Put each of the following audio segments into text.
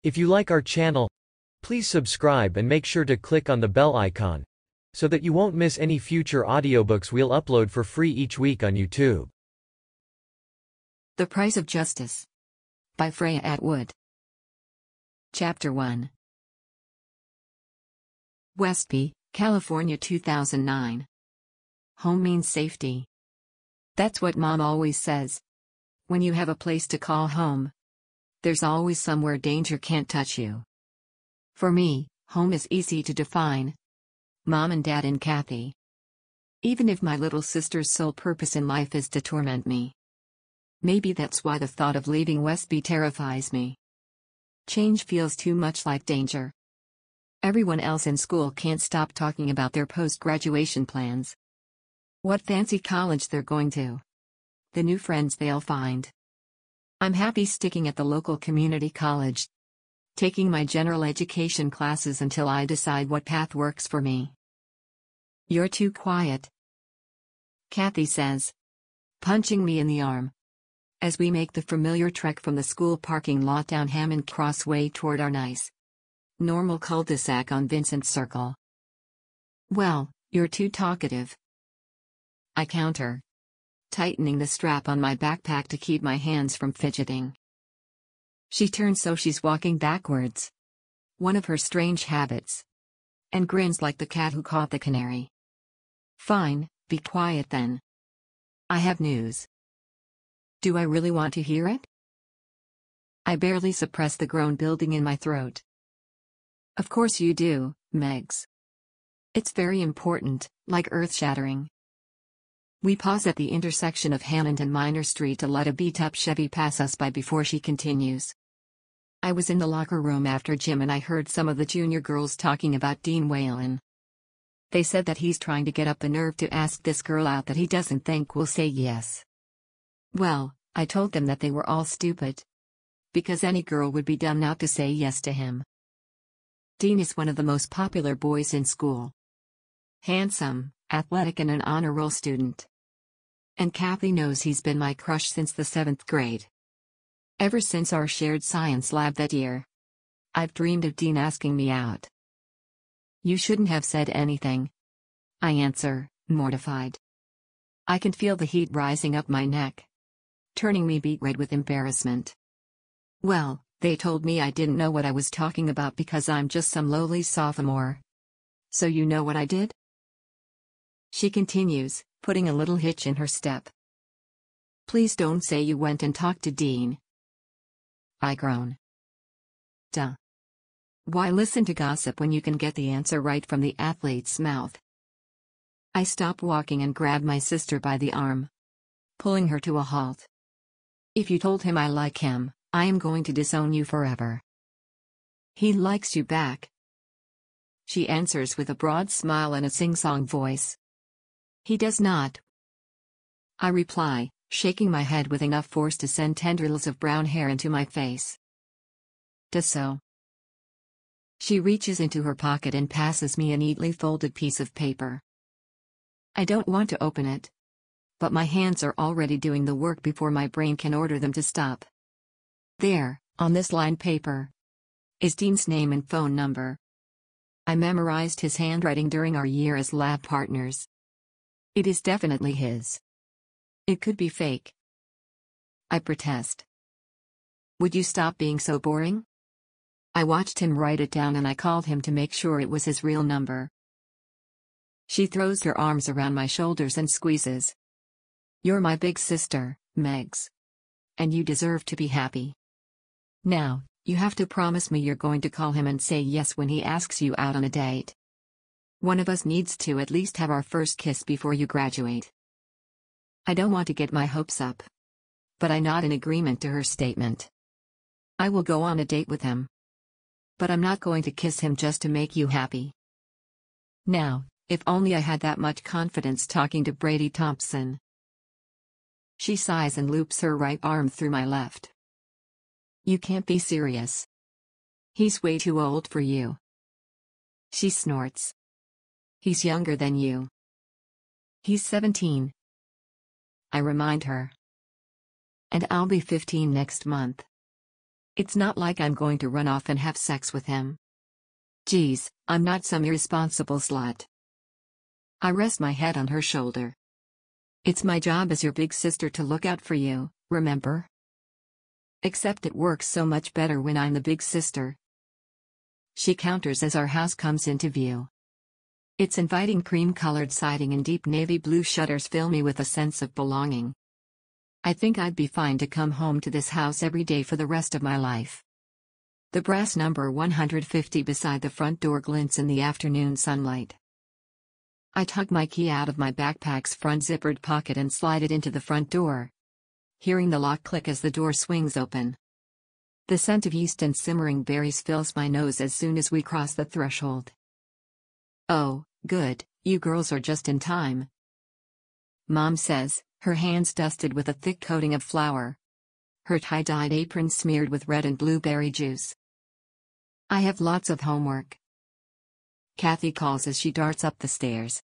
If you like our channel, please subscribe and make sure to click on the bell icon, so that you won't miss any future audiobooks we'll upload for free each week on YouTube. The Price of Justice by Freya Atwood. Chapter 1. Westby, California 2009. Home means safety. That's what Mom always says. When you have a place to call home, there's always somewhere danger can't touch you. For me, home is easy to define. Mom and Dad and Kathy. Even if my little sister's sole purpose in life is to torment me. Maybe that's why the thought of leaving Westby terrifies me. Change feels too much like danger. Everyone else in school can't stop talking about their post-graduation plans. What fancy college they're going to. The new friends they'll find. I'm happy sticking at the local community college, taking my general education classes until I decide what path works for me. You're too quiet, Kathy says, punching me in the arm, as we make the familiar trek from the school parking lot down Hammond Crossway toward our nice, normal cul-de-sac on Vincent Circle. Well, you're too talkative, I counter, tightening the strap on my backpack to keep my hands from fidgeting. She turns so she's walking backwards, one of her strange habits, and grins like the cat who caught the canary. Fine, be quiet then. I have news. Do I really want to hear it? I barely suppress the groan building in my throat. Of course you do, Megs. It's very important, like earth-shattering. We pause at the intersection of Hammond and Minor Street to let a beat-up Chevy pass us by before she continues. I was in the locker room after gym and I heard some of the junior girls talking about Dean Whalen. They said that he's trying to get up the nerve to ask this girl out that he doesn't think will say yes. Well, I told them that they were all stupid. Because any girl would be dumb not to say yes to him. Dean is one of the most popular boys in school. Handsome, athletic and an honor roll student. And Kathy knows he's been my crush since the 7th grade. Ever since our shared science lab that year. I've dreamed of Dean asking me out. You shouldn't have said anything, I answer, mortified. I can feel the heat rising up my neck, turning me beet red with embarrassment. Well, they told me I didn't know what I was talking about because I'm just some lowly sophomore. So you know what I did? She continues, putting a little hitch in her step. Please don't say you went and talked to Dean. I groan. Duh. Why listen to gossip when you can get the answer right from the athlete's mouth? I stop walking and grab my sister by the arm, pulling her to a halt. If you told him I like him, I am going to disown you forever. He likes you back, she answers with a broad smile and a sing-song voice. He does not, I reply, shaking my head with enough force to send tendrils of brown hair into my face. Does so? She reaches into her pocket and passes me a neatly folded piece of paper. I don't want to open it, but my hands are already doing the work before my brain can order them to stop. There, on this lined paper, is Dean's name and phone number. I memorized his handwriting during our year as lab partners. It is definitely his. It could be fake, I protest. Would you stop being so boring? I watched him write it down and I called him to make sure it was his real number. She throws her arms around my shoulders and squeezes. You're my big sister, Megs. And you deserve to be happy. Now, you have to promise me you're going to call him and say yes when he asks you out on a date. One of us needs to at least have our first kiss before you graduate. I don't want to get my hopes up, but I nod in agreement to her statement. I will go on a date with him. But I'm not going to kiss him just to make you happy. Now, if only I had that much confidence talking to Brady Thompson. She sighs and loops her right arm through my left. You can't be serious. He's way too old for you. She snorts. He's younger than you. He's 17. I remind her. And I'll be 15 next month. It's not like I'm going to run off and have sex with him. Geez, I'm not some irresponsible slut. I rest my head on her shoulder. It's my job as your big sister to look out for you, remember? Except it works so much better when I'm the big sister. She counters as our house comes into view. Its inviting cream-colored siding and deep navy blue shutters fill me with a sense of belonging. I think I'd be fine to come home to this house every day for the rest of my life. The brass number 150 beside the front door glints in the afternoon sunlight. I tug my key out of my backpack's front zippered pocket and slide it into the front door, hearing the lock click as the door swings open. The scent of yeast and simmering berries fills my nose as soon as we cross the threshold. Oh, good, you girls are just in time. Mom says, her hands dusted with a thick coating of flour. Her tie-dyed apron smeared with red and blueberry juice. I have lots of homework. Kathy calls as she darts up the stairs.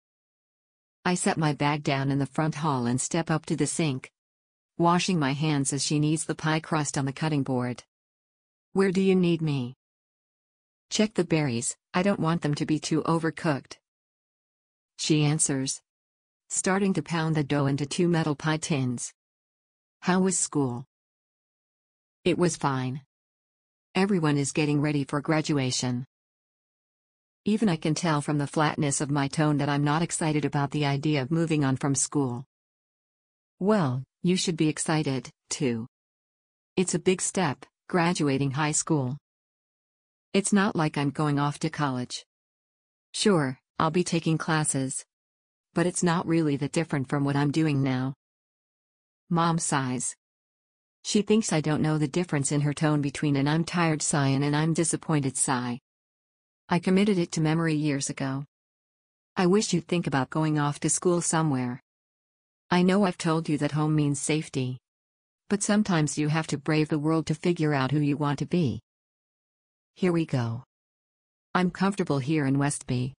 I set my bag down in the front hall and step up to the sink, washing my hands as she kneads the pie crust on the cutting board. Where do you need me? Check the berries, I don't want them to be too overcooked. She answers, starting to pound the dough into 2 metal pie tins. How was school? It was fine. Everyone is getting ready for graduation. Even I can tell from the flatness of my tone that I'm not excited about the idea of moving on from school. Well, you should be excited, too. It's a big step, graduating high school. It's not like I'm going off to college. Sure, I'll be taking classes. But it's not really that different from what I'm doing now. Mom sighs. She thinks I don't know the difference in her tone between an I'm tired sigh and an I'm disappointed sigh. I committed it to memory years ago. I wish you'd think about going off to school somewhere. I know I've told you that home means safety. But sometimes you have to brave the world to figure out who you want to be. Here we go. I'm comfortable here in Westby.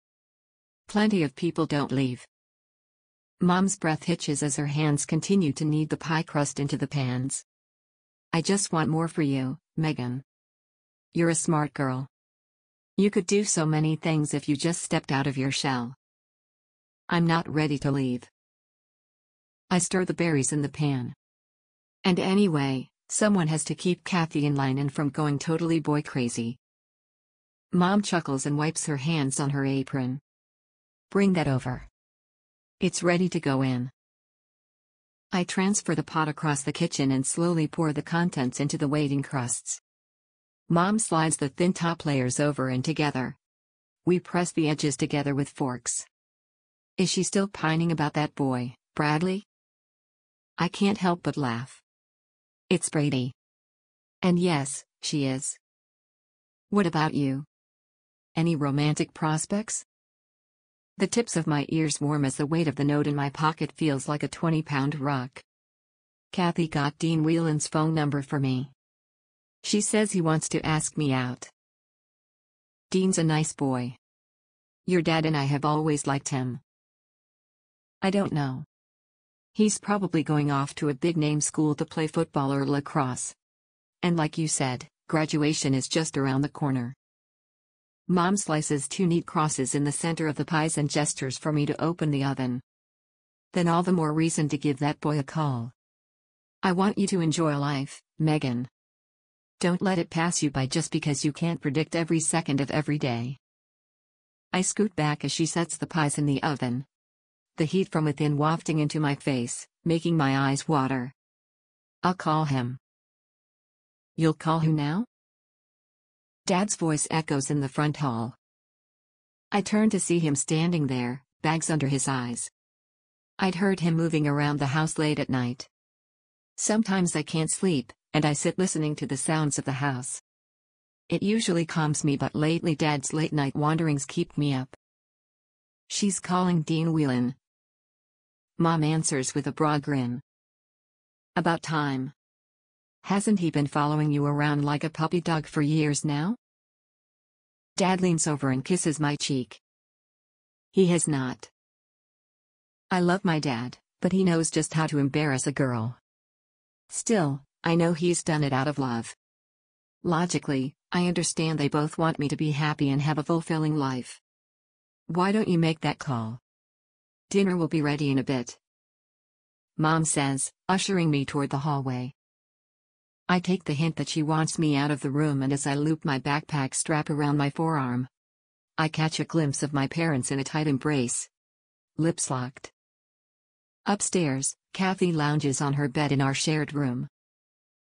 Plenty of people don't leave. Mom's breath hitches as her hands continue to knead the pie crust into the pans. I just want more for you, Megan. You're a smart girl. You could do so many things if you just stepped out of your shell. I'm not ready to leave. I stir the berries in the pan. And anyway, someone has to keep Kathy in line and from going totally boy crazy. Mom chuckles and wipes her hands on her apron. Bring that over. It's ready to go in. I transfer the pot across the kitchen and slowly pour the contents into the waiting crusts. Mom slides the thin top layers over and together. We press the edges together with forks. Is she still pining about that boy, Bradley? I can't help but laugh. It's Brady. And yes, she is. What about you? Any romantic prospects? The tips of my ears warm as the weight of the note in my pocket feels like a 20-pound rock. Kathy got Dean Whelan's phone number for me. She says he wants to ask me out. Dean's a nice boy. Your dad and I have always liked him. I don't know. He's probably going off to a big-name school to play football or lacrosse. And like you said, graduation is just around the corner. Mom slices 2 neat crosses in the center of the pies and gestures for me to open the oven. Then all the more reason to give that boy a call. I want you to enjoy life, Megan. Don't let it pass you by just because you can't predict every second of every day. I scoot back as she sets the pies in the oven. The heat from within wafting into my face, making my eyes water. I'll call him. You'll call who now? Dad's voice echoes in the front hall. I turn to see him standing there, bags under his eyes. I'd heard him moving around the house late at night. Sometimes I can't sleep, and I sit listening to the sounds of the house. It usually calms me, but lately Dad's late-night wanderings keep me up. She's calling Dean Whelan. Mom answers with a broad grin. About time. Hasn't he been following you around like a puppy dog for years now? Dad leans over and kisses my cheek. He has not. I love my dad, but he knows just how to embarrass a girl. Still, I know he's done it out of love. Logically, I understand they both want me to be happy and have a fulfilling life. Why don't you make that call? Dinner will be ready in a bit. Mom says, ushering me toward the hallway. I take the hint that she wants me out of the room, and as I loop my backpack strap around my forearm, I catch a glimpse of my parents in a tight embrace. Lips locked. Upstairs, Kathy lounges on her bed in our shared room.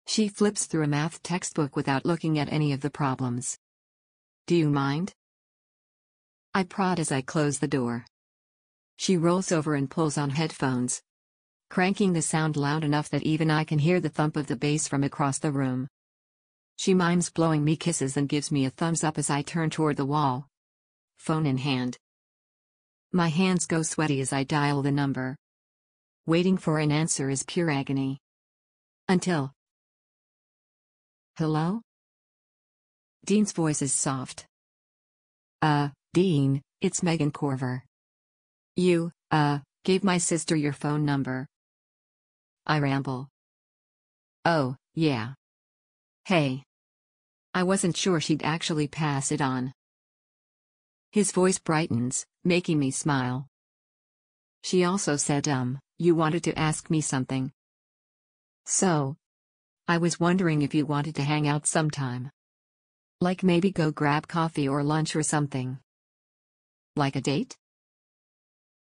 She flips through a math textbook without looking at any of the problems. Do you mind? I prod as I close the door. She rolls over and pulls on headphones, cranking the sound loud enough that even I can hear the thump of the bass from across the room. She mimes blowing me kisses and gives me a thumbs up as I turn toward the wall, phone in hand. My hands go sweaty as I dial the number. Waiting for an answer is pure agony. Until... Hello? Dean's voice is soft. Dean, it's Megan Corver. You, gave my sister your phone number. I ramble. Oh, yeah. Hey. I wasn't sure she'd actually pass it on. His voice brightens, making me smile. She also said, you wanted to ask me something. So, I was wondering if you wanted to hang out sometime. Like maybe go grab coffee or lunch or something. Like a date?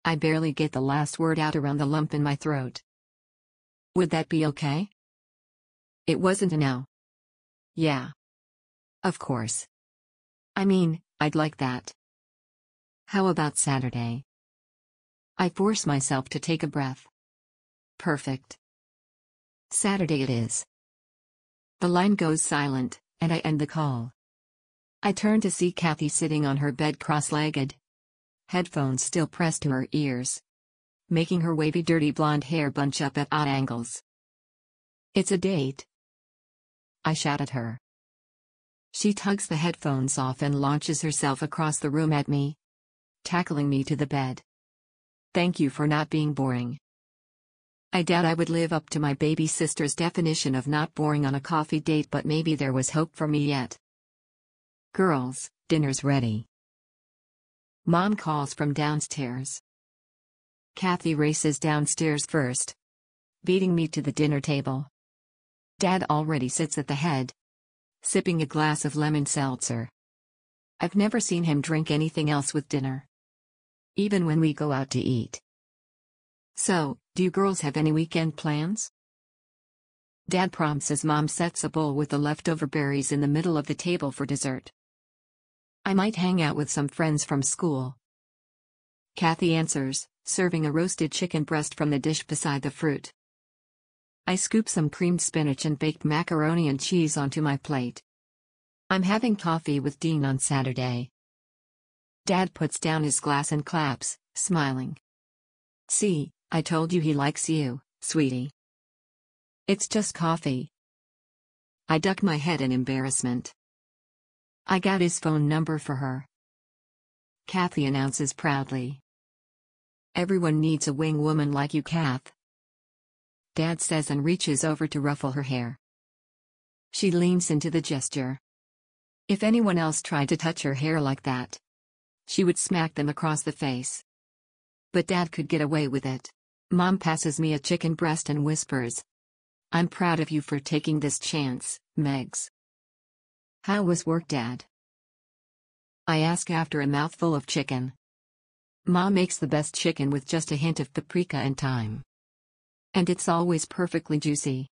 I barely get the last word out around the lump in my throat. Would that be okay? It wasn't a no. Yeah. Of course. I mean, I'd like that. How about Saturday? I force myself to take a breath. Perfect. Saturday it is. The line goes silent, and I end the call. I turn to see Kathy sitting on her bed cross-legged, headphones still pressed to her ears, making her wavy dirty blonde hair bunch up at odd angles. It's a date. I shout at her. She tugs the headphones off and launches herself across the room at me, tackling me to the bed. Thank you for not being boring. I doubt I would live up to my baby sister's definition of not boring on a coffee date, but maybe there was hope for me yet. Girls, dinner's ready. Mom calls from downstairs. Kathy races downstairs first, beating me to the dinner table. Dad already sits at the head, sipping a glass of lemon seltzer. I've never seen him drink anything else with dinner, even when we go out to eat. So, do you girls have any weekend plans? Dad prompts as Mom sets a bowl with the leftover berries in the middle of the table for dessert. I might hang out with some friends from school. Kathy answers, serving a roasted chicken breast from the dish beside the fruit. I scoop some creamed spinach and baked macaroni and cheese onto my plate. I'm having coffee with Dean on Saturday. Dad puts down his glass and claps, smiling. See, I told you he likes you, sweetie. It's just coffee. I duck my head in embarrassment. I got his phone number for her. Kathy announces proudly. Everyone needs a wing woman like you, Kath. Dad says and reaches over to ruffle her hair. She leans into the gesture. If anyone else tried to touch her hair like that, she would smack them across the face. But Dad could get away with it. Mom passes me a chicken breast and whispers, I'm proud of you for taking this chance, Megs. How was work, Dad? I ask after a mouthful of chicken. Mom makes the best chicken with just a hint of paprika and thyme. And it's always perfectly juicy.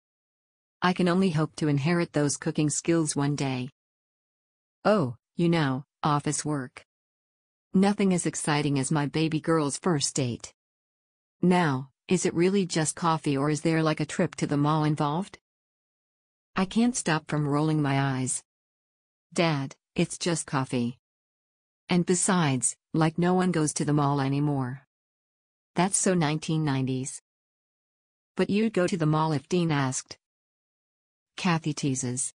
I can only hope to inherit those cooking skills one day. Oh, office work. Nothing as exciting as my baby girl's first date. Now, is it really just coffee or is there like a trip to the mall involved? I can't stop from rolling my eyes. Dad, it's just coffee. And besides, like no one goes to the mall anymore. That's so 1990s. But you'd go to the mall if Dean asked. Kathy teases.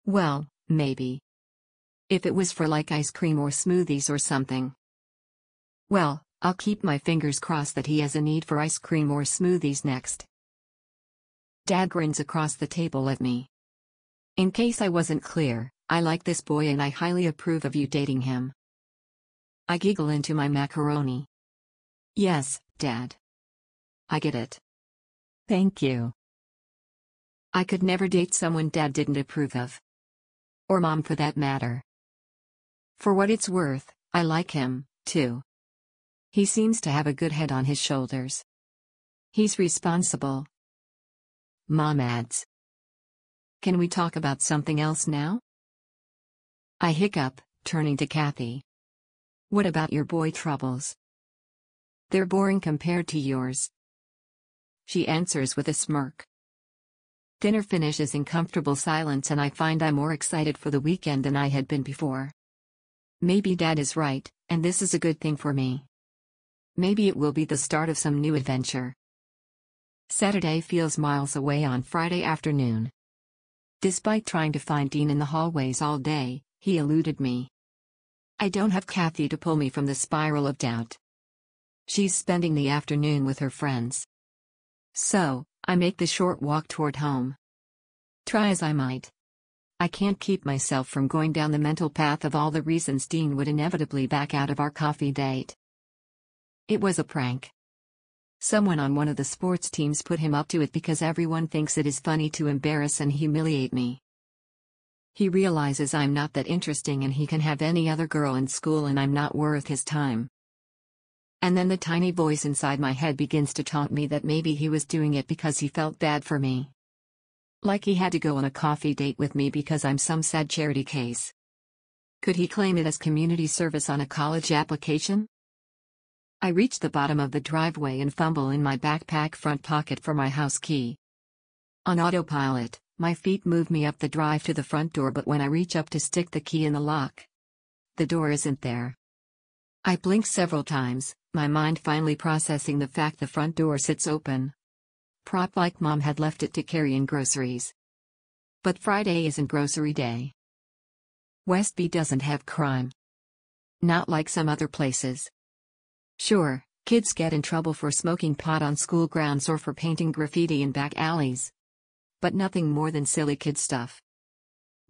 Well, maybe. If it was for like ice cream or smoothies or something. Well, I'll keep my fingers crossed that he has a need for ice cream or smoothies next. Dad grins across the table at me. In case I wasn't clear, I like this boy and I highly approve of you dating him. I giggle into my macaroni. Yes, Dad. I get it. Thank you. I could never date someone Dad didn't approve of. Or Mom for that matter. For what it's worth, I like him, too. He seems to have a good head on his shoulders. He's responsible. Mom adds. Can we talk about something else now? I hiccup, turning to Kathy. What about your boy troubles? They're boring compared to yours. She answers with a smirk. Dinner finishes in comfortable silence and I find I'm more excited for the weekend than I had been before. Maybe Dad is right, and this is a good thing for me. Maybe it will be the start of some new adventure. Saturday feels miles away on Friday afternoon. Despite trying to find Dean in the hallways all day, he eluded me. I don't have Kathy to pull me from the spiral of doubt. She's spending the afternoon with her friends. So, I make the short walk toward home. Try as I might, I can't keep myself from going down the mental path of all the reasons Dean would inevitably back out of our coffee date. It was a prank. Someone on one of the sports teams put him up to it because everyone thinks it is funny to embarrass and humiliate me. He realizes I'm not that interesting and he can have any other girl in school and I'm not worth his time. And then the tiny voice inside my head begins to taunt me that maybe he was doing it because he felt bad for me. Like he had to go on a coffee date with me because I'm some sad charity case. Could he claim it as community service on a college application? I reach the bottom of the driveway and fumble in my backpack front pocket for my house key. On autopilot, my feet move me up the drive to the front door, but when I reach up to stick the key in the lock, the door isn't there. I blink several times, my mind finally processing the fact the front door sits open. Prop like Mom had left it to carry in groceries. But Friday isn't grocery day. Westby doesn't have crime. Not like some other places. Sure, kids get in trouble for smoking pot on school grounds or for painting graffiti in back alleys. But nothing more than silly kid stuff.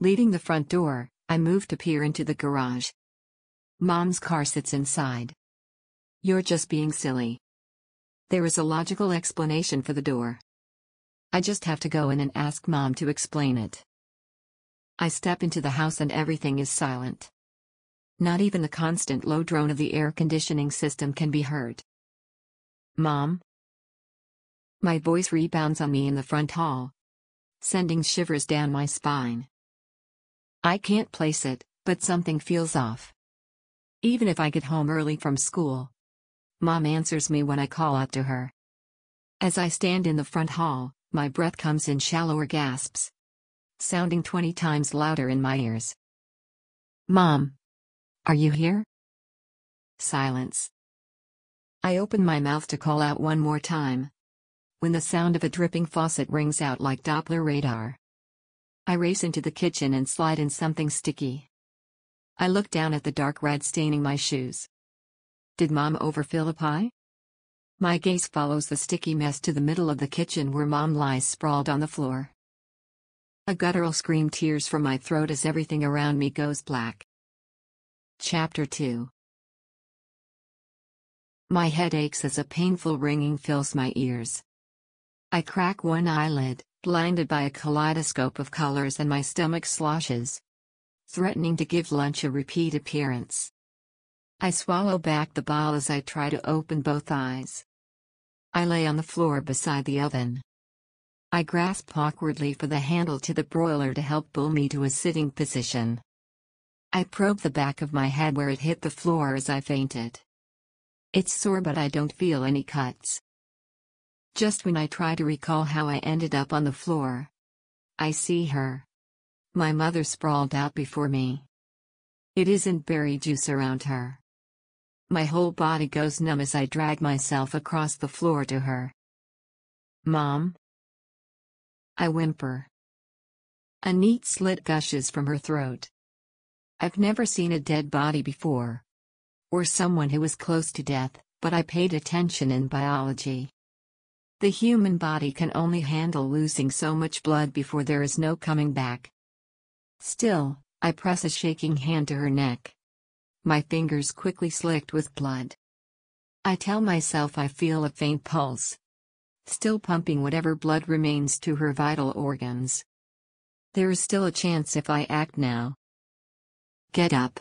Leaving the front door, I move to peer into the garage. Mom's car sits inside. You're just being silly. There is a logical explanation for the door. I just have to go in and ask Mom to explain it. I step into the house and everything is silent. Not even the constant low drone of the air conditioning system can be heard. Mom? My voice rebounds on me in the front hall, sending shivers down my spine. I can't place it, but something feels off. Even if I get home early from school, Mom answers me when I call out to her. As I stand in the front hall, my breath comes in shallower gasps, sounding 20 times louder in my ears. Mom! Are you here? Silence. I open my mouth to call out one more time, when the sound of a dripping faucet rings out like Doppler radar. I race into the kitchen and slide in something sticky. I look down at the dark red staining my shoes. Did Mom overfill a pie? My gaze follows the sticky mess to the middle of the kitchen where Mom lies sprawled on the floor. A guttural scream tears from my throat as everything around me goes black. Chapter 2. My head aches as a painful ringing fills my ears. I crack one eyelid, blinded by a kaleidoscope of colors, and my stomach sloshes, threatening to give lunch a repeat appearance. I swallow back the bile as I try to open both eyes. I lay on the floor beside the oven. I grasp awkwardly for the handle to the broiler to help pull me to a sitting position. I probe the back of my head where it hit the floor as I fainted. It's sore, but I don't feel any cuts. Just when I try to recall how I ended up on the floor, I see her. My mother sprawled out before me. It isn't berry juice around her. My whole body goes numb as I drag myself across the floor to her. Mom? I whimper. A neat slit gushes from her throat. I've never seen a dead body before, or someone who was close to death, but I paid attention in biology. The human body can only handle losing so much blood before there is no coming back. Still, I press a shaking hand to her neck. My fingers quickly slicked with blood. I tell myself I feel a faint pulse, still pumping whatever blood remains to her vital organs. There is still a chance if I act now. Get up.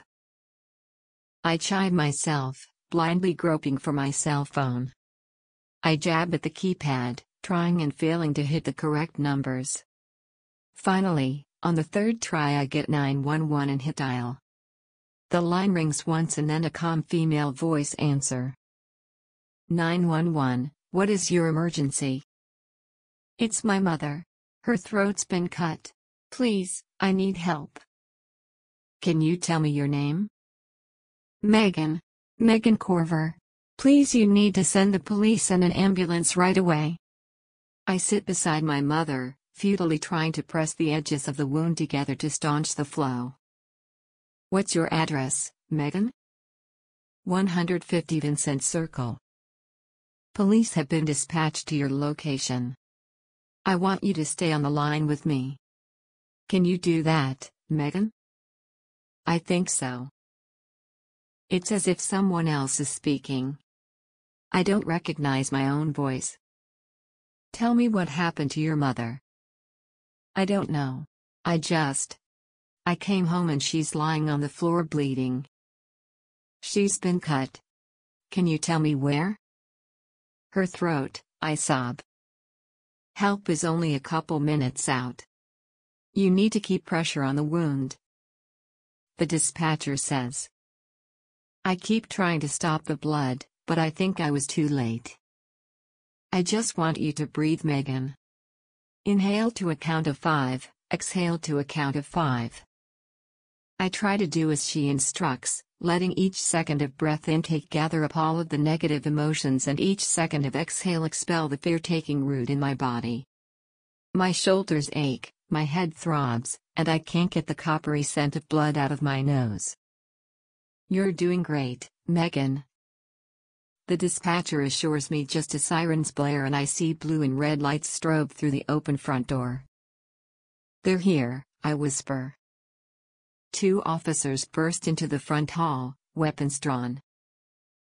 I chide myself, blindly groping for my cell phone. I jab at the keypad, trying and failing to hit the correct numbers. Finally, on the third try I get 911 and hit dial. The line rings once and then a calm female voice answer. 911, what is your emergency? It's my mother. Her throat's been cut. Please, I need help. Can you tell me your name? Megan. Megan Corver. Please, you need to send the police and an ambulance right away. I sit beside my mother, futilely trying to press the edges of the wound together to staunch the flow. What's your address, Megan? 150 Vincent Circle. Police have been dispatched to your location. I want you to stay on the line with me. Can you do that, Megan? I think so. It's as if someone else is speaking. I don't recognize my own voice. Tell me what happened to your mother. I don't know. I came home and she's lying on the floor bleeding. She's been cut. Can you tell me where? Her throat, I sob. Help is only a couple minutes out. You need to keep pressure on the wound. The dispatcher says. I keep trying to stop the blood, but I think I was too late. I just want you to breathe, Megan. Inhale to a count of 5, exhale to a count of 5. I try to do as she instructs, letting each second of breath intake gather up all of the negative emotions and each second of exhale expel the fear taking root in my body. My shoulders ache, my head throbs, and I can't get the coppery scent of blood out of my nose. You're doing great, Megan. The dispatcher assures me just as sirens blare and I see blue and red lights strobe through the open front door. They're here, I whisper. 2 officers burst into the front hall, weapons drawn.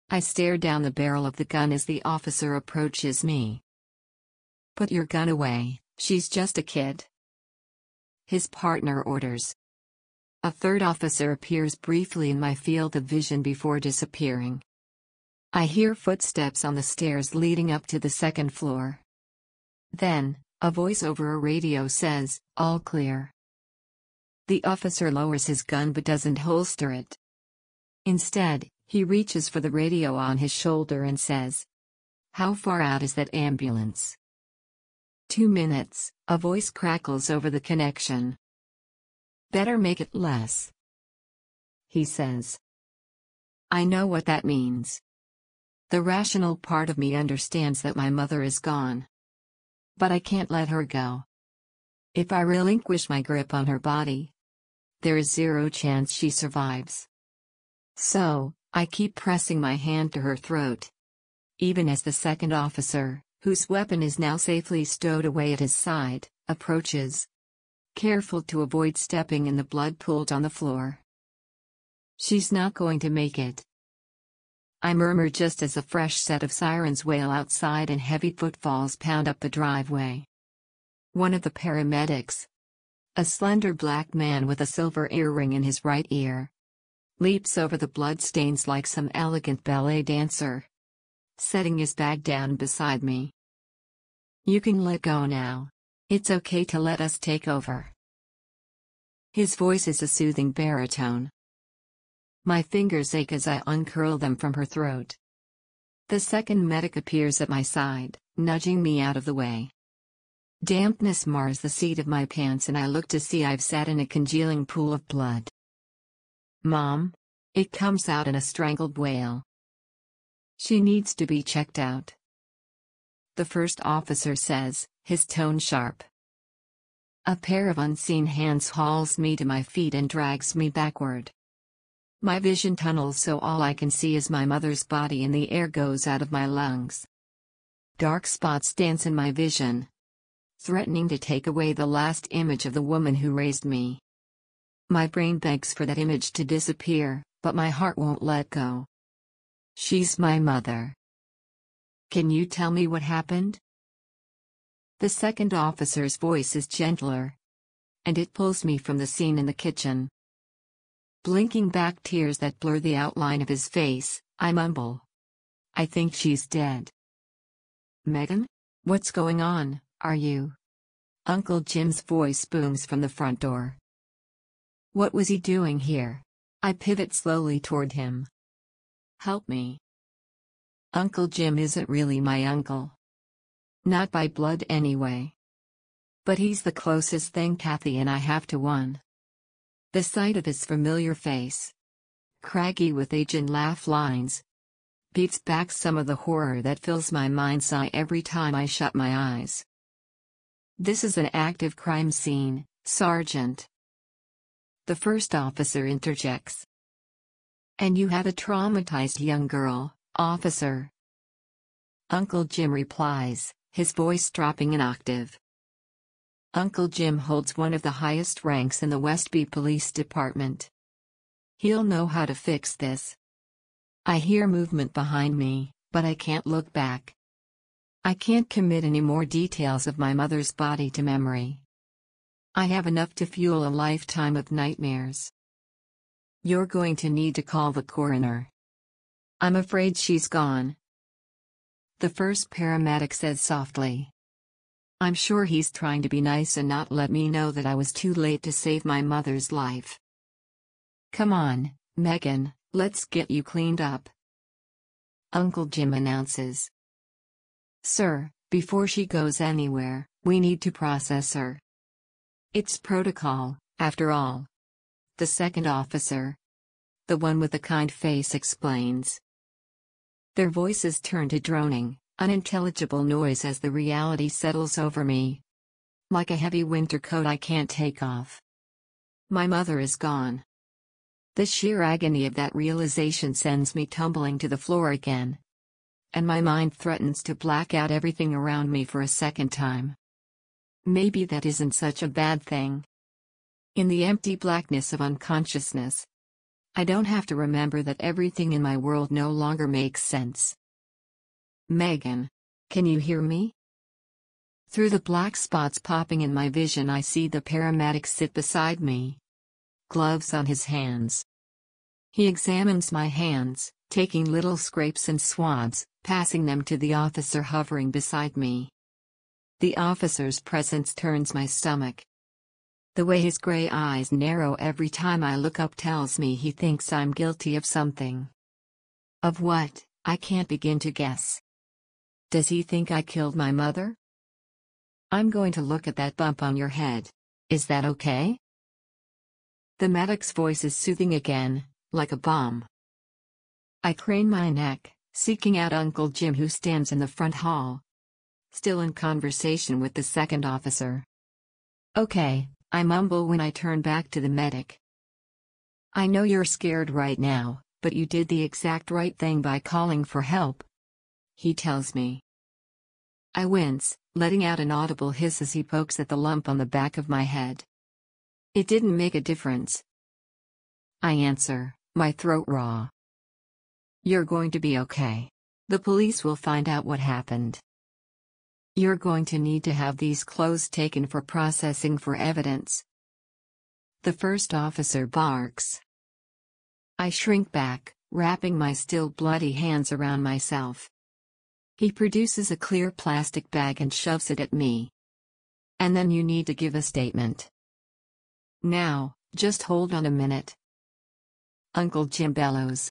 I stare down the barrel of the gun as the officer approaches me. Put your gun away, she's just a kid. His partner orders. A third officer appears briefly in my field of vision before disappearing. I hear footsteps on the stairs leading up to the second floor. Then, a voice over a radio says, "All clear." The officer lowers his gun but doesn't holster it. Instead, he reaches for the radio on his shoulder and says, "How far out is that ambulance?" 2 minutes, a voice crackles over the connection. "Better make it less," he says. I know what that means. The rational part of me understands that my mother is gone. But I can't let her go. If I relinquish my grip on her body, there is 0 chance she survives. So, I keep pressing my hand to her throat. Even as the second officer, whose weapon is now safely stowed away at his side, approaches. Careful to avoid stepping in the blood pooled on the floor. She's not going to make it. I murmur just as a fresh set of sirens wail outside and heavy footfalls pound up the driveway. One of the paramedics, a slender black man with a silver earring in his right ear, leaps over the bloodstains like some elegant ballet dancer, setting his bag down beside me. You can let go now. It's okay to let us take over. His voice is a soothing baritone. My fingers ache as I uncurl them from her throat. The second medic appears at my side, nudging me out of the way. Dampness mars the seat of my pants and I look to see I've sat in a congealing pool of blood. "Mom?" It comes out in a strangled wail. "She needs to be checked out," the first officer says, his tone sharp. A pair of unseen hands hauls me to my feet and drags me backward. My vision tunnels so all I can see is my mother's body and the air goes out of my lungs. Dark spots dance in my vision, threatening to take away the last image of the woman who raised me. My brain begs for that image to disappear, but my heart won't let go. She's my mother. Can you tell me what happened? The second officer's voice is gentler, and it pulls me from the scene in the kitchen. Blinking back tears that blur the outline of his face, I mumble. I think she's dead. Megan? What's going on, are you? Uncle Jim's voice booms from the front door. What was he doing here? I pivot slowly toward him. Help me. Uncle Jim isn't really my uncle. Not by blood anyway. But he's the closest thing Kathy and I have to one. The sight of his familiar face, craggy with age and laugh lines, beats back some of the horror that fills my mind's eye every time I shut my eyes. This is an active crime scene, Sergeant. The first officer interjects. And you have a traumatized young girl, officer. Uncle Jim replies, his voice dropping an octave. Uncle Jim holds one of the highest ranks in the Westby Police Department. He'll know how to fix this. I hear movement behind me, but I can't look back. I can't commit any more details of my mother's body to memory. I have enough to fuel a lifetime of nightmares. You're going to need to call the coroner. I'm afraid she's gone. The first paramedic says softly. I'm sure he's trying to be nice and not let me know that I was too late to save my mother's life. Come on, Megan, let's get you cleaned up. Uncle Jim announces. Sir, before she goes anywhere, we need to process her. It's protocol, after all. The second officer, the one with the kind face, explains. Their voices turn to droning, unintelligible noise as the reality settles over me. Like a heavy winter coat I can't take off. My mother is gone. The sheer agony of that realization sends me tumbling to the floor again. And my mind threatens to black out everything around me for a second time. Maybe that isn't such a bad thing. In the empty blackness of unconsciousness, I don't have to remember that everything in my world no longer makes sense. Megan, can you hear me? Through the black spots popping in my vision, I see the paramedic sit beside me. Gloves on his hands. He examines my hands, taking little scrapes and swabs, passing them to the officer hovering beside me. The officer's presence turns my stomach. The way his gray eyes narrow every time I look up tells me he thinks I'm guilty of something. Of what, I can't begin to guess. Does he think I killed my mother? I'm going to look at that bump on your head. Is that okay? The medic's voice is soothing again, like a balm. I crane my neck, seeking out Uncle Jim, who stands in the front hall, still in conversation with the second officer. Okay, I mumble when I turn back to the medic. I know you're scared right now, but you did the exact right thing by calling for help, he tells me. I wince, letting out an audible hiss as he pokes at the lump on the back of my head. It didn't make a difference. I answer, my throat raw. You're going to be okay. The police will find out what happened. You're going to need to have these clothes taken for processing for evidence. The first officer barks. I shrink back, wrapping my still bloody hands around myself. He produces a clear plastic bag and shoves it at me. And then you need to give a statement. Now, just hold on a minute. Uncle Jim bellows.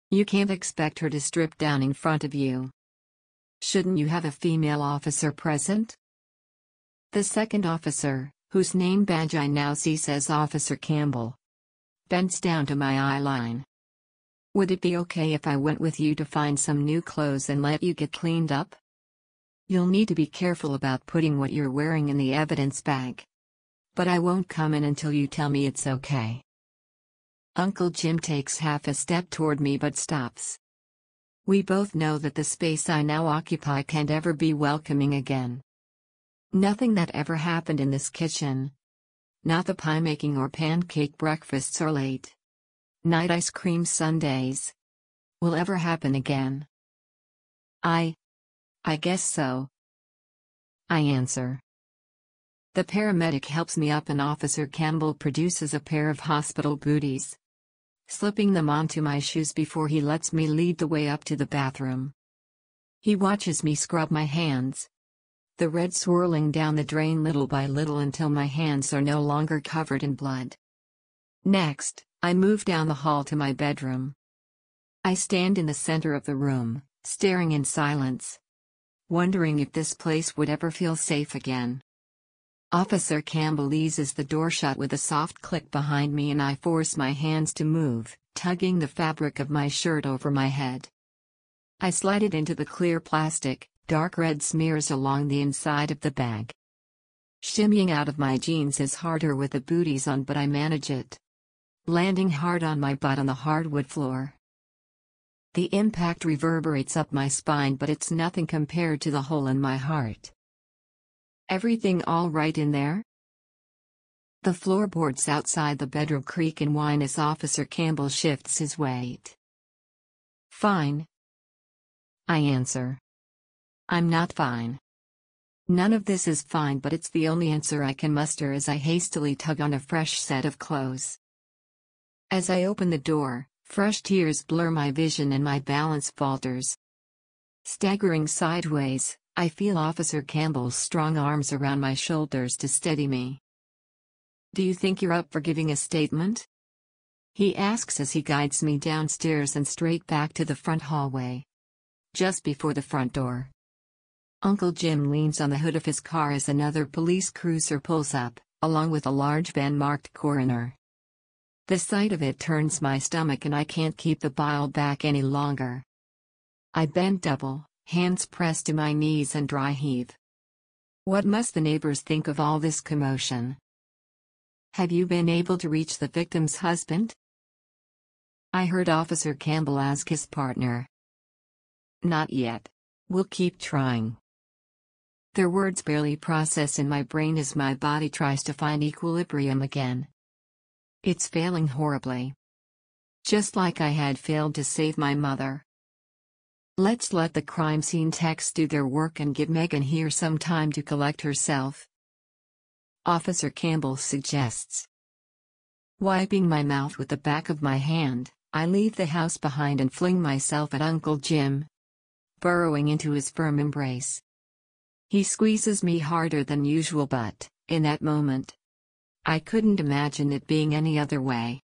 You can't expect her to strip down in front of you. Shouldn't you have a female officer present? The second officer, whose name badge I now see says Officer Campbell, bends down to my eye line. Would it be okay if I went with you to find some new clothes and let you get cleaned up? You'll need to be careful about putting what you're wearing in the evidence bag. But I won't come in until you tell me it's okay. Uncle Jim takes half a step toward me but stops. We both know that the space I now occupy can't ever be welcoming again. Nothing that ever happened in this kitchen, Not the pie making or pancake breakfasts or late night ice cream sundaes will ever happen again. I guess so, I answer. The paramedic helps me up and Officer Campbell produces a pair of hospital booties, slipping them onto my shoes before he lets me lead the way up to the bathroom. He watches me scrub my hands, the red swirling down the drain little by little until my hands are no longer covered in blood. Next, I move down the hall to my bedroom. I stand in the center of the room, staring in silence, wondering if this place would ever feel safe again. Officer Campbell eases the door shut with a soft click behind me and I force my hands to move, tugging the fabric of my shirt over my head. I slide it into the clear plastic, dark red smears along the inside of the bag. Shimmying out of my jeans is harder with the booties on, but I manage it, landing hard on my butt on the hardwood floor. The impact reverberates up my spine, but it's nothing compared to the hole in my heart. Everything all right in there? The floorboards outside the bedroom creak and whine as Officer Campbell shifts his weight. Fine, I answer. I'm not fine. None of this is fine, but it's the only answer I can muster as I hastily tug on a fresh set of clothes. As I open the door, fresh tears blur my vision and my balance falters. Staggering sideways, I feel Officer Campbell's strong arms around my shoulders to steady me. Do you think you're up for giving a statement? He asks as he guides me downstairs and straight back to the front hallway. Just before the front door, Uncle Jim leans on the hood of his car as another police cruiser pulls up, along with a large van marked coroner. The sight of it turns my stomach and I can't keep the bile back any longer. I bend double, hands pressed to my knees and dry heave. What must the neighbors think of all this commotion? Have you been able to reach the victim's husband? I heard Officer Campbell ask his partner. Not yet. We'll keep trying. Their words barely process in my brain as my body tries to find equilibrium again. It's failing horribly. Just like I had failed to save my mother. Let's let the crime scene techs do their work and give Megan here some time to collect herself, Officer Campbell suggests. Wiping my mouth with the back of my hand, I leave the house behind and fling myself at Uncle Jim, burrowing into his firm embrace. He squeezes me harder than usual, but, in that moment, I couldn't imagine it being any other way.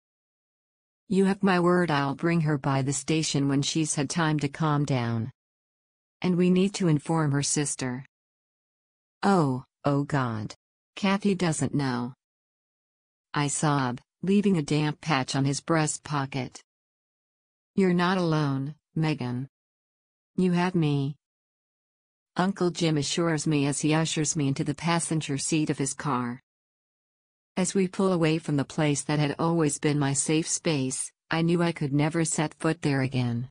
You have my word I'll bring her by the station when she's had time to calm down. And we need to inform her sister. Oh God. Kathy doesn't know. I sob, leaving a damp patch on his breast pocket. You're not alone, Megan. You have me. Uncle Jim assures me as he ushers me into the passenger seat of his car. As we pull away from the place that had always been my safe space, I knew I could never set foot there again.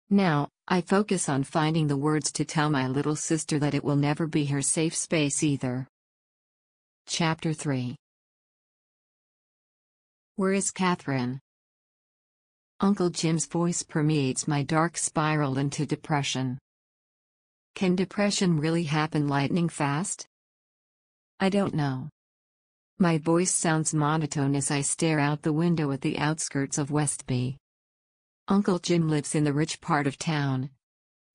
Now, I focus on finding the words to tell my little sister that it will never be her safe space either. Chapter 3. Where is Catherine? Uncle Jim's voice permeates my dark spiral into depression. Can depression really happen lightning fast? I don't know. My voice sounds monotone as I stare out the window at the outskirts of Westby. Uncle Jim lives in the rich part of town,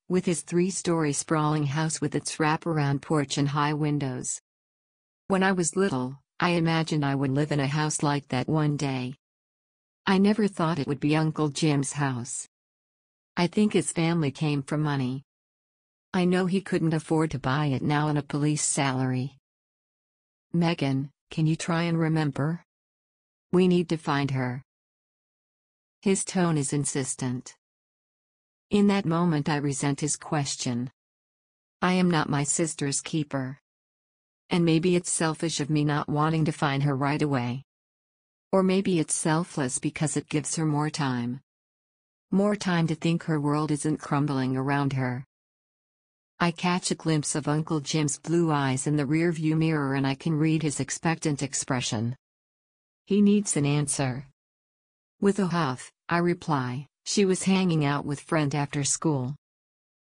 with his 3-story sprawling house with its wraparound porch and high windows. When I was little, I imagined I would live in a house like that one day. I never thought it would be Uncle Jim's house. I think his family came from money. I know he couldn't afford to buy it now on a police salary. Megan, can you try and remember? We need to find her. His tone is insistent. In that moment I resent his question. I am not my sister's keeper. And maybe it's selfish of me not wanting to find her right away. Or maybe it's selfless because it gives her more time. More time to think her world isn't crumbling around her. I catch a glimpse of Uncle Jim's blue eyes in the rearview mirror and I can read his expectant expression. He needs an answer. With a huff, I reply, she was hanging out with friend after school.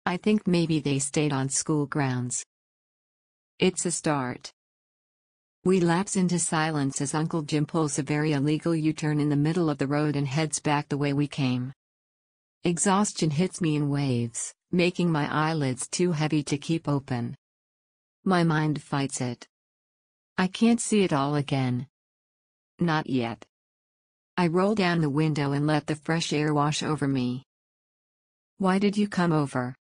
I think maybe they stayed on school grounds. It's a start. We lapse into silence as Uncle Jim pulls a very illegal U-turn in the middle of the road and heads back the way we came. Exhaustion hits me in waves, making my eyelids too heavy to keep open. My mind fights it. I can't see it all again. Not yet. I roll down the window and let the fresh air wash over me. Why did you come over?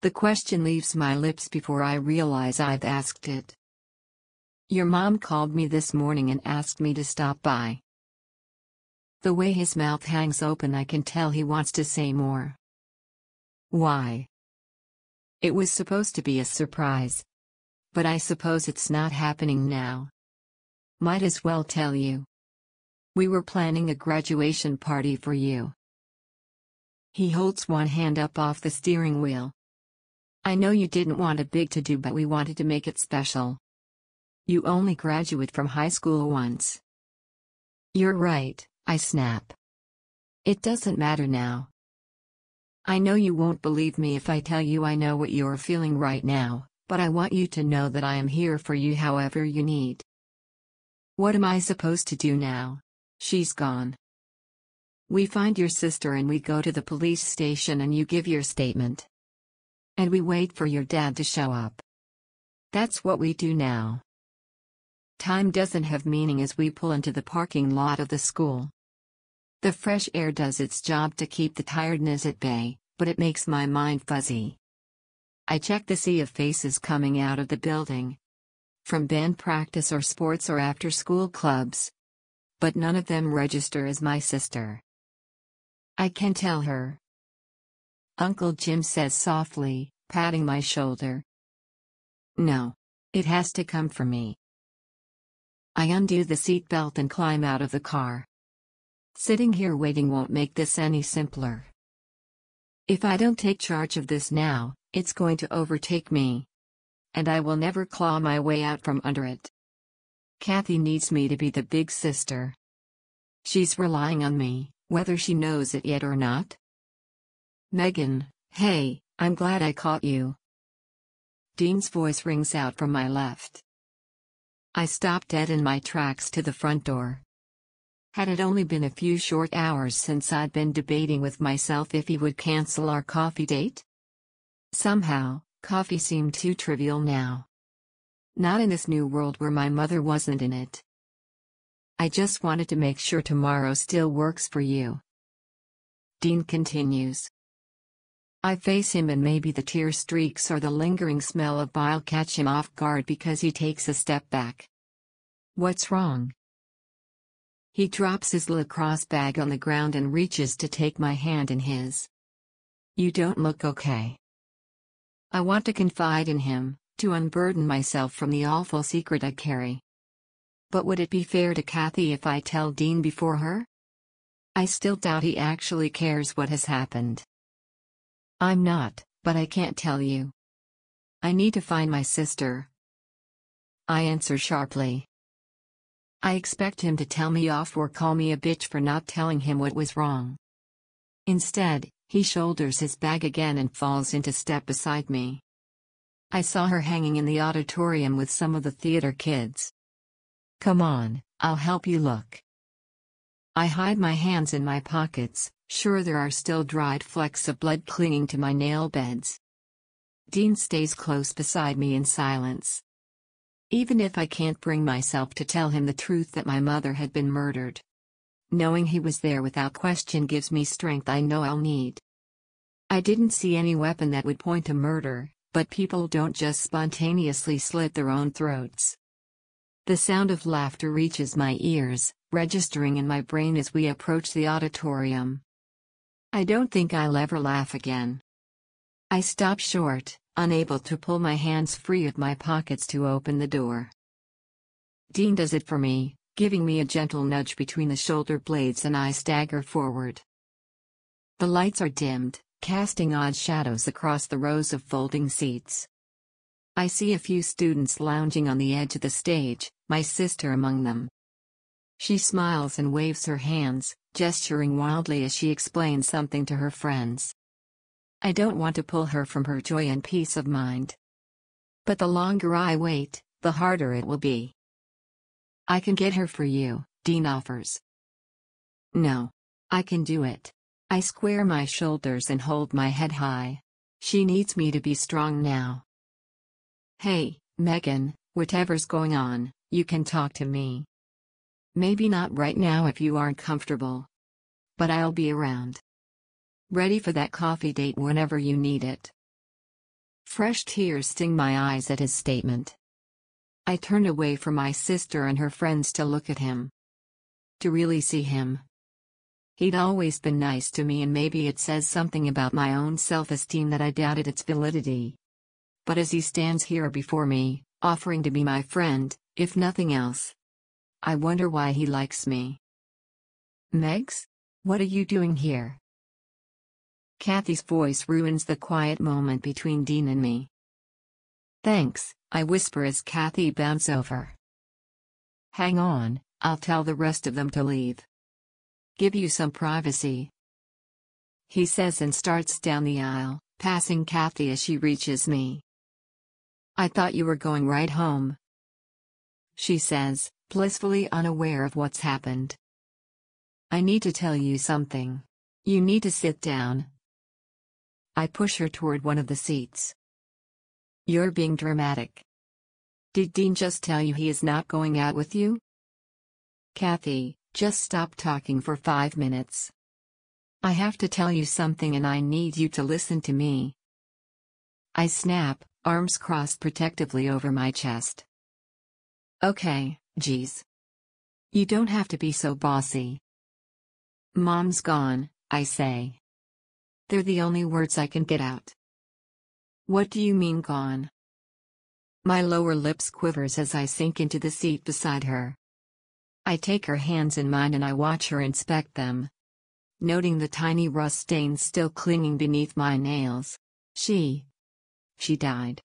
The question leaves my lips before I realize I've asked it. Your mom called me this morning and asked me to stop by. The way his mouth hangs open, I can tell he wants to say more. Why? It was supposed to be a surprise. But I suppose it's not happening now. Might as well tell you. We were planning a graduation party for you. He holds one hand up off the steering wheel. I know you didn't want a big to-do, but we wanted to make it special. You only graduate from high school once. You're right, I snap. It doesn't matter now. I know you won't believe me if I tell you I know what you're feeling right now, but I want you to know that I am here for you however you need. What am I supposed to do now? She's gone. We find your sister and we go to the police station and you give your statement. And we wait for your dad to show up. That's what we do now. Time doesn't have meaning as we pull into the parking lot of the school. The fresh air does its job to keep the tiredness at bay, but it makes my mind fuzzy. I check the sea of faces coming out of the building. From band practice or sports or after-school clubs. But none of them register as my sister. I can tell her. Uncle Jim says softly, patting my shoulder. No. It has to come from me. I undo the seatbelt and climb out of the car. Sitting here waiting won't make this any simpler. If I don't take charge of this now, it's going to overtake me. And I will never claw my way out from under it. Kathy needs me to be the big sister. She's relying on me, whether she knows it yet or not. Megan, hey, I'm glad I caught you. Dean's voice rings out from my left. I stop dead in my tracks to the front door. Had it only been a few short hours since I'd been debating with myself if he would cancel our coffee date? Somehow, coffee seemed too trivial now. Not in this new world where my mother wasn't in it. I just wanted to make sure tomorrow still works for you. Dean continues. I face him and maybe the tear streaks or the lingering smell of bile catch him off guard because he takes a step back. What's wrong? He drops his lacrosse bag on the ground and reaches to take my hand in his. You don't look okay. I want to confide in him, to unburden myself from the awful secret I carry. But would it be fair to Kathy if I tell Dean before her? I still doubt he actually cares what has happened. I'm not, but I can't tell you. I need to find my sister. I answer sharply. I expect him to tell me off or call me a bitch for not telling him what was wrong. Instead, he shoulders his bag again and falls into step beside me. I saw her hanging in the auditorium with some of the theater kids. Come on, I'll help you look. I hide my hands in my pockets, sure there are still dried flecks of blood clinging to my nail beds. Dean stays close beside me in silence. Even if I can't bring myself to tell him the truth that my mother had been murdered, knowing he was there without question gives me strength I know I'll need. I didn't see any weapon that would point to murder, but people don't just spontaneously slit their own throats. The sound of laughter reaches my ears, registering in my brain as we approach the auditorium. I don't think I'll ever laugh again. I stop short, unable to pull my hands free of my pockets to open the door. Dean does it for me, giving me a gentle nudge between the shoulder blades and I stagger forward. The lights are dimmed, casting odd shadows across the rows of folding seats. I see a few students lounging on the edge of the stage, my sister among them. She smiles and waves her hands, gesturing wildly as she explains something to her friends. I don't want to pull her from her joy and peace of mind. But the longer I wait, the harder it will be. I can get her for you, Dean offers. No. I can do it. I square my shoulders and hold my head high. She needs me to be strong now. Hey, Megan, whatever's going on, you can talk to me. Maybe not right now if you aren't comfortable. But I'll be around. Ready for that coffee date whenever you need it. Fresh tears sting my eyes at his statement. I turn away from my sister and her friends to look at him. To really see him. He'd always been nice to me, and maybe it says something about my own self-esteem that I doubted its validity. But as he stands here before me, offering to be my friend, if nothing else, I wonder why he likes me. Megs? What are you doing here? Kathy's voice ruins the quiet moment between Dean and me. Thanks, I whisper as Kathy bounds over. Hang on, I'll tell the rest of them to leave. Give you some privacy, he says and starts down the aisle, passing Kathy as she reaches me. I thought you were going right home, she says, blissfully unaware of what's happened. I need to tell you something. You need to sit down. I push her toward one of the seats. You're being dramatic. Did Dean just tell you he is not going out with you? Kathy, just stop talking for 5 minutes. I have to tell you something and I need you to listen to me. I snap, arms crossed protectively over my chest. Okay, geez. You don't have to be so bossy. Mom's gone, I say. They're the only words I can get out. What do you mean gone? My lower lips quivers as I sink into the seat beside her. I take her hands in mine and I watch her inspect them, noting the tiny rust stains still clinging beneath my nails. She died.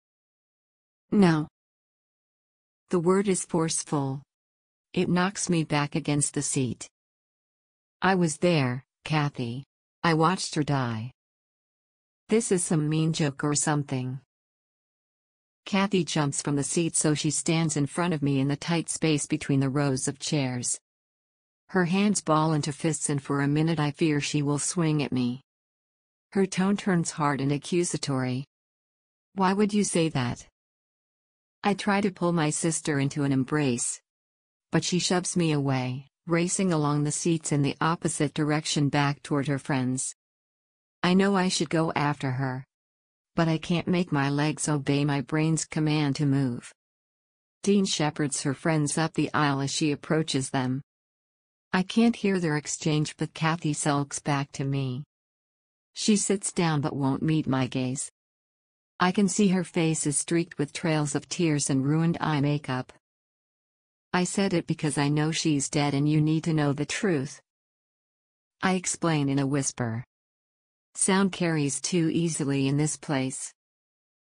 No. The word is forceful. It knocks me back against the seat. I was there, Kathy. I watched her die. This is some mean joke or something. Kathy jumps from the seat so she stands in front of me in the tight space between the rows of chairs. Her hands ball into fists and for a minute I fear she will swing at me. Her tone turns hard and accusatory. Why would you say that? I try to pull my sister into an embrace, but she shoves me away, racing along the seats in the opposite direction back toward her friends. I know I should go after her, but I can't make my legs obey my brain's command to move. Dean shepherds her friends up the aisle as she approaches them. I can't hear their exchange, but Kathy sulks back to me. She sits down but won't meet my gaze. I can see her face is streaked with trails of tears and ruined eye makeup. I said it because I know she's dead and you need to know the truth, I explain in a whisper. Sound carries too easily in this place.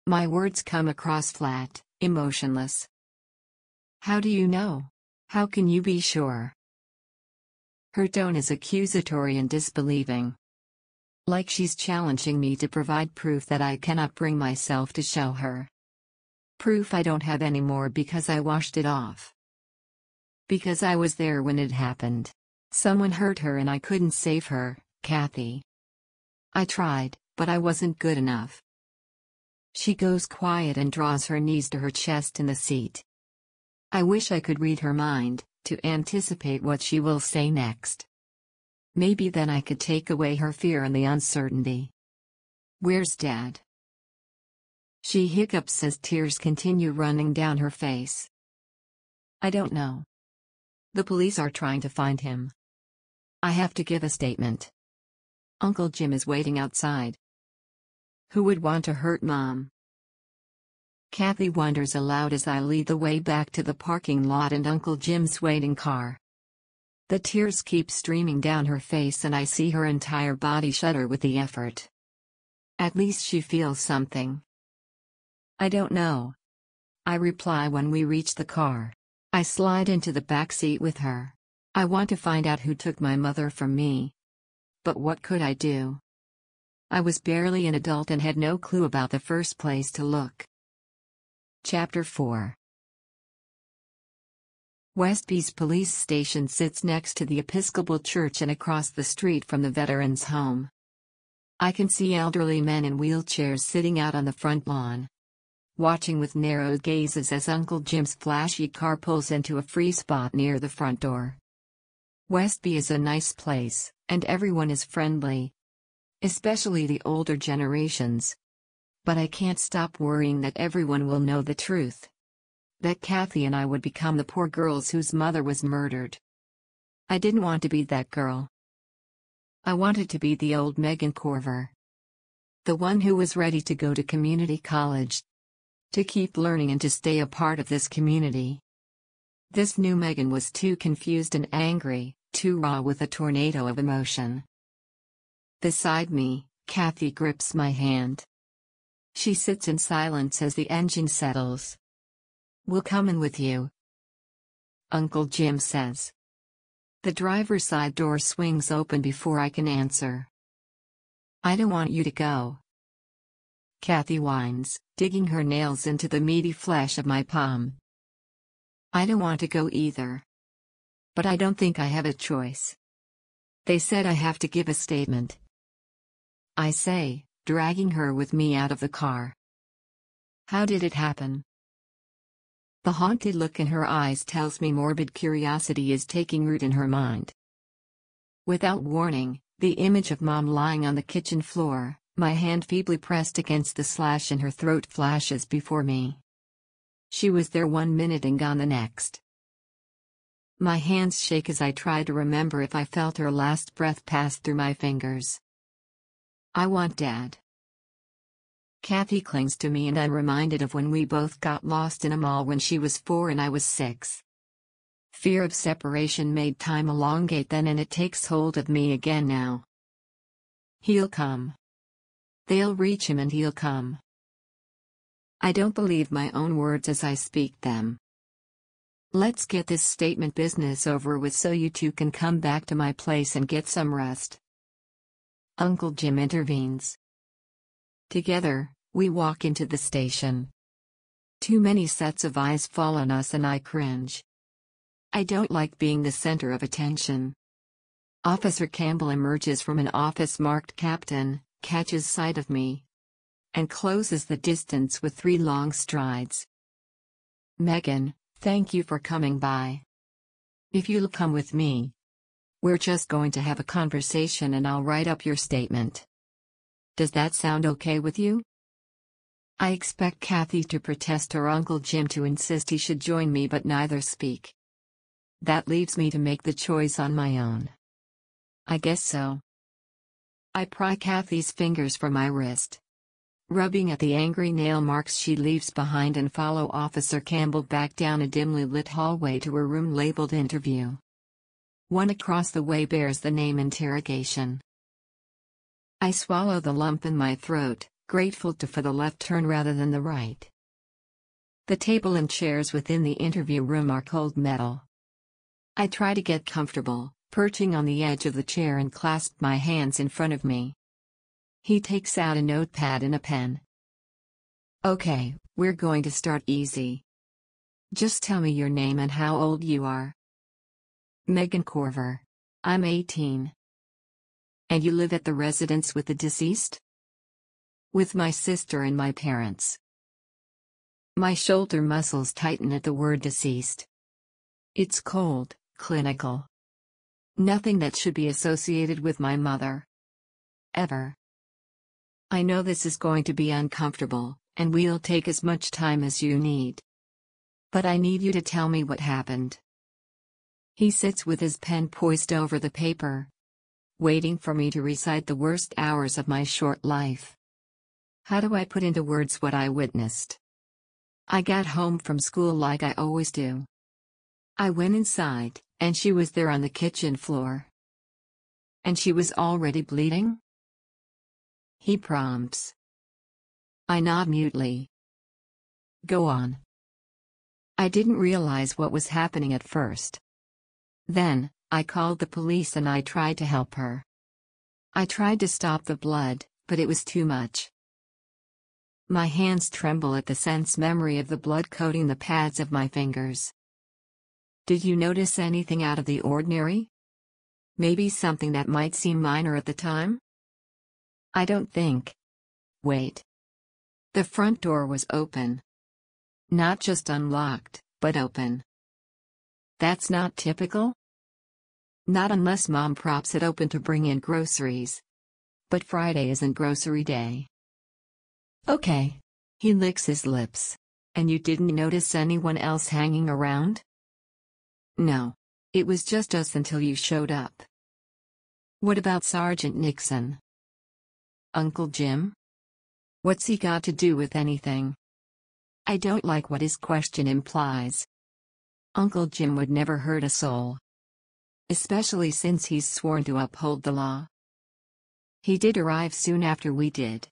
My words come across flat, emotionless. How do you know? How can you be sure? Her tone is accusatory and disbelieving. Like she's challenging me to provide proof that I cannot bring myself to show her. Proof I don't have anymore because I washed it off. Because I was there when it happened. Someone hurt her and I couldn't save her, Kathy. I tried, but I wasn't good enough. She goes quiet and draws her knees to her chest in the seat. I wish I could read her mind, to anticipate what she will say next. Maybe then I could take away her fear and the uncertainty. Where's Dad? She hiccups as tears continue running down her face. I don't know. The police are trying to find him. I have to give a statement. Uncle Jim is waiting outside. Who would want to hurt Mom? Kathy wonders aloud as I lead the way back to the parking lot and Uncle Jim's waiting car. The tears keep streaming down her face and I see her entire body shudder with the effort. At least she feels something. I don't know. I reply when we reach the car. I slide into the back seat with her. I want to find out who took my mother from me. But what could I do? I was barely an adult and had no clue about the first place to look. Chapter 4. Westby's police station sits next to the Episcopal Church and across the street from the veterans' home. I can see elderly men in wheelchairs sitting out on the front lawn, watching with narrowed gazes as Uncle Jim's flashy car pulls into a free spot near the front door. Westby is a nice place, and everyone is friendly, especially the older generations. But I can't stop worrying that everyone will know the truth. That Kathy and I would become the poor girls whose mother was murdered. I didn't want to be that girl. I wanted to be the old Megan Corver. The one who was ready to go to community college. To keep learning and to stay a part of this community. This new Megan was too confused and angry, too raw with a tornado of emotion. Beside me, Kathy grips my hand. She sits in silence as the engine settles. "We'll come in with you," Uncle Jim says. The driver's side door swings open before I can answer. "I don't want you to go," Kathy whines, digging her nails into the meaty flesh of my palm. "I don't want to go either. But I don't think I have a choice. They said I have to give a statement," I say, dragging her with me out of the car. "How did it happen?" The haunted look in her eyes tells me morbid curiosity is taking root in her mind. Without warning, the image of Mom lying on the kitchen floor, my hand feebly pressed against the slash in her throat, flashes before me. She was there 1 minute and gone the next. My hands shake as I try to remember if I felt her last breath pass through my fingers. "I want Dad." Kathy clings to me and I'm reminded of when we both got lost in a mall when she was 4 and I was 6. Fear of separation made time elongate then, and it takes hold of me again now. "He'll come. They'll reach him and he'll come." I don't believe my own words as I speak them. "Let's get this statement business over with so you two can come back to my place and get some rest," Uncle Jim intervenes. Together, we walk into the station. Too many sets of eyes fall on us and I cringe. I don't like being the center of attention. Officer Campbell emerges from an office marked Captain, catches sight of me, and closes the distance with 3 long strides. "Megan, thank you for coming by. If you'll come with me, we're just going to have a conversation and I'll write up your statement. Does that sound okay with you?" I expect Kathy to protest or Uncle Jim to insist he should join me, but neither speak. That leaves me to make the choice on my own. I guess so. I pry Kathy's fingers from my wrist, rubbing at the angry nail marks she leaves behind, and follow Officer Campbell back down a dimly lit hallway to a room labeled interview. One across the way bears the name interrogation. I swallow the lump in my throat, grateful for the left turn rather than the right. The table and chairs within the interview room are cold metal. I try to get comfortable, perching on the edge of the chair and clasp my hands in front of me. He takes out a notepad and a pen. "Okay, we're going to start easy. Just tell me your name and how old you are." "Megan Corver. I'm 18. "And you live at the residence with the deceased?" "With my sister and my parents." My shoulder muscles tighten at the word deceased. It's cold, clinical. Nothing that should be associated with my mother. Ever. I know this is going to be uncomfortable, and we'll take as much time as you need. But I need you to tell me what happened. He sits with his pen poised over the paper, waiting for me to recite the worst hours of my short life. How do I put into words what I witnessed? I got home from school like I always do. I went inside, and she was there on the kitchen floor. And she was already bleeding? he prompts. I nod mutely. Go on. I didn't realize what was happening at first. Then, I called the police and I tried to help her. I tried to stop the blood, but it was too much. My hands tremble at the sense memory of the blood coating the pads of my fingers. Did you notice anything out of the ordinary? Maybe something that might seem minor at the time? I don't think. Wait. The front door was open. Not just unlocked, but open. That's not typical? Not unless Mom props it open to bring in groceries. But Friday isn't grocery day. Okay. He licks his lips. And you didn't notice anyone else hanging around? No. It was just us until you showed up. What about Sergeant Nixon? Uncle Jim? What's he got to do with anything? I don't like what his question implies. Uncle Jim would never hurt a soul. Especially since he's sworn to uphold the law. He did arrive soon after we did.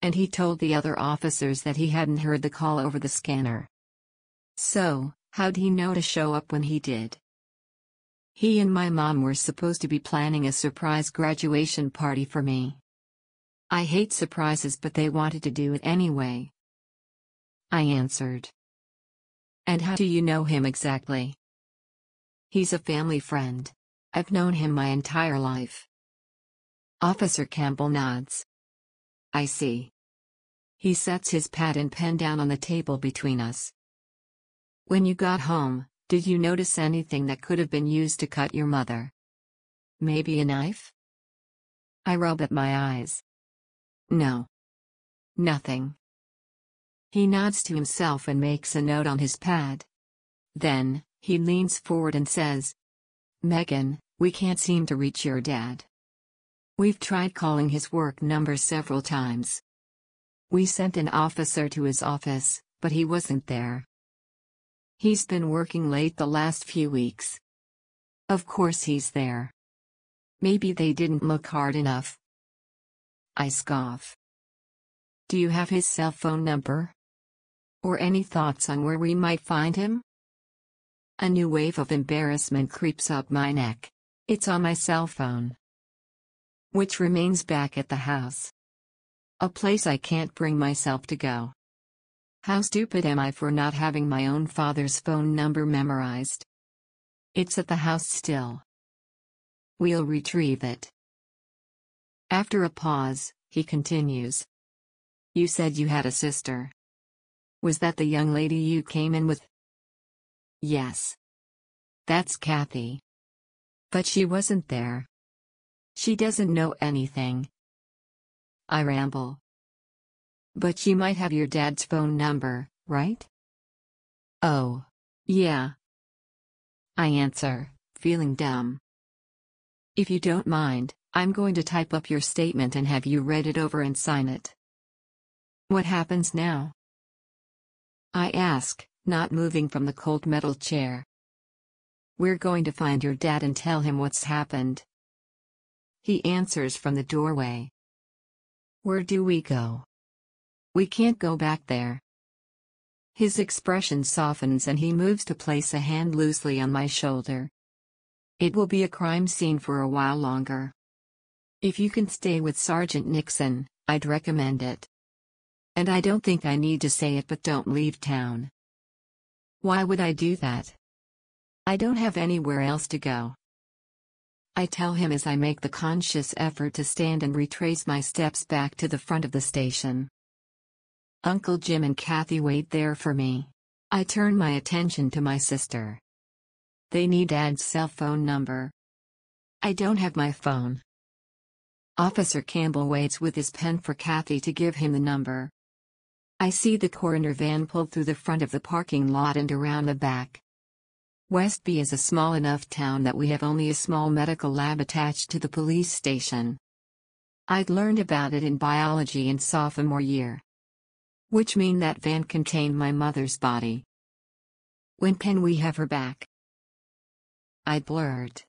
And he told the other officers that he hadn't heard the call over the scanner. So, how'd he know to show up when he did? He and my mom were supposed to be planning a surprise graduation party for me. I hate surprises, but they wanted to do it anyway. I answered. And how do you know him exactly? He's a family friend. I've known him my entire life. Officer Campbell nods. I see. He sets his pad and pen down on the table between us. When you got home, did you notice anything that could have been used to cut your mother? Maybe a knife? I rub at my eyes. No. Nothing. He nods to himself and makes a note on his pad. Then, he leans forward and says, Megan, we can't seem to reach your dad. We've tried calling his work number several times. We sent an officer to his office, but he wasn't there. He's been working late the last few weeks. Of course he's there. Maybe they didn't look hard enough. I scoff. Do you have his cell phone number? Or any thoughts on where we might find him? A new wave of embarrassment creeps up my neck. It's on my cell phone, which remains back at the house. A place I can't bring myself to go. How stupid am I for not having my own father's phone number memorized? It's at the house still. We'll retrieve it. After a pause, he continues. You said you had a sister. Was that the young lady you came in with? Yes. That's Kathy. But she wasn't there. She doesn't know anything. I ramble. But she might have your dad's phone number, right? Oh. Yeah. I answer, feeling dumb. If you don't mind, I'm going to type up your statement and have you read it over and sign it. What happens now? I ask, not moving from the cold metal chair. We're going to find your dad and tell him what's happened. He answers from the doorway. Where do we go? We can't go back there. His expression softens and he moves to place a hand loosely on my shoulder. It will be a crime scene for a while longer. If you can stay with Sergeant Nixon, I'd recommend it. And I don't think I need to say it, but don't leave town. Why would I do that? I don't have anywhere else to go. I tell him as I make the conscious effort to stand and retrace my steps back to the front of the station. Uncle Jim and Kathy wait there for me. I turn my attention to my sister. They need Dad's cell phone number. I don't have my phone. Officer Campbell waits with his pen for Kathy to give him the number. I see the coroner van pull through the front of the parking lot and around the back. Westby is a small enough town that we have only a small medical lab attached to the police station. I'd learned about it in biology in sophomore year. Which mean that van contained my mother's body. When can we have her back? I blurt.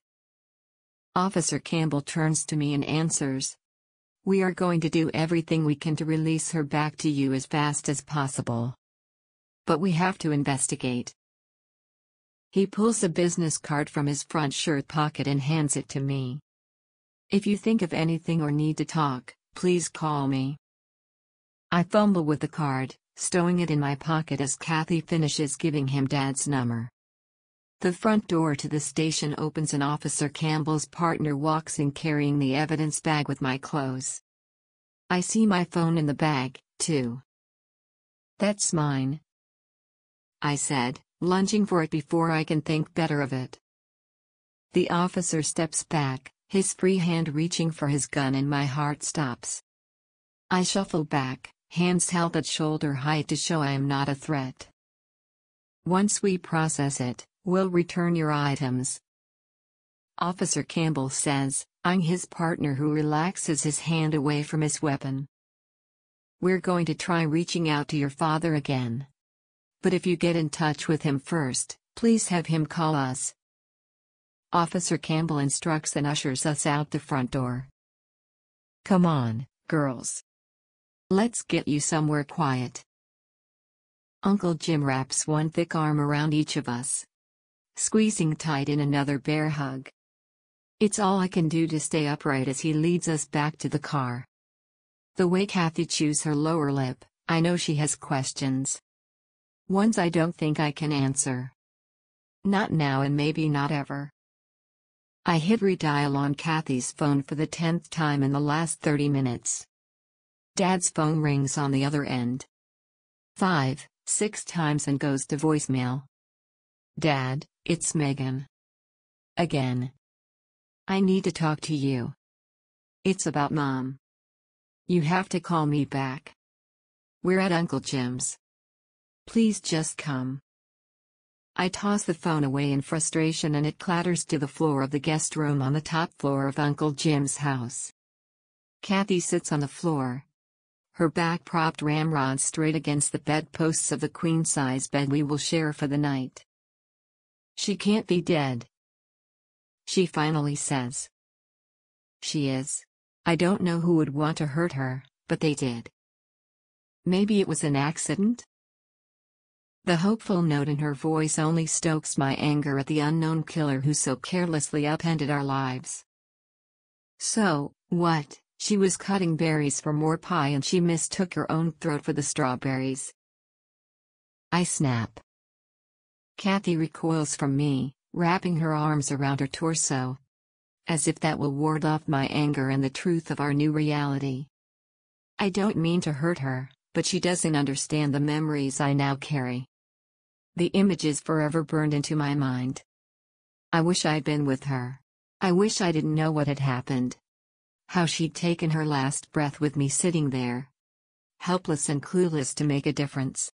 Officer Campbell turns to me and answers. We are going to do everything we can to release her back to you as fast as possible. But we have to investigate. He pulls a business card from his front shirt pocket and hands it to me. If you think of anything or need to talk, please call me. I fumble with the card, stowing it in my pocket as Kathy finishes giving him Dad's number. The front door to the station opens and Officer Campbell's partner walks in carrying the evidence bag with my clothes. I see my phone in the bag, too. That's mine, I said, lunging for it before I can think better of it. The officer steps back, his free hand reaching for his gun, and my heart stops. I shuffle back, hands held at shoulder height to show I am not a threat. Once we process it, we'll return your items, Officer Campbell says, eyeing his partner who relaxes his hand away from his weapon. We're going to try reaching out to your father again. But if you get in touch with him first, please have him call us. Officer Campbell instructs and ushers us out the front door. Come on, girls. Let's get you somewhere quiet. Uncle Jim wraps one thick arm around each of us, squeezing tight in another bear hug. It's all I can do to stay upright as he leads us back to the car. The way Kathy chews her lower lip, I know she has questions. Ones I don't think I can answer. Not now and maybe not ever. I hit redial on Kathy's phone for the 10th time in the last 30 minutes. Dad's phone rings on the other end. 5, 6 times and goes to voicemail. Dad, it's Megan. Again. I need to talk to you. It's about Mom. You have to call me back. We're at Uncle Jim's. Please just come. I toss the phone away in frustration and it clatters to the floor of the guest room on the top floor of Uncle Jim's house. Kathy sits on the floor, her back propped ramrod straight against the bedposts of the queen-size bed we will share for the night. She can't be dead, she finally says. She is. I don't know who would want to hurt her, but they did. Maybe it was an accident? The hopeful note in her voice only stokes my anger at the unknown killer who so carelessly upended our lives. So, what? She was cutting berries for more pie and she mistook her own throat for the strawberries. I snap. Kathy recoils from me, wrapping her arms around her torso, as if that will ward off my anger and the truth of our new reality. I don't mean to hurt her, but she doesn't understand the memories I now carry. The images forever burned into my mind. I wish I'd been with her. I wish I didn't know what had happened. How she'd taken her last breath with me sitting there, helpless and clueless to make a difference.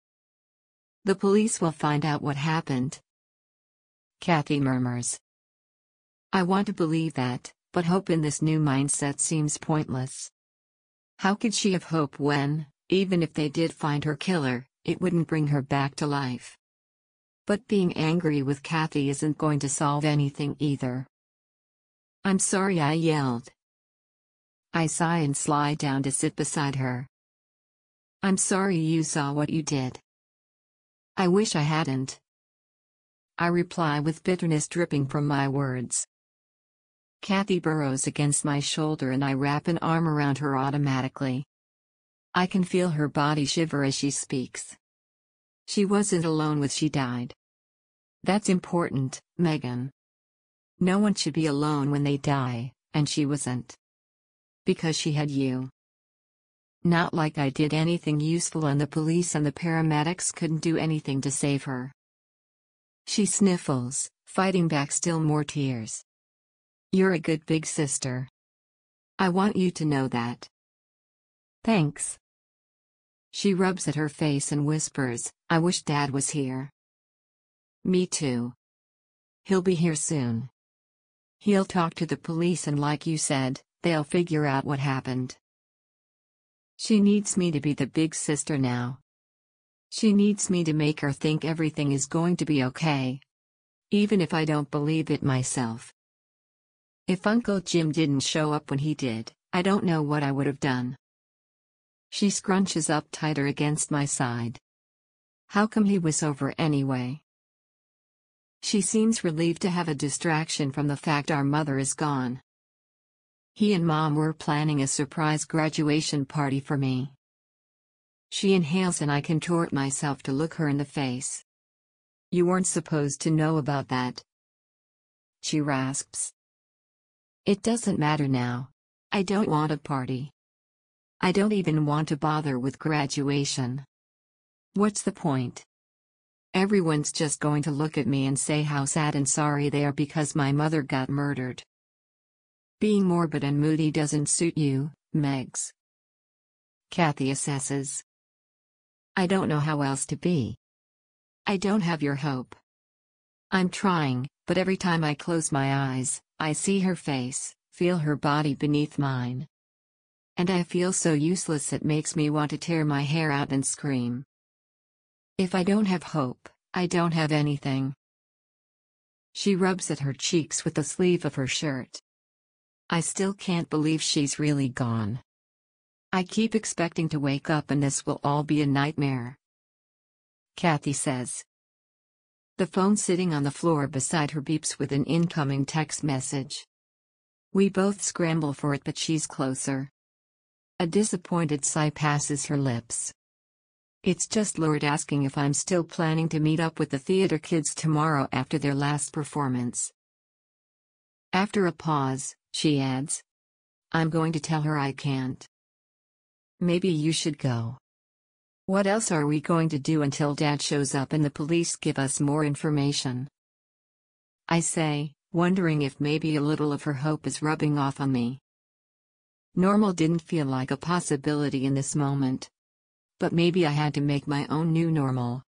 The police will find out what happened, Kathy murmurs. I want to believe that, but hope in this new mindset seems pointless. How could she have hope when, even if they did find her killer, it wouldn't bring her back to life? But being angry with Kathy isn't going to solve anything either. I'm sorry, I yelled. I sigh and slide down to sit beside her. I'm sorry you saw what you did. I wish I hadn't, I reply with bitterness dripping from my words. Kathy burrows against my shoulder and I wrap an arm around her automatically. I can feel her body shiver as she speaks. She wasn't alone when she died. That's important, Megan. No one should be alone when they die, and she wasn't. Because she had you. Not like I did anything useful and the police and the paramedics couldn't do anything to save her. She sniffles, fighting back still more tears. You're a good big sister. I want you to know that. Thanks. She rubs at her face and whispers, I wish Dad was here. Me too. He'll be here soon. He'll talk to the police and like you said, they'll figure out what happened. She needs me to be the big sister now. She needs me to make her think everything is going to be okay. Even if I don't believe it myself. If Uncle Jim didn't show up when he did, I don't know what I would have done. She scrunches up tighter against my side. How come he was over anyway? She seems relieved to have a distraction from the fact our mother is gone. He and Mom were planning a surprise graduation party for me. She inhales and I contort myself to look her in the face. You weren't supposed to know about that. She rasps. It doesn't matter now. I don't want a party. I don't even want to bother with graduation. What's the point? Everyone's just going to look at me and say how sad and sorry they are because my mother got murdered. Being morbid and moody doesn't suit you, Megs. Kathy assesses. I don't know how else to be. I don't have your hope. I'm trying, but every time I close my eyes, I see her face, feel her body beneath mine. And I feel so useless it makes me want to tear my hair out and scream. If I don't have hope, I don't have anything. She rubs at her cheeks with the sleeve of her shirt. I still can't believe she's really gone. I keep expecting to wake up and this will all be a nightmare. Kathy says. The phone sitting on the floor beside her beeps with an incoming text message. We both scramble for it, but she's closer. A disappointed sigh passes her lips. It's just Lord asking if I'm still planning to meet up with the theater kids tomorrow after their last performance. After a pause, she adds. I'm going to tell her I can't. Maybe you should go. What else are we going to do until Dad shows up and the police give us more information? I say, wondering if maybe a little of her hope is rubbing off on me. Normal didn't feel like a possibility in this moment. But maybe I had to make my own new normal.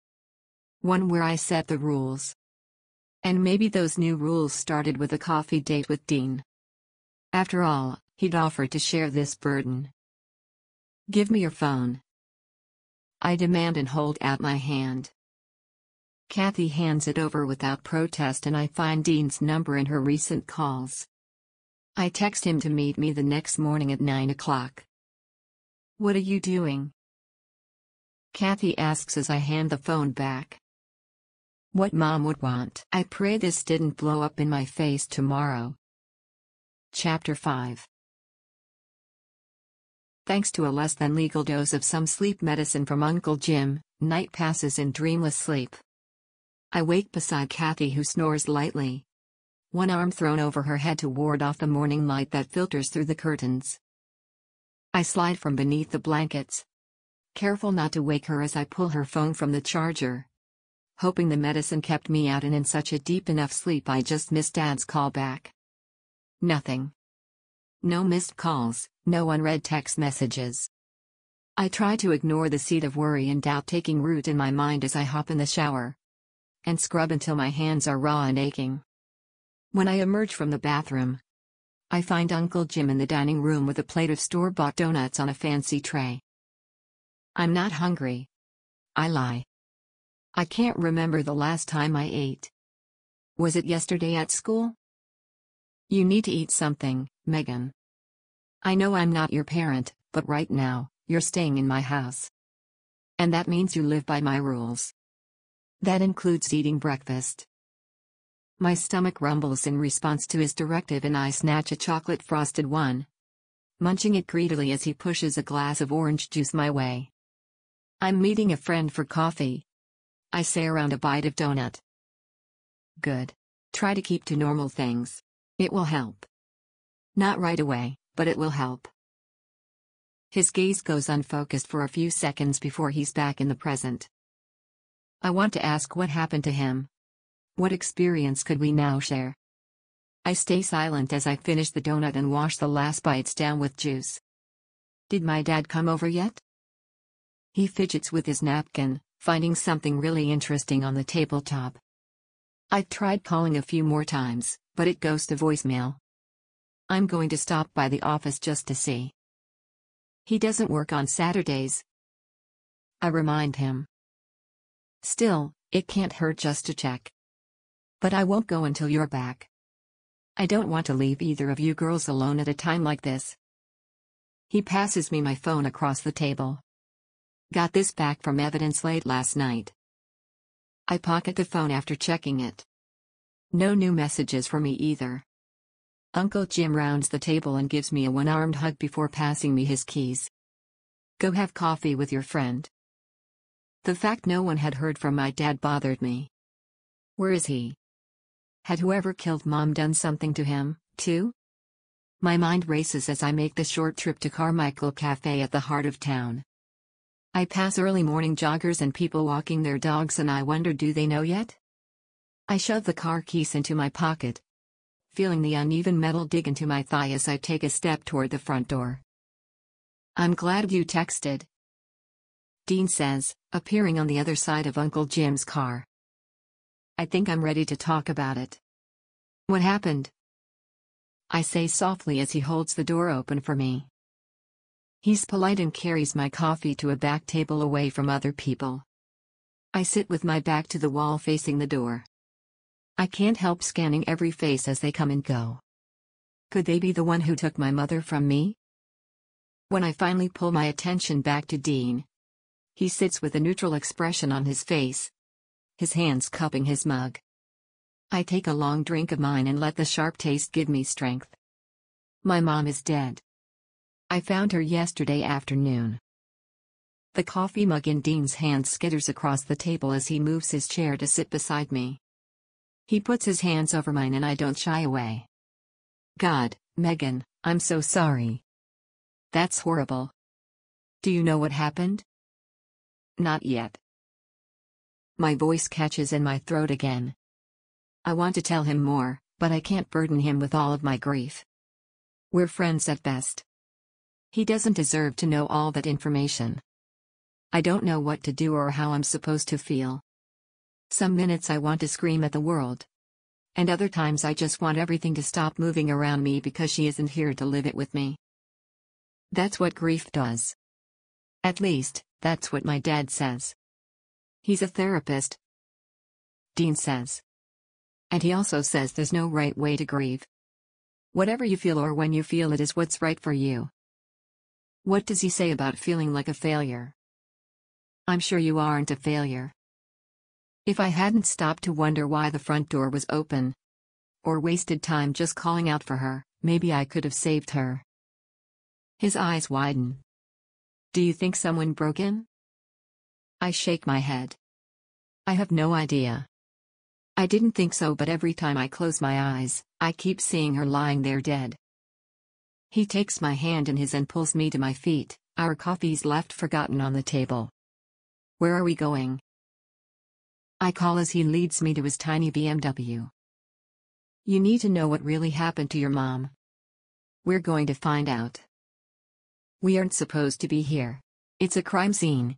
One where I set the rules. And maybe those new rules started with a coffee date with Dean. After all, he'd offered to share this burden. Give me your phone. I demand and hold out my hand. Kathy hands it over without protest and I find Dean's number in her recent calls. I text him to meet me the next morning at 9 o'clock. What are you doing? Kathy asks as I hand the phone back. What Mom would want. I pray this didn't blow up in my face tomorrow. Chapter 5. Thanks to a less than legal dose of some sleep medicine from Uncle Jim, night passes in dreamless sleep. I wake beside Kathy, who snores lightly. One arm thrown over her head to ward off the morning light that filters through the curtains. I slide from beneath the blankets, careful not to wake her as I pull her phone from the charger. Hoping the medicine kept me out and in such a deep enough sleep I just missed Dad's call back. Nothing. No missed calls, no unread text messages. I try to ignore the seed of worry and doubt taking root in my mind as I hop in the shower and scrub until my hands are raw and aching. When I emerge from the bathroom, I find Uncle Jim in the dining room with a plate of store-bought donuts on a fancy tray. I'm not hungry. I lie. I can't remember the last time I ate. Was it yesterday at school? You need to eat something, Megan. I know I'm not your parent, but right now, you're staying in my house. And that means you live by my rules. That includes eating breakfast. My stomach rumbles in response to his directive and I snatch a chocolate frosted one, munching it greedily as he pushes a glass of orange juice my way. I'm meeting a friend for coffee, I say around a bite of donut. Good. Try to keep to normal things. It will help. Not right away, but it will help. His gaze goes unfocused for a few seconds before he's back in the present. I want to ask what happened to him. What experience could we now share? I stay silent as I finish the donut and wash the last bites down with juice. Did my dad come over yet? He fidgets with his napkin, finding something really interesting on the tabletop. I've tried calling a few more times, but it goes to voicemail. I'm going to stop by the office just to see. He doesn't work on Saturdays, I remind him. Still, it can't hurt just to check. But I won't go until you're back. I don't want to leave either of you girls alone at a time like this. He passes me my phone across the table. Got this back from evidence late last night. I pocket the phone after checking it. No new messages for me either. Uncle Jim rounds the table and gives me a one-armed hug before passing me his keys. Go have coffee with your friend. The fact no one had heard from my dad bothered me. Where is he? Had whoever killed Mom done something to him, too? My mind races as I make the short trip to Carmichael Cafe at the heart of town. I pass early morning joggers and people walking their dogs and I wonder, do they know yet? I shove the car keys into my pocket, feeling the uneven metal dig into my thigh as I take a step toward the front door. I'm glad you texted, Dean says, appearing on the other side of Uncle Jim's car. I think I'm ready to talk about it. What happened? I say softly as he holds the door open for me. He's polite and carries my coffee to a back table away from other people. I sit with my back to the wall facing the door. I can't help scanning every face as they come and go. Could they be the one who took my mother from me? When I finally pull my attention back to Dean, he sits with a neutral expression on his face, his hands cupping his mug. I take a long drink of mine and let the sharp taste give me strength. My mom is dead. I found her yesterday afternoon. The coffee mug in Dean's hand skitters across the table as he moves his chair to sit beside me. He puts his hands over mine and I don't shy away. God, Megan, I'm so sorry. That's horrible. Do you know what happened? Not yet. My voice catches in my throat again. I want to tell him more, but I can't burden him with all of my grief. We're friends at best. He doesn't deserve to know all that information. I don't know what to do or how I'm supposed to feel. Some minutes I want to scream at the world. And other times I just want everything to stop moving around me because she isn't here to live it with me. That's what grief does. At least, that's what my dad says. He's a therapist, Dean says. And he also says there's no right way to grieve. Whatever you feel or when you feel it is what's right for you. What does he say about feeling like a failure? I'm sure you aren't a failure. If I hadn't stopped to wonder why the front door was open, or wasted time just calling out for her, maybe I could have saved her. His eyes widen. Do you think someone broke in? I shake my head. I have no idea. I didn't think so, but every time I close my eyes, I keep seeing her lying there dead. He takes my hand in his and pulls me to my feet, our coffee's left forgotten on the table. Where are we going? I call as he leads me to his tiny BMW. You need to know what really happened to your mom. We're going to find out. We aren't supposed to be here. It's a crime scene.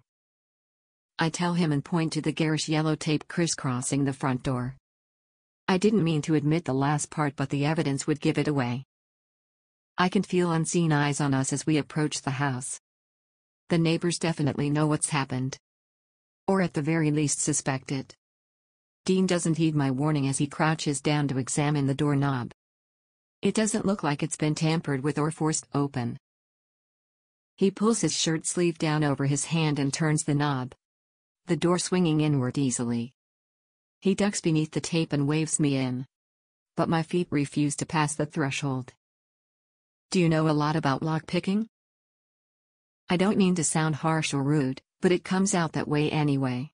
I tell him and point to the garish yellow tape crisscrossing the front door. I didn't mean to admit the last part, but the evidence would give it away. I can feel unseen eyes on us as we approach the house. The neighbors definitely know what's happened. Or at the very least suspect it. Dean doesn't heed my warning as he crouches down to examine the doorknob. It doesn't look like it's been tampered with or forced open. He pulls his shirt sleeve down over his hand and turns the knob, the door swinging inward easily. He ducks beneath the tape and waves me in. But my feet refuse to pass the threshold. Do you know a lot about lockpicking? I don't mean to sound harsh or rude, but it comes out that way anyway.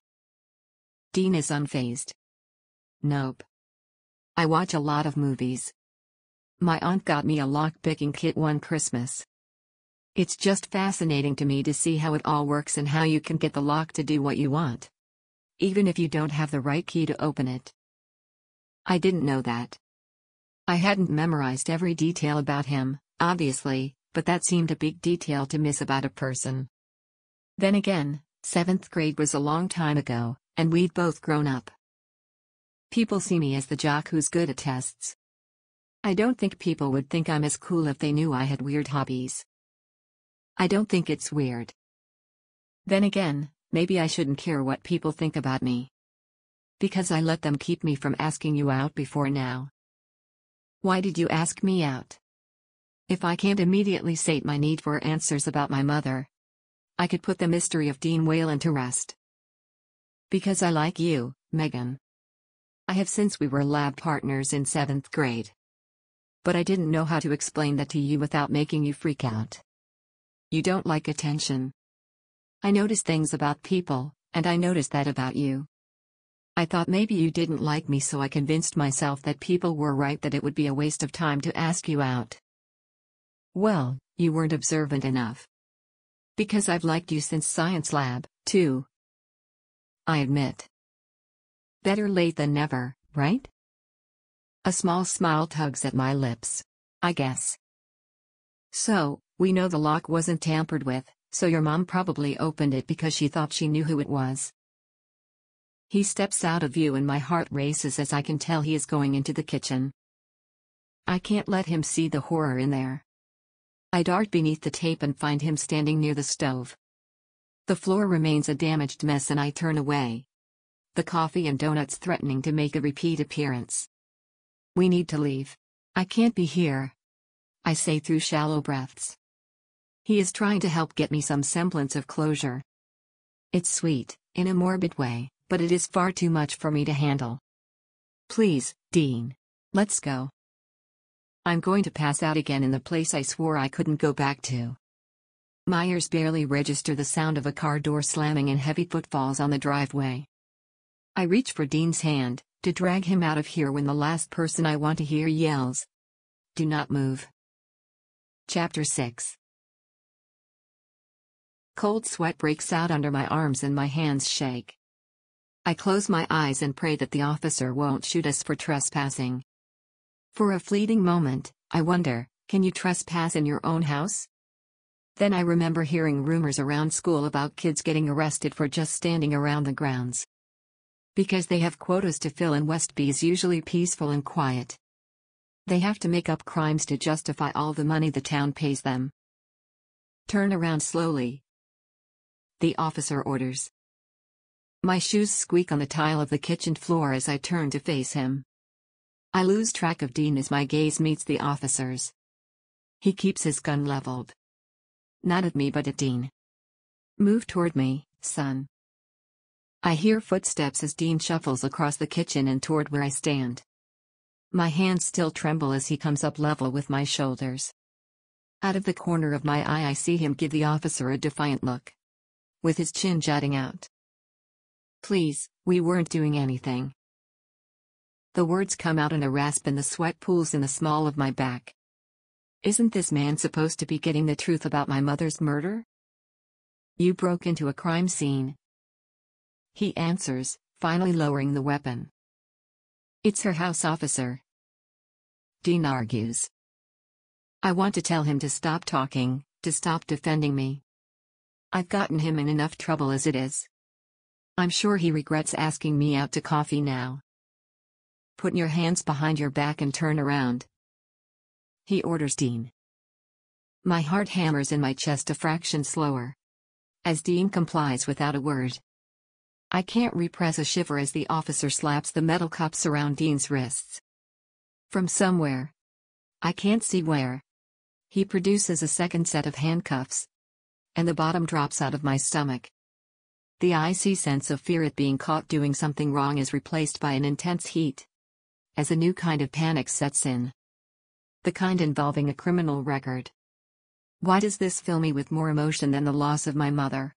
Dean is unfazed. Nope. I watch a lot of movies. My aunt got me a lockpicking kit one Christmas. It's just fascinating to me to see how it all works and how you can get the lock to do what you want, even if you don't have the right key to open it. I didn't know that. I hadn't memorized every detail about him, obviously, but that seemed a big detail to miss about a person. Then again, 7th grade was a long time ago, and we'd both grown up. People see me as the jock who's good at tests. I don't think people would think I'm as cool if they knew I had weird hobbies. I don't think it's weird. Then again, maybe I shouldn't care what people think about me. Because I let them keep me from asking you out before now. Why did you ask me out? If I can't immediately sate my need for answers about my mother, I could put the mystery of Dean Whalen to rest. Because I like you, Megan. I have since we were lab partners in 7th grade. But I didn't know how to explain that to you without making you freak out. You don't like attention. I notice things about people, and I noticed that about you. I thought maybe you didn't like me, so I convinced myself that people were right, that it would be a waste of time to ask you out. Well, you weren't observant enough. Because I've liked you since science lab, too. I admit. Better late than never, right? A small smile tugs at my lips. I guess. So, we know the lock wasn't tampered with, so your mom probably opened it because she thought she knew who it was. He steps out of view and my heart races as I can tell he is going into the kitchen. I can't let him see the horror in there. I dart beneath the tape and find him standing near the stove. The floor remains a damaged mess and I turn away. The coffee and donuts threatening to make a repeat appearance. We need to leave. I can't be here, I say through shallow breaths. He is trying to help get me some semblance of closure. It's sweet, in a morbid way, but it is far too much for me to handle. Please, Dean. Let's go. I'm going to pass out again in the place I swore I couldn't go back to. My ears barely register the sound of a car door slamming and heavy footfalls on the driveway. I reach for Dean's hand, to drag him out of here when the last person I want to hear yells, "Do not move." Chapter 6. Cold sweat breaks out under my arms and my hands shake. I close my eyes and pray that the officer won't shoot us for trespassing. For a fleeting moment, I wonder, can you trespass in your own house? Then I remember hearing rumors around school about kids getting arrested for just standing around the grounds. Because they have quotas to fill and Westby is usually peaceful and quiet. They have to make up crimes to justify all the money the town pays them. Turn around slowly, the officer orders. My shoes squeak on the tile of the kitchen floor as I turn to face him. I lose track of Dean as my gaze meets the officer's. He keeps his gun leveled. Not at me but at Dean. Move toward me, son. I hear footsteps as Dean shuffles across the kitchen and toward where I stand. My hands still tremble as he comes up level with my shoulders. Out of the corner of my eye I see him give the officer a defiant look. With his chin jutting out. Please, we weren't doing anything. The words come out in a rasp and the sweat pools in the small of my back. Isn't this man supposed to be getting the truth about my mother's murder? You broke into a crime scene, he answers, finally lowering the weapon. It's her house, officer. Dean argues. I want to tell him to stop talking, to stop defending me. I've gotten him in enough trouble as it is. I'm sure he regrets asking me out to coffee now. Put your hands behind your back and turn around, he orders Dean. My heart hammers in my chest a fraction slower, as Dean complies without a word. I can't repress a shiver as the officer slaps the metal cuffs around Dean's wrists. From somewhere, I can't see where, he produces a second set of handcuffs, and the bottom drops out of my stomach. The icy sense of fear at being caught doing something wrong is replaced by an intense heat, as a new kind of panic sets in. The kind involving a criminal record. Why does this fill me with more emotion than the loss of my mother?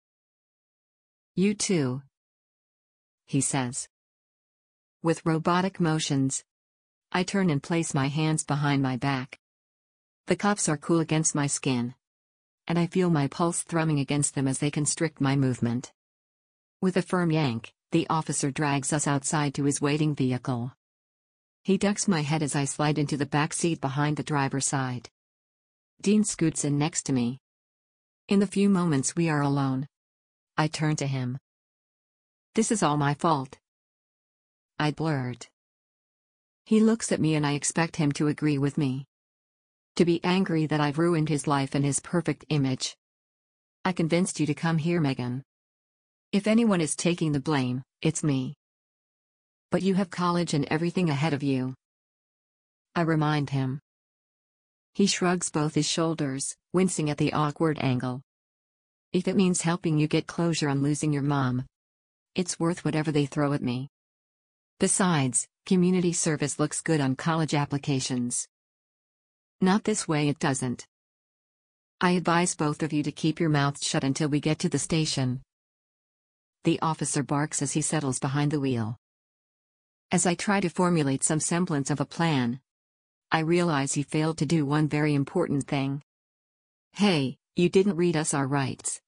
You too, he says. With robotic motions, I turn and place my hands behind my back. The cuffs are cool against my skin, and I feel my pulse thrumming against them as they constrict my movement. With a firm yank, the officer drags us outside to his waiting vehicle. He ducks my head as I slide into the back seat behind the driver's side. Dean scoots in next to me. In the few moments we are alone, I turn to him. This is all my fault, I blurt. He looks at me and I expect him to agree with me. To be angry that I've ruined his life and his perfect image. I convinced you to come here, Megan. If anyone is taking the blame, it's me. But you have college and everything ahead of you, I remind him. He shrugs both his shoulders, wincing at the awkward angle. If it means helping you get closure on losing your mom, it's worth whatever they throw at me. Besides, community service looks good on college applications. Not this way, it doesn't. I advise both of you to keep your mouths shut until we get to the station. The officer barks as he settles behind the wheel. As I try to formulate some semblance of a plan, I realize he failed to do one very important thing. Hey, you didn't read us our rights,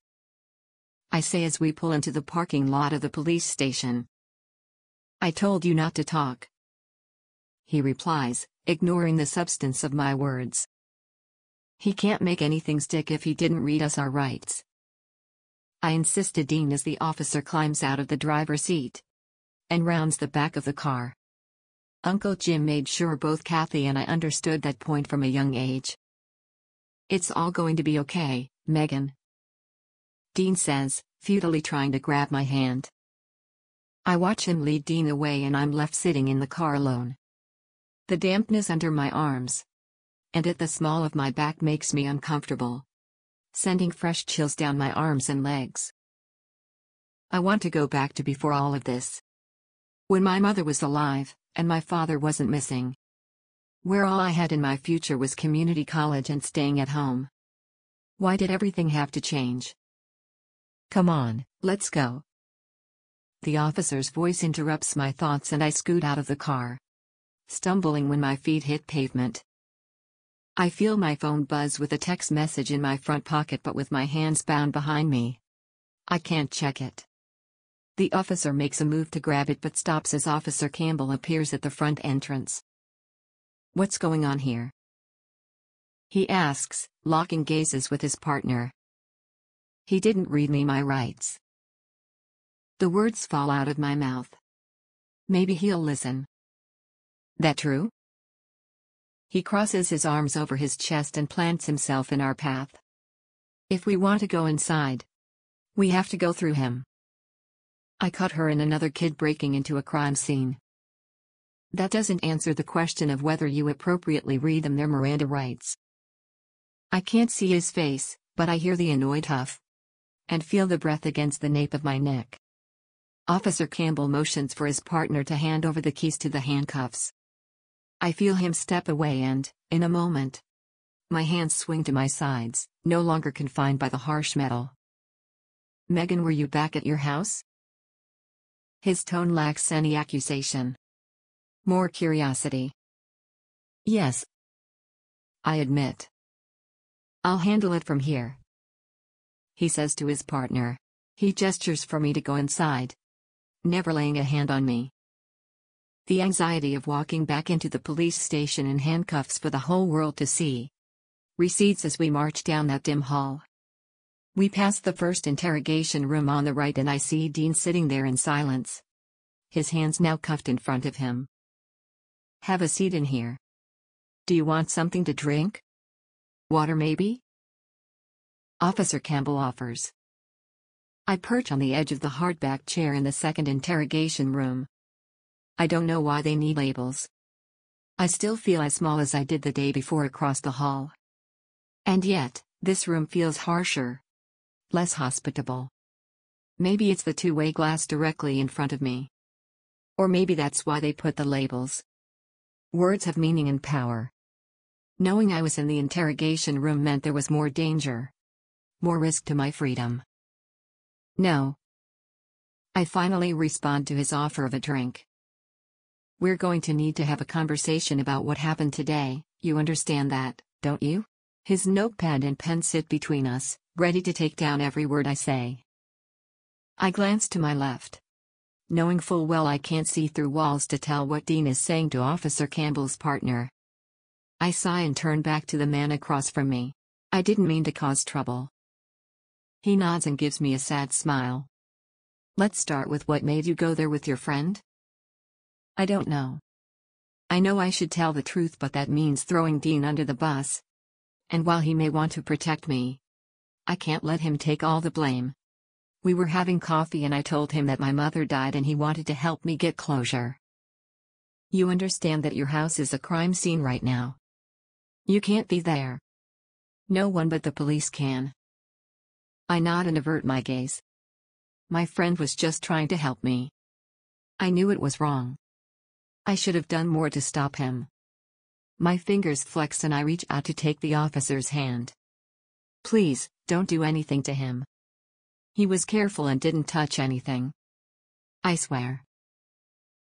I say as we pull into the parking lot of the police station. I told you not to talk, he replies, ignoring the substance of my words. He can't make anything stick if he didn't read us our rights, I insisted, Dean, as the officer climbs out of the driver's seat and rounds the back of the car. Uncle Jim made sure both Kathy and I understood that point from a young age. It's all going to be okay, Megan, Dean says, futilely trying to grab my hand. I watch him lead Dean away and I'm left sitting in the car alone. The dampness under my arms and at the small of my back makes me uncomfortable, sending fresh chills down my arms and legs. I want to go back to before all of this, when my mother was alive and my father wasn't missing, where all I had in my future was community college and staying at home. Why did everything have to change? Come on, let's go. The officer's voice interrupts my thoughts and I scoot out of the car, stumbling when my feet hit pavement. I feel my phone buzz with a text message in my front pocket, but with my hands bound behind me, I can't check it. The officer makes a move to grab it but stops as Officer Campbell appears at the front entrance. What's going on here? He asks, locking gazes with his partner. He didn't read me my rights. The words fall out of my mouth. Maybe he'll listen. That true? He crosses his arms over his chest and plants himself in our path. If we want to go inside, we have to go through him. I caught her and another kid breaking into a crime scene. That doesn't answer the question of whether you appropriately read them their Miranda rights. I can't see his face, but I hear the annoyed huff and feel the breath against the nape of my neck. Officer Campbell motions for his partner to hand over the keys to the handcuffs. I feel him step away and, in a moment, my hands swing to my sides, no longer confined by the harsh metal. Megan, were you back at your house? His tone lacks any accusation. More curiosity. Yes, I admit. I'll handle it from here, he says to his partner. He gestures for me to go inside, never laying a hand on me. The anxiety of walking back into the police station in handcuffs for the whole world to see recedes as we march down that dim hall. We pass the first interrogation room on the right and I see Dean sitting there in silence, his hands now cuffed in front of him. Have a seat in here. Do you want something to drink? Water maybe? Officer Campbell offers. I perch on the edge of the hardback chair in the second interrogation room. I don't know why they need labels. I still feel as small as I did the day before across the hall. And yet, this room feels harsher, less hospitable. Maybe it's the two-way glass directly in front of me. Or maybe that's why they put the labels. Words have meaning and power. Knowing I was in the interrogation room meant there was more danger, more risk to my freedom. No. I finally respond to his offer of a drink. We're going to need to have a conversation about what happened today, you understand that, don't you? His notepad and pen sit between us, ready to take down every word I say. I glance to my left, knowing full well I can't see through walls to tell what Dean is saying to Officer Campbell's partner. I sigh and turn back to the man across from me. I didn't mean to cause trouble. He nods and gives me a sad smile. Let's start with what made you go there with your friend? I don't know. I know I should tell the truth, but that means throwing Dean under the bus. And while he may want to protect me, I can't let him take all the blame. We were having coffee and I told him that my mother died and he wanted to help me get closure. You understand that your house is a crime scene right now. You can't be there. No one but the police can. I nod and avert my gaze. My friend was just trying to help me. I knew it was wrong. I should have done more to stop him. My fingers flex and I reach out to take the officer's hand. Please, don't do anything to him. He was careful and didn't touch anything. I swear.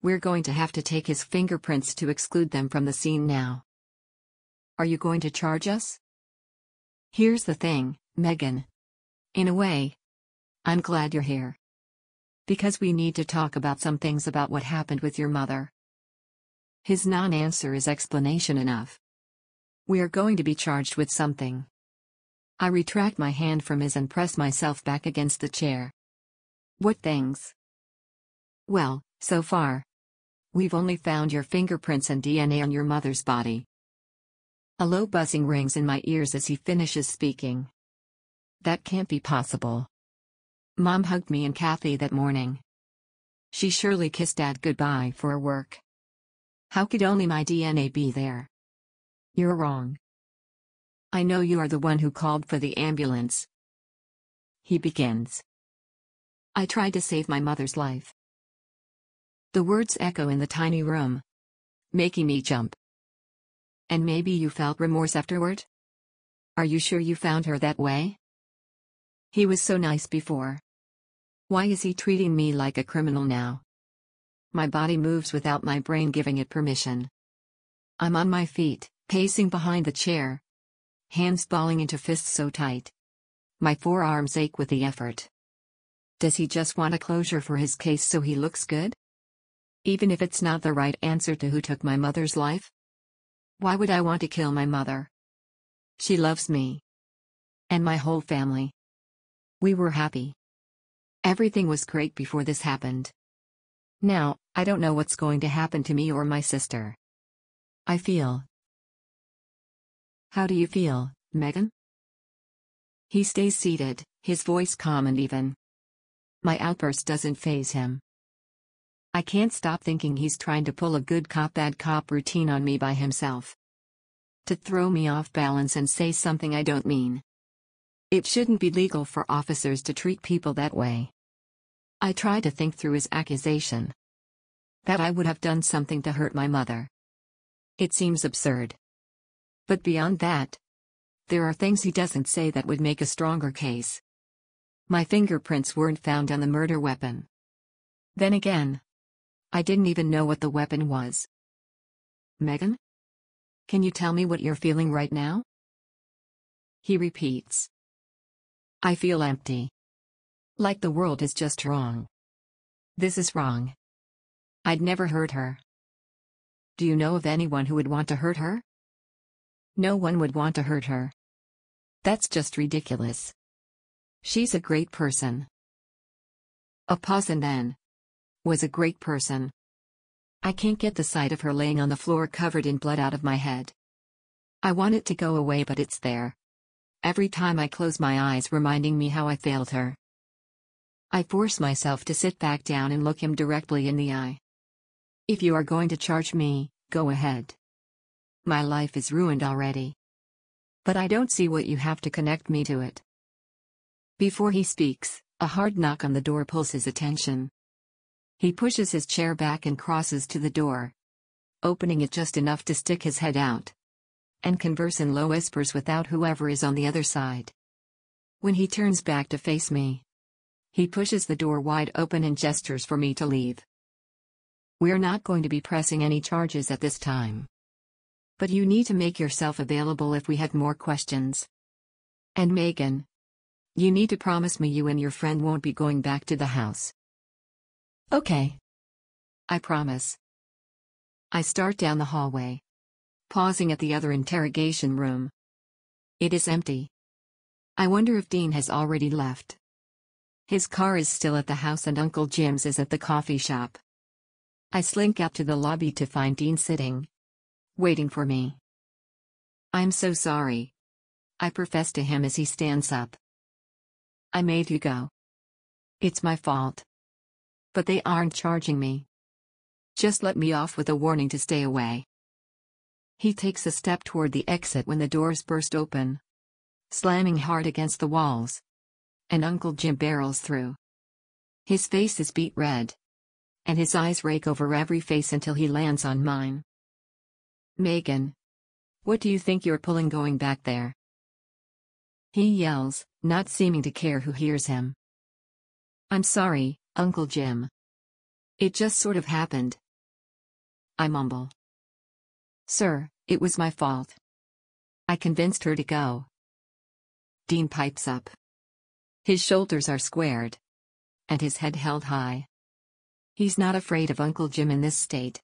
We're going to have to take his fingerprints to exclude them from the scene now. Are you going to charge us? Here's the thing, Megan. In a way, I'm glad you're here. Because we need to talk about some things about what happened with your mother. His non-answer is explanation enough. We are going to be charged with something. I retract my hand from his and press myself back against the chair. What things? Well, so far, we've only found your fingerprints and DNA on your mother's body. A low buzzing rings in my ears as he finishes speaking. That can't be possible. Mom hugged me and Kathy that morning. She surely kissed Dad goodbye for her work. How could only my DNA be there? You're wrong. I know you are the one who called for the ambulance. He begins. I tried to save my mother's life. The words echo in the tiny room, making me jump. And maybe you felt remorse afterward? Are you sure you found her that way? He was so nice before. Why is he treating me like a criminal now? My body moves without my brain giving it permission. I'm on my feet, pacing behind the chair. Hands balling into fists so tight. My forearms ache with the effort. Does he just want a closure for his case so he looks good? Even if it's not the right answer to who took my mother's life? Why would I want to kill my mother? She loves me. And my whole family. We were happy. Everything was great before this happened. Now, I don't know what's going to happen to me or my sister. I feel. How do you feel, Megan? He stays seated, his voice calm and even. My outburst doesn't faze him. I can't stop thinking he's trying to pull a good cop bad cop routine on me by himself. To throw me off balance and say something I don't mean. It shouldn't be legal for officers to treat people that way. I try to think through his accusation. That I would have done something to hurt my mother. It seems absurd. But beyond that, there are things he doesn't say that would make a stronger case. My fingerprints weren't found on the murder weapon. Then again, I didn't even know what the weapon was. Megan? Can you tell me what you're feeling right now? He repeats. I feel empty. Like the world is just wrong. This is wrong. I'd never hurt her. Do you know of anyone who would want to hurt her? No one would want to hurt her. That's just ridiculous. She's a great person. A pause and then. Was a great person. I can't get the sight of her laying on the floor covered in blood out of my head. I want it to go away, but it's there. Every time I close my eyes, reminding me how I failed her. I force myself to sit back down and look him directly in the eye. If you are going to charge me, go ahead. My life is ruined already. But I don't see what you have to connect me to it. Before he speaks, a hard knock on the door pulls his attention. He pushes his chair back and crosses to the door, opening it just enough to stick his head out, and converse in low whispers without whoever is on the other side. When he turns back to face me, he pushes the door wide open and gestures for me to leave. We're not going to be pressing any charges at this time. But you need to make yourself available if we have more questions. And Megan, you need to promise me you and your friend won't be going back to the house. Okay. I promise. I start down the hallway, pausing at the other interrogation room. It is empty. I wonder if Dean has already left. His car is still at the house and Uncle Jim's is at the coffee shop. I slink out to the lobby to find Dean sitting, waiting for me. I'm so sorry, I profess to him as he stands up. I made you go. It's my fault. But they aren't charging me. Just let me off with a warning to stay away. He takes a step toward the exit when the doors burst open, slamming hard against the walls, and Uncle Jim barrels through. His face is beet red, and his eyes rake over every face until he lands on mine. "Megan, what do you think you're pulling going back there?" he yells, not seeming to care who hears him. "I'm sorry, Uncle Jim. It just sort of happened," I mumble. "Sir, it was my fault. I convinced her to go." Dean pipes up. His shoulders are squared, and his head held high. He's not afraid of Uncle Jim in this state.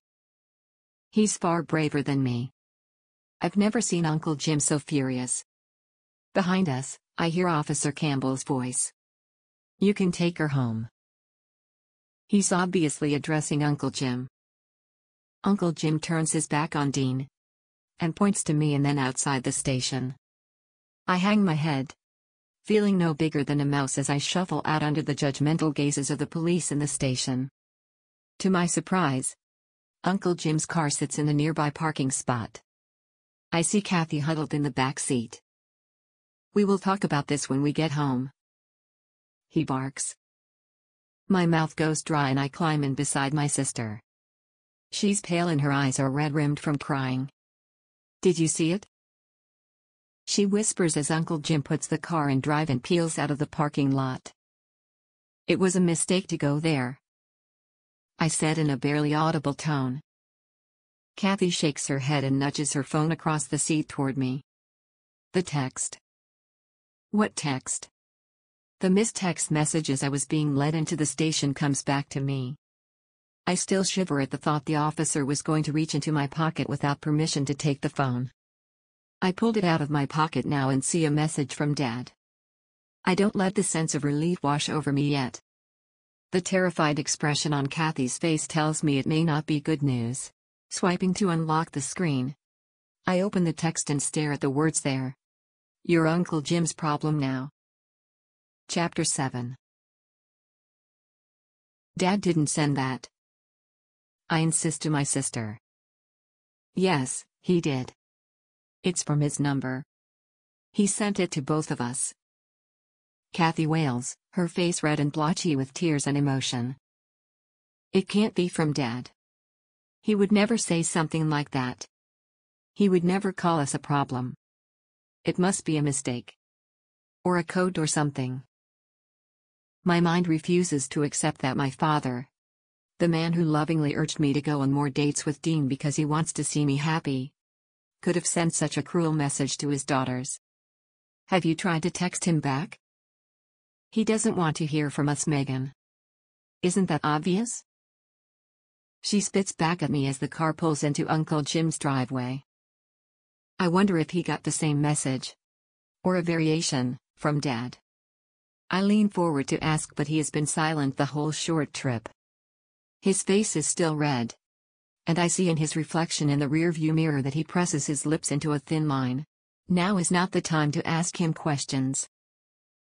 He's far braver than me. I've never seen Uncle Jim so furious. Behind us, I hear Officer Campbell's voice. "You can take her home." He's obviously addressing Uncle Jim. Uncle Jim turns his back on Dean and points to me and then outside the station. I hang my head, feeling no bigger than a mouse as I shuffle out under the judgmental gazes of the police in the station. To my surprise, Uncle Jim's car sits in the nearby parking spot. I see Kathy huddled in the back seat. "We will talk about this when we get home," he barks. My mouth goes dry and I climb in beside my sister. She's pale and her eyes are red-rimmed from crying. "Did you see it?" she whispers as Uncle Jim puts the car in drive and peels out of the parking lot. "It was a mistake to go there," I said in a barely audible tone. Kathy shakes her head and nudges her phone across the seat toward me. "The text." "What text?" The missed text message as I was being led into the station comes back to me. I still shiver at the thought the officer was going to reach into my pocket without permission to take the phone. I pulled it out of my pocket now and see a message from Dad. I don't let the sense of relief wash over me yet. The terrified expression on Kathy's face tells me it may not be good news. Swiping to unlock the screen, I open the text and stare at the words there. "Your Uncle Jim's problem now." Chapter 7. "Dad didn't send that," I insist to my sister. "Yes, he did. It's from his number. He sent it to both of us." Kathy wails, her face red and blotchy with tears and emotion. "It can't be from Dad. He would never say something like that. He would never call us a problem. It must be a mistake. Or a code or something." My mind refuses to accept that my father, the man who lovingly urged me to go on more dates with Dean because he wants to see me happy, could have sent such a cruel message to his daughters. "Have you tried to text him back?" "He doesn't want to hear from us, Megan. Isn't that obvious?" She spits back at me as the car pulls into Uncle Jim's driveway. I wonder if he got the same message, or a variation, from Dad. I lean forward to ask, but he has been silent the whole short trip. His face is still red, and I see in his reflection in the rearview mirror that he presses his lips into a thin line. Now is not the time to ask him questions.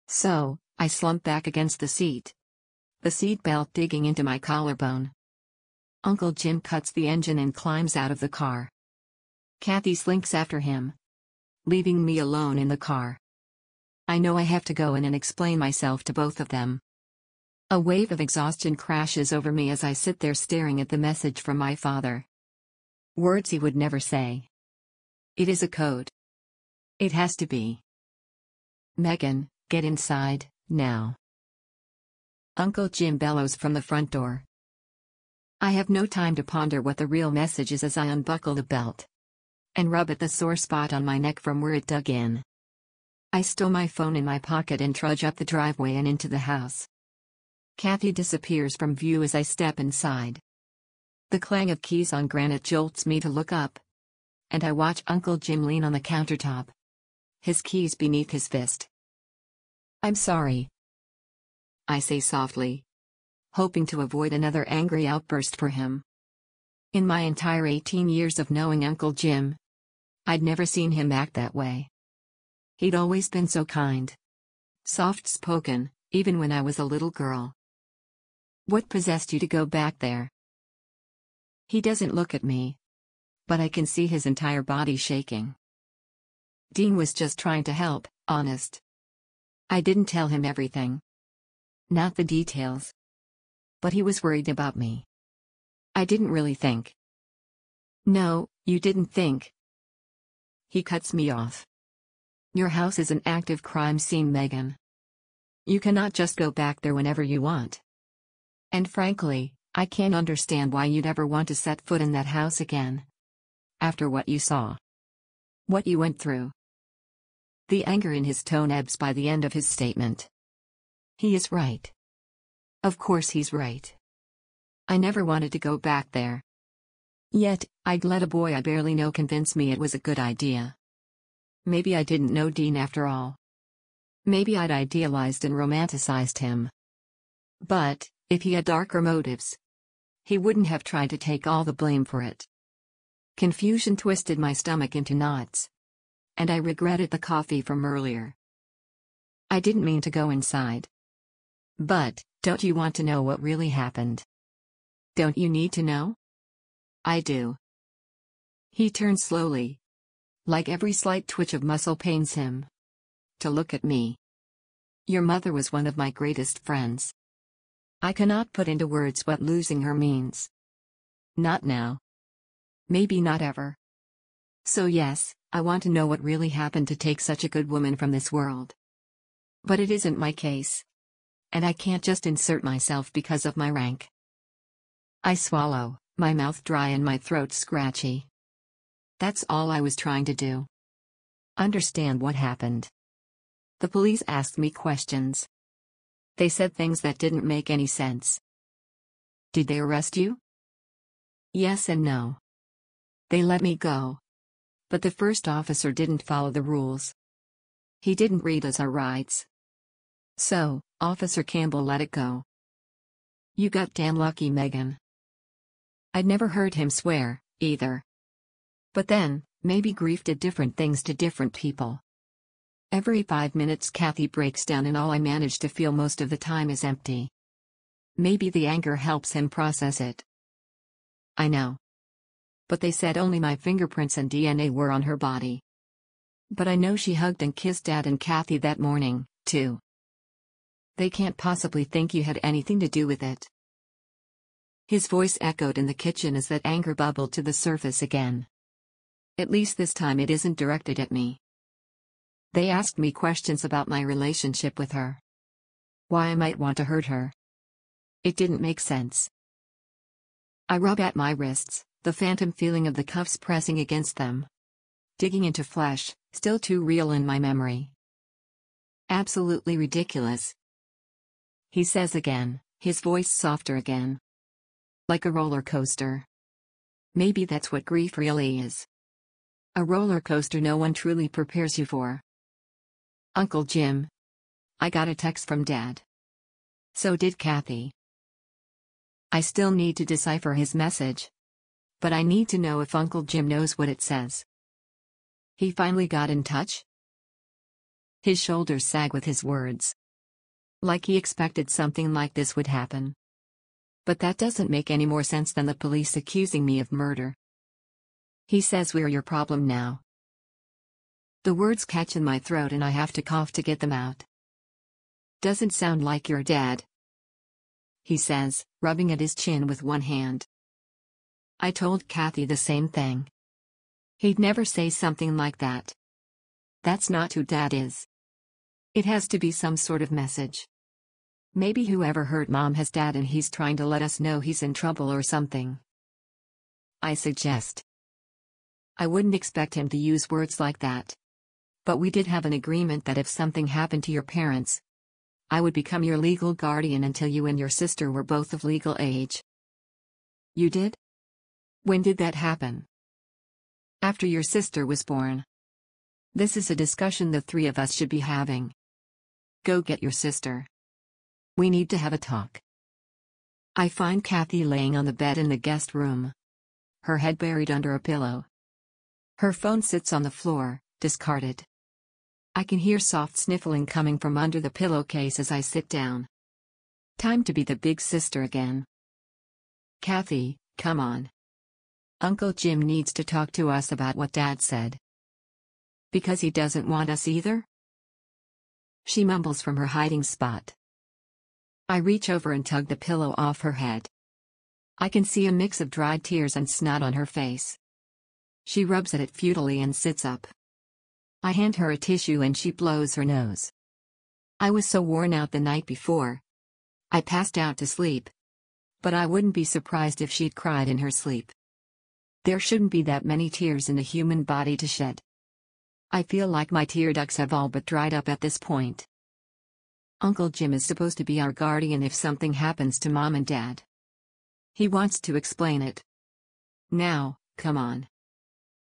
So, I slump back against the seat belt digging into my collarbone. Uncle Jim cuts the engine and climbs out of the car. Kathy slinks after him, leaving me alone in the car. I know I have to go in and explain myself to both of them. A wave of exhaustion crashes over me as I sit there staring at the message from my father. Words he would never say. It is a code. It has to be. "Megan, get inside, now." Uncle Jim bellows from the front door. I have no time to ponder what the real message is as I unbuckle the belt and rub at the sore spot on my neck from where it dug in. I stow my phone in my pocket and trudge up the driveway and into the house. Kathy disappears from view as I step inside. The clang of keys on granite jolts me to look up, and I watch Uncle Jim lean on the countertop, his keys beneath his fist. "I'm sorry," I say softly, hoping to avoid another angry outburst for him. In my entire 18 years of knowing Uncle Jim, I'd never seen him act that way. He'd always been so kind, soft-spoken, even when I was a little girl. "What possessed you to go back there?" He doesn't look at me, but I can see his entire body shaking. Dean was just trying to help, honest. I didn't tell him everything. Not the details. But he was worried about me. I didn't really think. No, you didn't think. He cuts me off. Your house is an active crime scene, Megan. You cannot just go back there whenever you want. And frankly, I can't understand why you'd ever want to set foot in that house again. After what you saw. What you went through. The anger in his tone ebbs by the end of his statement. He is right. Of course he's right. I never wanted to go back there. Yet, I'd let a boy I barely know convince me it was a good idea. Maybe I didn't know Dean after all. Maybe I'd idealized and romanticized him. But, if he had darker motives, he wouldn't have tried to take all the blame for it. Confusion twisted my stomach into knots. And I regretted the coffee from earlier. I didn't mean to go inside. But, don't you want to know what really happened? Don't you need to know? I do. He turns slowly. Like every slight twitch of muscle pains him. To look at me. Your mother was one of my greatest friends. I cannot put into words what losing her means. Not now. Maybe not ever. So yes, I want to know what really happened to take such a good woman from this world. But it isn't my case. And I can't just insert myself because of my rank. I swallow, my mouth dry and my throat scratchy. That's all I was trying to do. Understand what happened. The police asked me questions. They said things that didn't make any sense. Did they arrest you? Yes and no. They let me go. But the first officer didn't follow the rules. He didn't read us our rights. So, Officer Campbell let it go. You got damn lucky, Megan. I'd never heard him swear, either. But then, maybe grief did different things to different people. Every 5 minutes Kathy breaks down and all I manage to feel most of the time is empty. Maybe the anger helps him process it. I know. But they said only my fingerprints and DNA were on her body. But I know she hugged and kissed Dad and Kathy that morning, too. They can't possibly think you had anything to do with it. His voice echoed in the kitchen as that anger bubbled to the surface again. At least this time it isn't directed at me. They asked me questions about my relationship with her. Why I might want to hurt her. It didn't make sense. I rub at my wrists, the phantom feeling of the cuffs pressing against them. Digging into flesh, still too real in my memory. Absolutely ridiculous. He says again, his voice softer again. Like a roller coaster. Maybe that's what grief really is. A roller coaster no one truly prepares you for. Uncle Jim. I got a text from Dad. So did Kathy. I still need to decipher his message. But I need to know if Uncle Jim knows what it says. He finally got in touch? His shoulders sag with his words. Like he expected something like this would happen. But that doesn't make any more sense than the police accusing me of murder. He says we're your problem now. The words catch in my throat and I have to cough to get them out. Doesn't sound like your dad. He says, rubbing at his chin with one hand. I told Kathy the same thing. He'd never say something like that. That's not who Dad is. It has to be some sort of message. Maybe whoever hurt Mom has Dad and he's trying to let us know he's in trouble or something. I suggest. I wouldn't expect him to use words like that. But we did have an agreement that if something happened to your parents, I would become your legal guardian until you and your sister were both of legal age. You did? When did that happen? After your sister was born. This is a discussion the three of us should be having. Go get your sister. We need to have a talk. I find Kathy laying on the bed in the guest room. Her head buried under a pillow. Her phone sits on the floor, discarded. I can hear soft sniffling coming from under the pillowcase as I sit down. Time to be the big sister again. Kathy, come on. Uncle Jim needs to talk to us about what Dad said. Because he doesn't want us either? She mumbles from her hiding spot. I reach over and tug the pillow off her head. I can see a mix of dried tears and snot on her face. She rubs at it futilely and sits up. I hand her a tissue and she blows her nose. I was so worn out the night before. I passed out to sleep. But I wouldn't be surprised if she'd cried in her sleep. There shouldn't be that many tears in the human body to shed. I feel like my tear ducts have all but dried up at this point. Uncle Jim is supposed to be our guardian if something happens to Mom and Dad. He wants to explain it. Now, come on.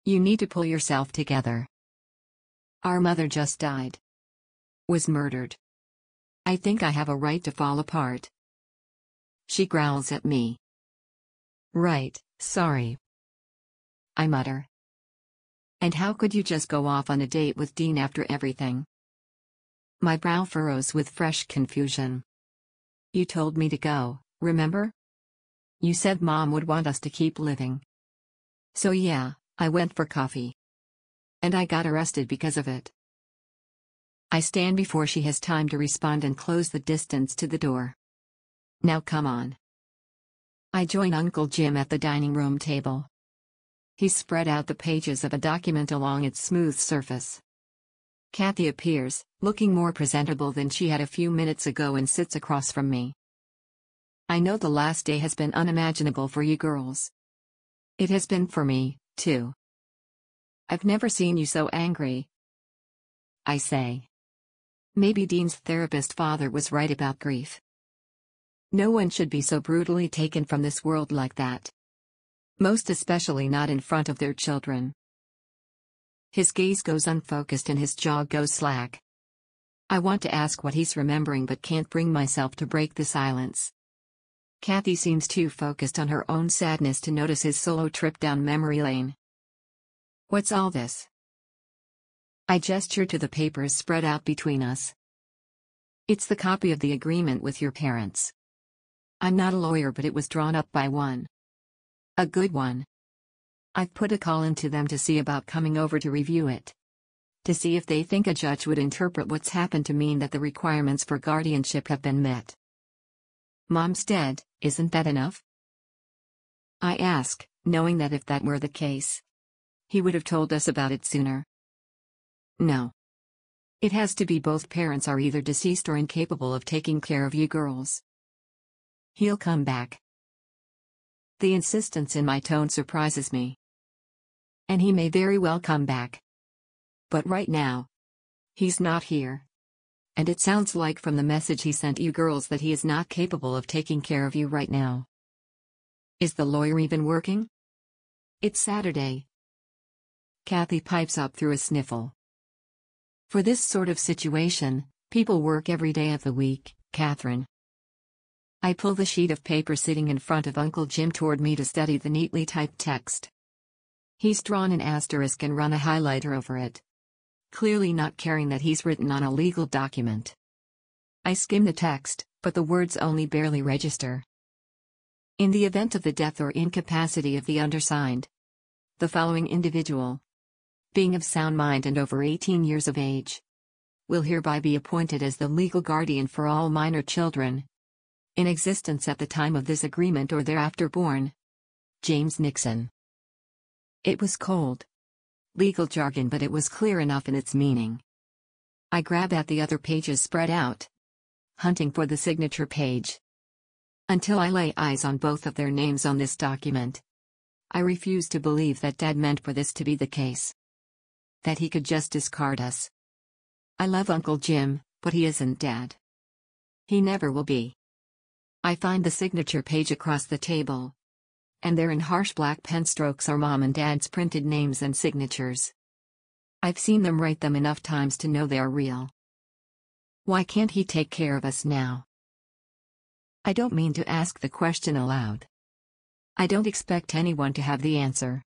You need to pull yourself together. Our mother just died. Was murdered. I think I have a right to fall apart. She growls at me. Right, sorry. I mutter. And how could you just go off on a date with Dean after everything? My brow furrows with fresh confusion. You told me to go, remember? You said Mom would want us to keep living. So yeah, I went for coffee. And I got arrested because of it. I stand before she has time to respond and close the distance to the door. Now come on. I join Uncle Jim at the dining room table. He spread out the pages of a document along its smooth surface. Kathy appears, looking more presentable than she had a few minutes ago, and sits across from me. I know the last day has been unimaginable for you girls. It has been for me, too. I've never seen you so angry. I say. Maybe Dean's therapist father was right about grief. No one should be so brutally taken from this world like that. Most especially not in front of their children. His gaze goes unfocused and his jaw goes slack. I want to ask what he's remembering but can't bring myself to break the silence. Kathy seems too focused on her own sadness to notice his solo trip down memory lane. What's all this? I gesture to the papers spread out between us. It's the copy of the agreement with your parents. I'm not a lawyer, but it was drawn up by one. A good one. I've put a call into them to see about coming over to review it. To see if they think a judge would interpret what's happened to mean that the requirements for guardianship have been met. Mom's dead, isn't that enough? I ask, knowing that if that were the case, he would have told us about it sooner. No. It has to be both parents are either deceased or incapable of taking care of you girls. He'll come back. The insistence in my tone surprises me. And he may very well come back. But right now, he's not here. And it sounds like from the message he sent you girls that he is not capable of taking care of you right now. Is the lawyer even working? It's Saturday. Kathy pipes up through a sniffle. For this sort of situation, people work every day of the week, Catherine. I pull the sheet of paper sitting in front of Uncle Jim toward me to study the neatly typed text. He's drawn an asterisk and run a highlighter over it. Clearly not caring that he's written on a legal document. I skim the text, but the words only barely register. In the event of the death or incapacity of the undersigned, the following individual, being of sound mind and over 18 years of age, will hereby be appointed as the legal guardian for all minor children in existence at the time of this agreement or thereafter born. James Nixon. It was cold. Legal jargon, but it was clear enough in its meaning. I grab at the other pages spread out, hunting for the signature page. Until I lay eyes on both of their names on this document, I refuse to believe that Dad meant for this to be the case. That he could just discard us. I love Uncle Jim, but he isn't Dad. He never will be. I find the signature page across the table. And there in harsh black pen strokes are Mom and Dad's printed names and signatures. I've seen them write them enough times to know they are real. Why can't he take care of us now? I don't mean to ask the question aloud. I don't expect anyone to have the answer.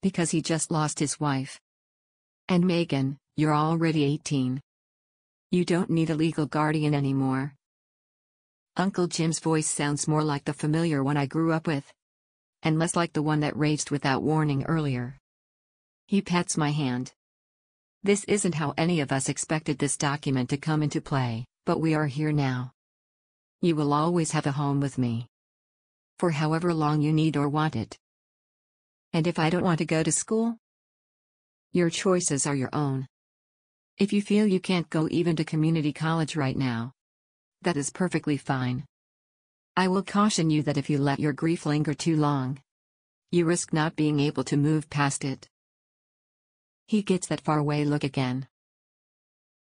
Because he just lost his wife. And Megan, you're already 18. You don't need a legal guardian anymore. Uncle Jim's voice sounds more like the familiar one I grew up with. and less like the one that raged without warning earlier. He pats my hand. This isn't how any of us expected this document to come into play, but we are here now. You will always have a home with me. For however long you need or want it. And if I don't want to go to school? Your choices are your own. If you feel you can't go even to community college right now, that is perfectly fine. I will caution you that if you let your grief linger too long, you risk not being able to move past it. He gets that faraway look again.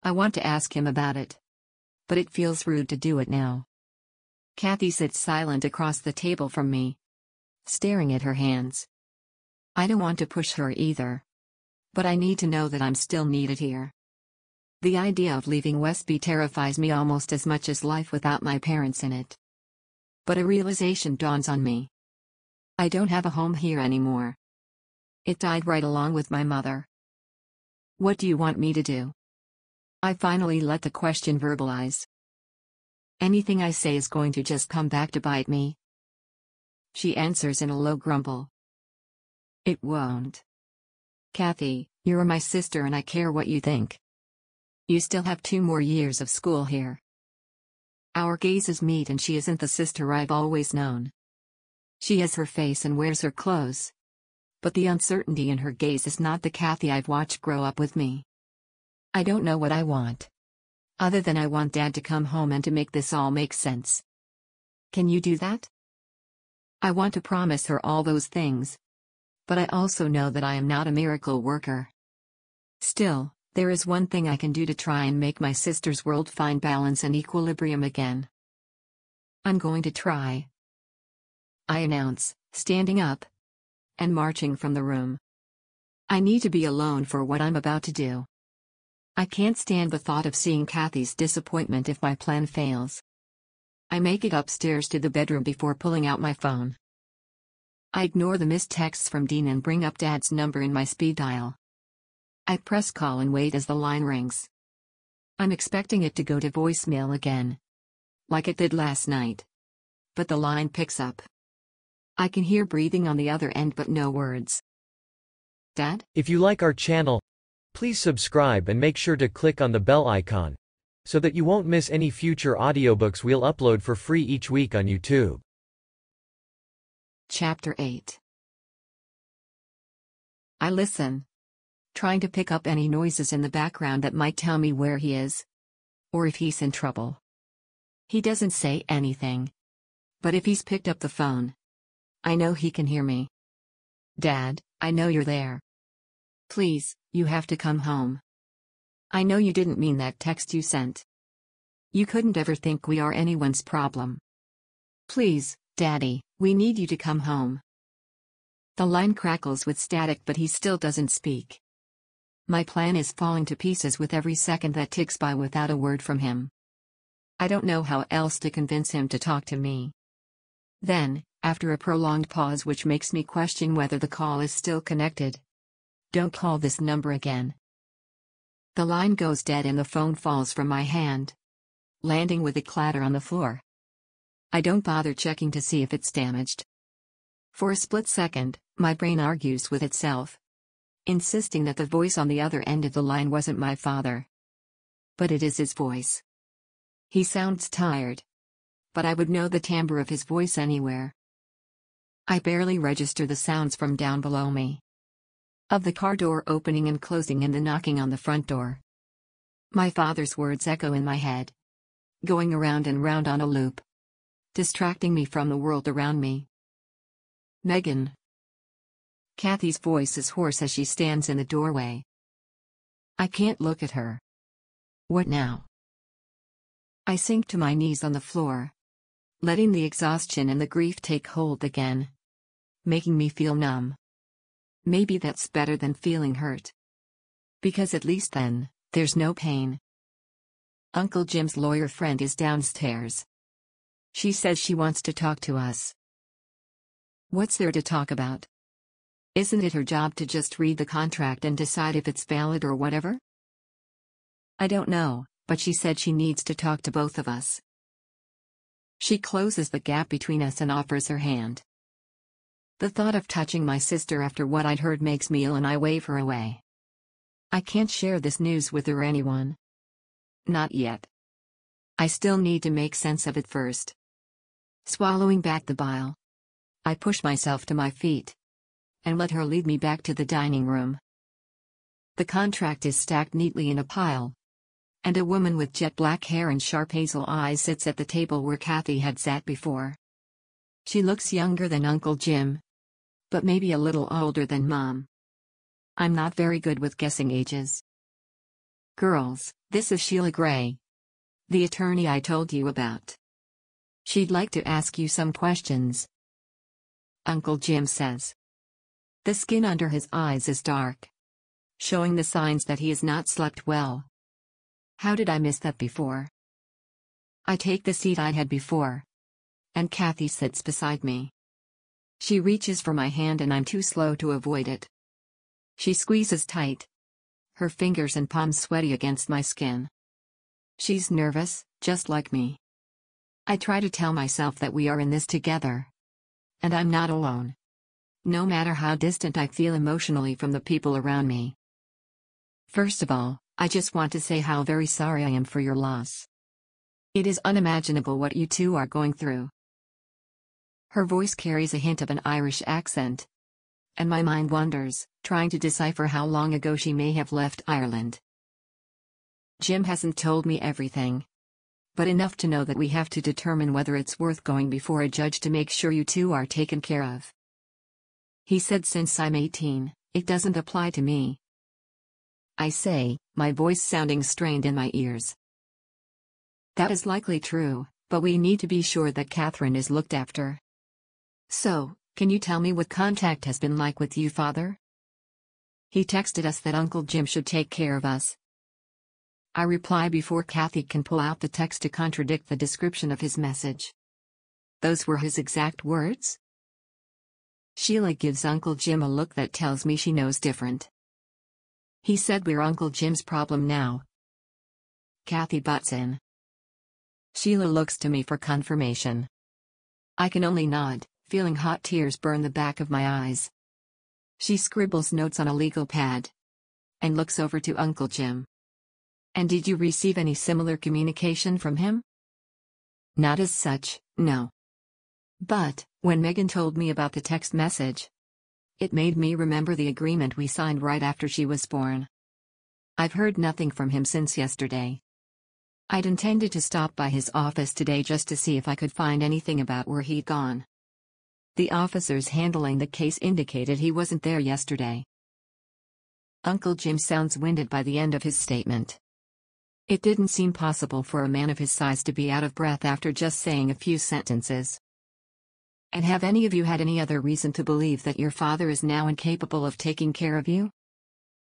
I want to ask him about it, but it feels rude to do it now. Kathy sits silent across the table from me, staring at her hands. I don't want to push her either, but I need to know that I'm still needed here. The idea of leaving Westby terrifies me almost as much as life without my parents in it. But a realization dawns on me. I don't have a home here anymore. It died right along with my mother. What do you want me to do? I finally let the question verbalize. Anything I say is going to just come back to bite me. She answers in a low grumble. It won't. Kathy, you're my sister and I care what you think. You still have 2 more years of school here. Our gazes meet and she isn't the sister I've always known. She has her face and wears her clothes. But the uncertainty in her gaze is not the Kathy I've watched grow up with me. I don't know what I want. Other than I want Dad to come home and to make this all make sense. Can you do that? I want to promise her all those things. But I also know that I am not a miracle worker. Still, there is one thing I can do to try and make my sister's world find balance and equilibrium again. I'm going to try. I announce, standing up and marching from the room. I need to be alone for what I'm about to do. I can't stand the thought of seeing Kathy's disappointment if my plan fails. I make it upstairs to the bedroom before pulling out my phone. I ignore the missed texts from Dean and bring up Dad's number in my speed dial. I press call and wait as the line rings. I'm expecting it to go to voicemail again, like it did last night. But the line picks up. I can hear breathing on the other end but no words. Dad? If you like our channel, please subscribe and make sure to click on the bell icon, so that you won't miss any future audiobooks we'll upload for free each week on YouTube. Chapter 8. I listen, trying to pick up any noises in the background that might tell me where he is, or if he's in trouble. He doesn't say anything. But if he's picked up the phone, I know he can hear me. Dad, I know you're there. Please, you have to come home. I know you didn't mean that text you sent. You couldn't ever think we are anyone's problem. Please, Daddy, we need you to come home. The line crackles with static but he still doesn't speak. My plan is falling to pieces with every second that ticks by without a word from him. I don't know how else to convince him to talk to me. Then, after a prolonged pause which makes me question whether the call is still connected. Don't call this number again. The line goes dead and the phone falls from my hand, landing with a clatter on the floor. I don't bother checking to see if it's damaged. For a split second, my brain argues with itself, insisting that the voice on the other end of the line wasn't my father. But it is his voice. He sounds tired. But I would know the timbre of his voice anywhere. I barely register the sounds from down below me. Of the car door opening and closing and the knocking on the front door. My father's words echo in my head, going around and round on a loop, distracting me from the world around me. Megan. Kathy's voice is hoarse as she stands in the doorway. I can't look at her. What now? I sink to my knees on the floor, letting the exhaustion and the grief take hold again, making me feel numb. Maybe that's better than feeling hurt. Because at least then, there's no pain. Uncle Jim's lawyer friend is downstairs. She says she wants to talk to us. What's there to talk about? Isn't it her job to just read the contract and decide if it's valid or whatever? I don't know, but she said she needs to talk to both of us. She closes the gap between us and offers her hand. The thought of touching my sister after what I'd heard makes me ill and I wave her away. I can't share this news with her or anyone. Not yet. I still need to make sense of it first. Swallowing back the bile, I push myself to my feet and let her lead me back to the dining room. The contract is stacked neatly in a pile, and a woman with jet black hair and sharp hazel eyes sits at the table where Kathy had sat before. She looks younger than Uncle Jim, but maybe a little older than Mom. I'm not very good with guessing ages. Girls, this is Sheila Gray, the attorney I told you about. She'd like to ask you some questions, Uncle Jim says. The skin under his eyes is dark, showing the signs that he has not slept well. How did I miss that before? I take the seat I had before, and Kathy sits beside me. She reaches for my hand and I'm too slow to avoid it. She squeezes tight, her fingers and palms sweaty against my skin. She's nervous, just like me. I try to tell myself that we are in this together, and I'm not alone, no matter how distant I feel emotionally from the people around me. First of all, I just want to say how very sorry I am for your loss. It is unimaginable what you two are going through. Her voice carries a hint of an Irish accent, and my mind wanders, trying to decipher how long ago she may have left Ireland. Jim hasn't told me everything, but enough to know that we have to determine whether it's worth going before a judge to make sure you two are taken care of. He said since I'm 18, it doesn't apply to me. I say, my voice sounding strained in my ears. That is likely true, but we need to be sure that Catherine is looked after. So, can you tell me what contact has been like with you, Father? He texted us that Uncle Jim should take care of us. I reply before Kathy can pull out the text to contradict the description of his message. Those were his exact words? Sheila gives Uncle Jim a look that tells me she knows different. He said we're Uncle Jim's problem now. Kathy butts in. Sheila looks to me for confirmation. I can only nod, feeling hot tears burn the back of my eyes. She scribbles notes on a legal pad and looks over to Uncle Jim. And did you receive any similar communication from him? Not as such, no. But, when Megan told me about the text message, it made me remember the agreement we signed right after she was born. I've heard nothing from him since yesterday. I'd intended to stop by his office today just to see if I could find anything about where he'd gone. The officers handling the case indicated he wasn't there yesterday. Uncle Jim sounds winded by the end of his statement. It didn't seem possible for a man of his size to be out of breath after just saying a few sentences. And have any of you had any other reason to believe that your father is now incapable of taking care of you?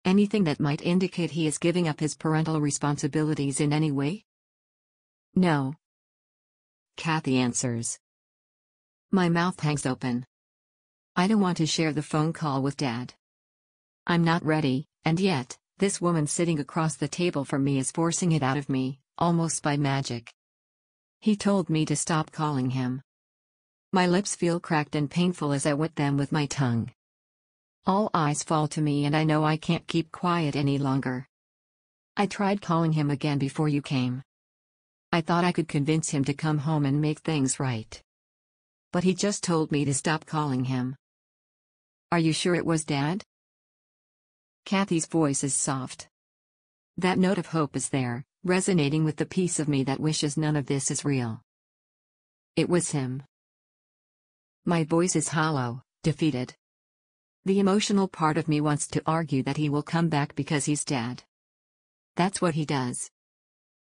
Anything that might indicate he is giving up his parental responsibilities in any way? No. Kathy answers. My mouth hangs open. I don't want to share the phone call with Dad. I'm not ready, and yet, this woman sitting across the table from me is forcing it out of me, almost by magic. He told me to stop calling him. My lips feel cracked and painful as I wet them with my tongue. All eyes fall to me and I know I can't keep quiet any longer. I tried calling him again before you came. I thought I could convince him to come home and make things right. But he just told me to stop calling him. Are you sure it was Dad? Kathy's voice is soft. That note of hope is there, resonating with the piece of me that wishes none of this is real. It was him. My voice is hollow, defeated. The emotional part of me wants to argue that he will come back because he's Dad. That's what he does.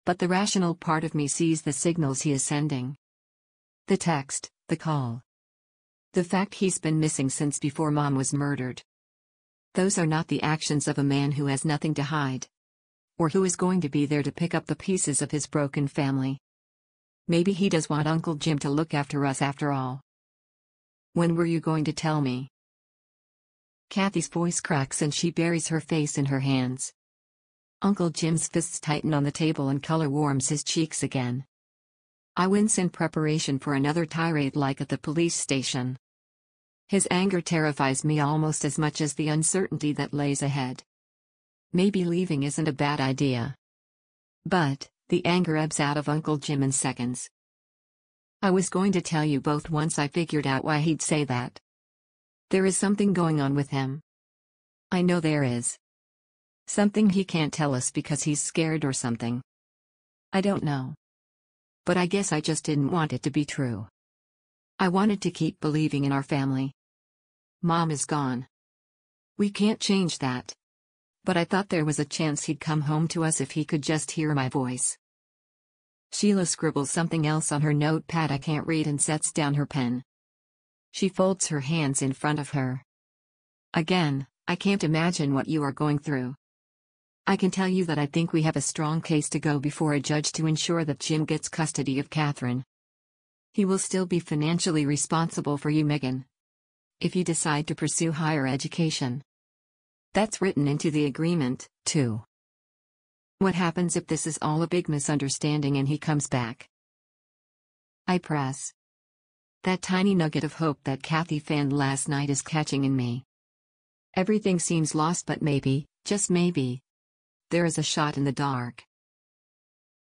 But the rational part of me sees the signals he is sending. The text, the call. The fact he's been missing since before Mom was murdered. Those are not the actions of a man who has nothing to hide. Or who is going to be there to pick up the pieces of his broken family. Maybe he does want Uncle Jim to look after us after all. When were you going to tell me? Kathy's voice cracks and she buries her face in her hands. Uncle Jim's fists tighten on the table and color warms his cheeks again. I wince in preparation for another tirade like at the police station. His anger terrifies me almost as much as the uncertainty that lays ahead. Maybe leaving isn't a bad idea. But, the anger ebbs out of Uncle Jim in seconds. I was going to tell you both once I figured out why he'd say that. There is something going on with him. I know there is. Something he can't tell us because he's scared or something. I don't know. But I guess I just didn't want it to be true. I wanted to keep believing in our family. Mom is gone. We can't change that. But I thought there was a chance he'd come home to us if he could just hear my voice. Sheila scribbles something else on her notepad I can't read and sets down her pen. She folds her hands in front of her. Again, I can't imagine what you are going through. I can tell you that I think we have a strong case to go before a judge to ensure that Jim gets custody of Catherine. He will still be financially responsible for you, Megan, if you decide to pursue higher education. That's written into the agreement, too. What happens if this is all a big misunderstanding and he comes back? I press. That tiny nugget of hope that Kathy fanned last night is catching in me. Everything seems lost, but maybe, just maybe, there is a shot in the dark.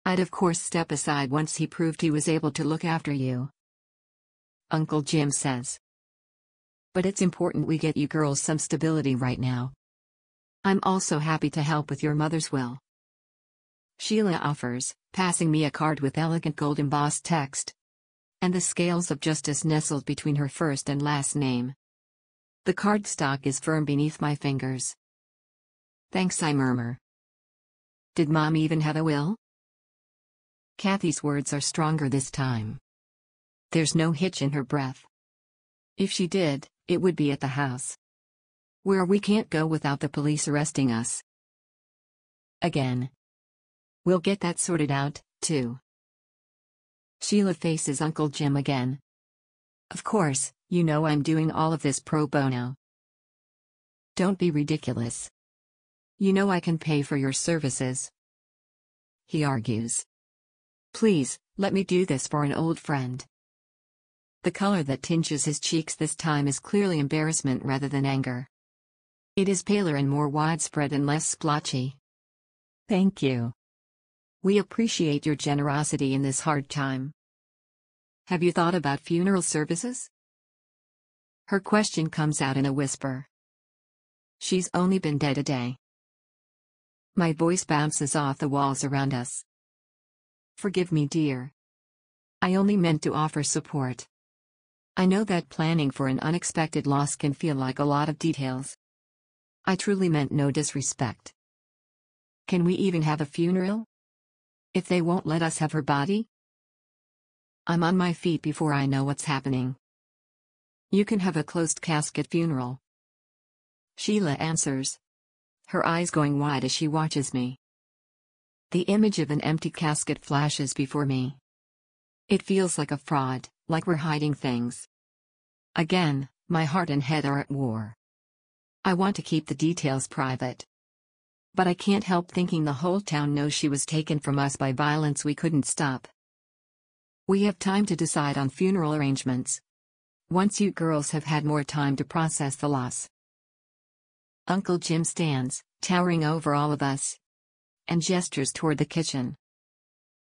I'd of course step aside once he proved he was able to look after you, Uncle Jim says. But it's important we get you girls some stability right now. I'm also happy to help with your mother's will, Sheila offers, passing me a card with elegant gold embossed text, and the scales of justice nestled between her first and last name. The cardstock is firm beneath my fingers. Thanks, I murmur. Did Mom even have a will? Kathy's words are stronger this time. There's no hitch in her breath. If she did, it would be at the house, where we can't go without the police arresting us. Again. We'll get that sorted out, too. Sheila faces Uncle Jim again. Of course, you know I'm doing all of this pro bono. Don't be ridiculous. You know I can pay for your services, he argues. Please, let me do this for an old friend. The color that tinges his cheeks this time is clearly embarrassment rather than anger. It is paler and more widespread and less splotchy. Thank you. We appreciate your generosity in this hard time. Have you thought about funeral services? Her question comes out in a whisper. She's only been dead a day. My voice bounces off the walls around us. Forgive me, dear. I only meant to offer support. I know that planning for an unexpected loss can feel like a lot of details. I truly meant no disrespect. Can we even have a funeral? If they won't let us have her body? I'm on my feet before I know what's happening. You can have a closed casket funeral, Sheila answers, her eyes going wide as she watches me. The image of an empty casket flashes before me. It feels like a fraud, like we're hiding things. Again, my heart and head are at war. I want to keep the details private. But I can't help thinking the whole town knows she was taken from us by violence we couldn't stop. We have time to decide on funeral arrangements, once you girls have had more time to process the loss. Uncle Jim stands, towering over all of us, and gestures toward the kitchen.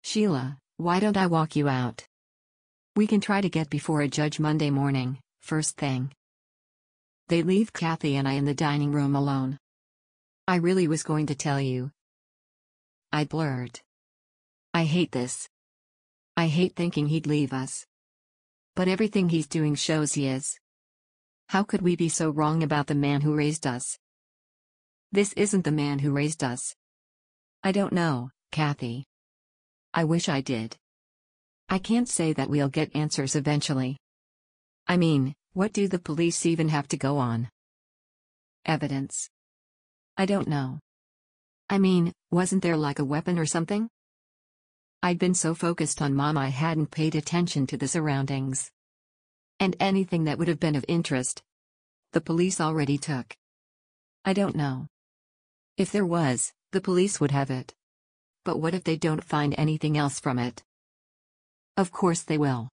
Sheila, why don't I walk you out? We can try to get before a judge Monday morning, first thing. They leave Kathy and I in the dining room alone. I really was going to tell you, I blurt. I hate this. I hate thinking he'd leave us. But everything he's doing shows he is. How could we be so wrong about the man who raised us? This isn't the man who raised us. I don't know, Kathy. I wish I did. I can't say that we'll get answers eventually. I mean, what do the police even have to go on? Evidence. I don't know. I mean, wasn't there like a weapon or something? I'd been so focused on Mom I hadn't paid attention to the surroundings. And anything that would have been of interest, the police already took. I don't know. If there was, the police would have it. But what if they don't find anything else from it? Of course they will.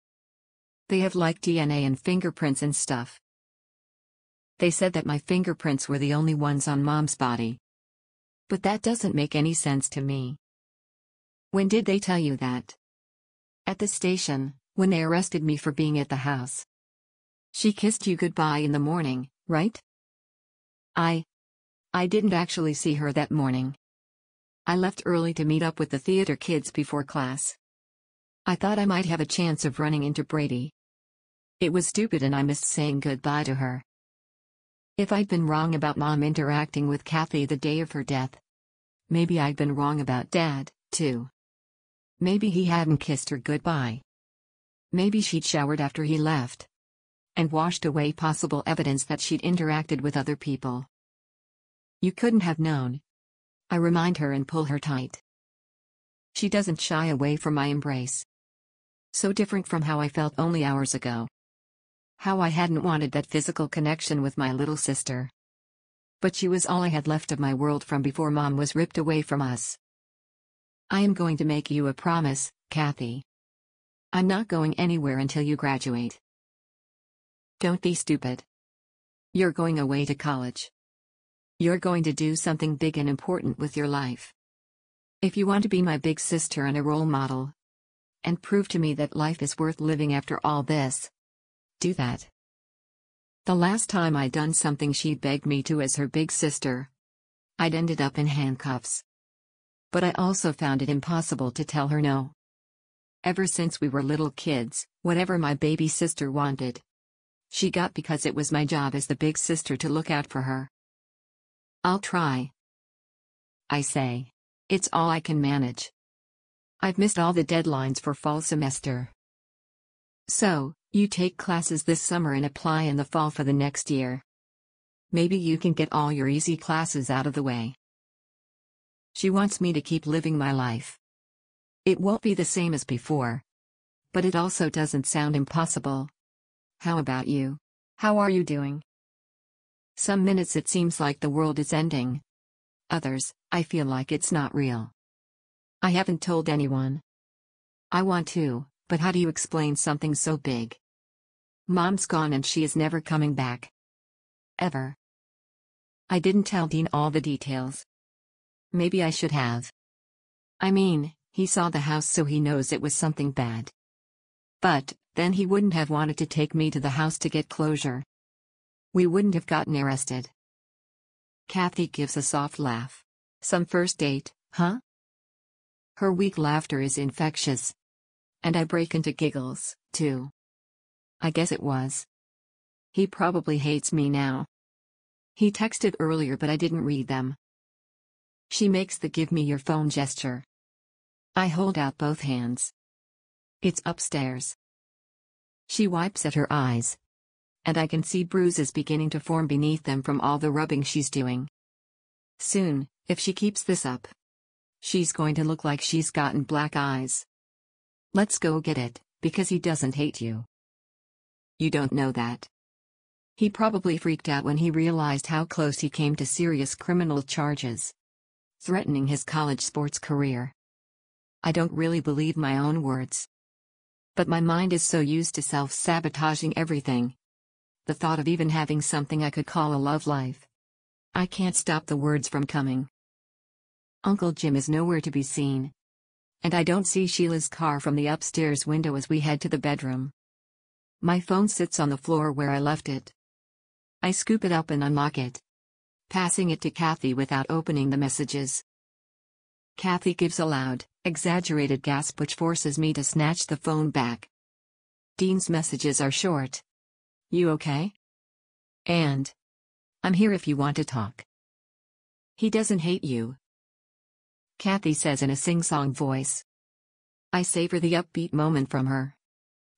They have like DNA and fingerprints and stuff. They said that my fingerprints were the only ones on Mom's body. But that doesn't make any sense to me. When did they tell you that? At the station, when they arrested me for being at the house. She kissed you goodbye in the morning, right? I didn't actually see her that morning. I left early to meet up with the theater kids before class. I thought I might have a chance of running into Brady. It was stupid and I missed saying goodbye to her. If I'd been wrong about Mom interacting with Kathy the day of her death, maybe I'd been wrong about Dad, too. Maybe he hadn't kissed her goodbye. Maybe she'd showered after he left and washed away possible evidence that she'd interacted with other people. You couldn't have known. I remind her and pull her tight. She doesn't shy away from my embrace. So different from how I felt only hours ago. How I hadn't wanted that physical connection with my little sister. But she was all I had left of my world from before Mom was ripped away from us. I am going to make you a promise, Kathy. I'm not going anywhere until you graduate. Don't be stupid. You're going away to college. You're going to do something big and important with your life. If you want to be my big sister and a role model, and prove to me that life is worth living after all this, do that. The last time I'd done something she begged me to as her big sister, I'd ended up in handcuffs. But I also found it impossible to tell her no. Ever since we were little kids, whatever my baby sister wanted, she got because it was my job as the big sister to look out for her. I'll try. I say. It's all I can manage. I've missed all the deadlines for fall semester. So, you take classes this summer and apply in the fall for the next year. Maybe you can get all your easy classes out of the way. She wants me to keep living my life. It won't be the same as before. But it also doesn't sound impossible. How about you? How are you doing? Some minutes it seems like the world is ending. Others, I feel like it's not real. I haven't told anyone. I want to, but how do you explain something so big? Mom's gone and she is never coming back. Ever. I didn't tell Dean all the details. Maybe I should have. I mean, he saw the house so he knows it was something bad. But, then he wouldn't have wanted to take me to the house to get closure. We wouldn't have gotten arrested. Kathy gives a soft laugh. Some first date, huh? Her weak laughter is infectious. And I break into giggles, too. I guess it was. He probably hates me now. He texted earlier but I didn't read them. She makes the give me your phone gesture. I hold out both hands. It's upstairs. She wipes at her eyes. And I can see bruises beginning to form beneath them from all the rubbing she's doing. Soon, if she keeps this up, she's going to look like she's gotten black eyes. Let's go get it, because he doesn't hate you. You don't know that. He probably freaked out when he realized how close he came to serious criminal charges, threatening his college sports career. I don't really believe my own words. But my mind is so used to self-sabotaging everything. The thought of even having something I could call a love life. I can't stop the words from coming. Uncle Jim is nowhere to be seen. And I don't see Sheila's car from the upstairs window as we head to the bedroom. My phone sits on the floor where I left it. I scoop it up and unlock it, passing it to Kathy without opening the messages. Kathy gives a loud, exaggerated gasp which forces me to snatch the phone back. Dean's messages are short. You okay? And I'm here if you want to talk. He doesn't hate you, Kathy says in a sing-song voice. I savor the upbeat moment from her,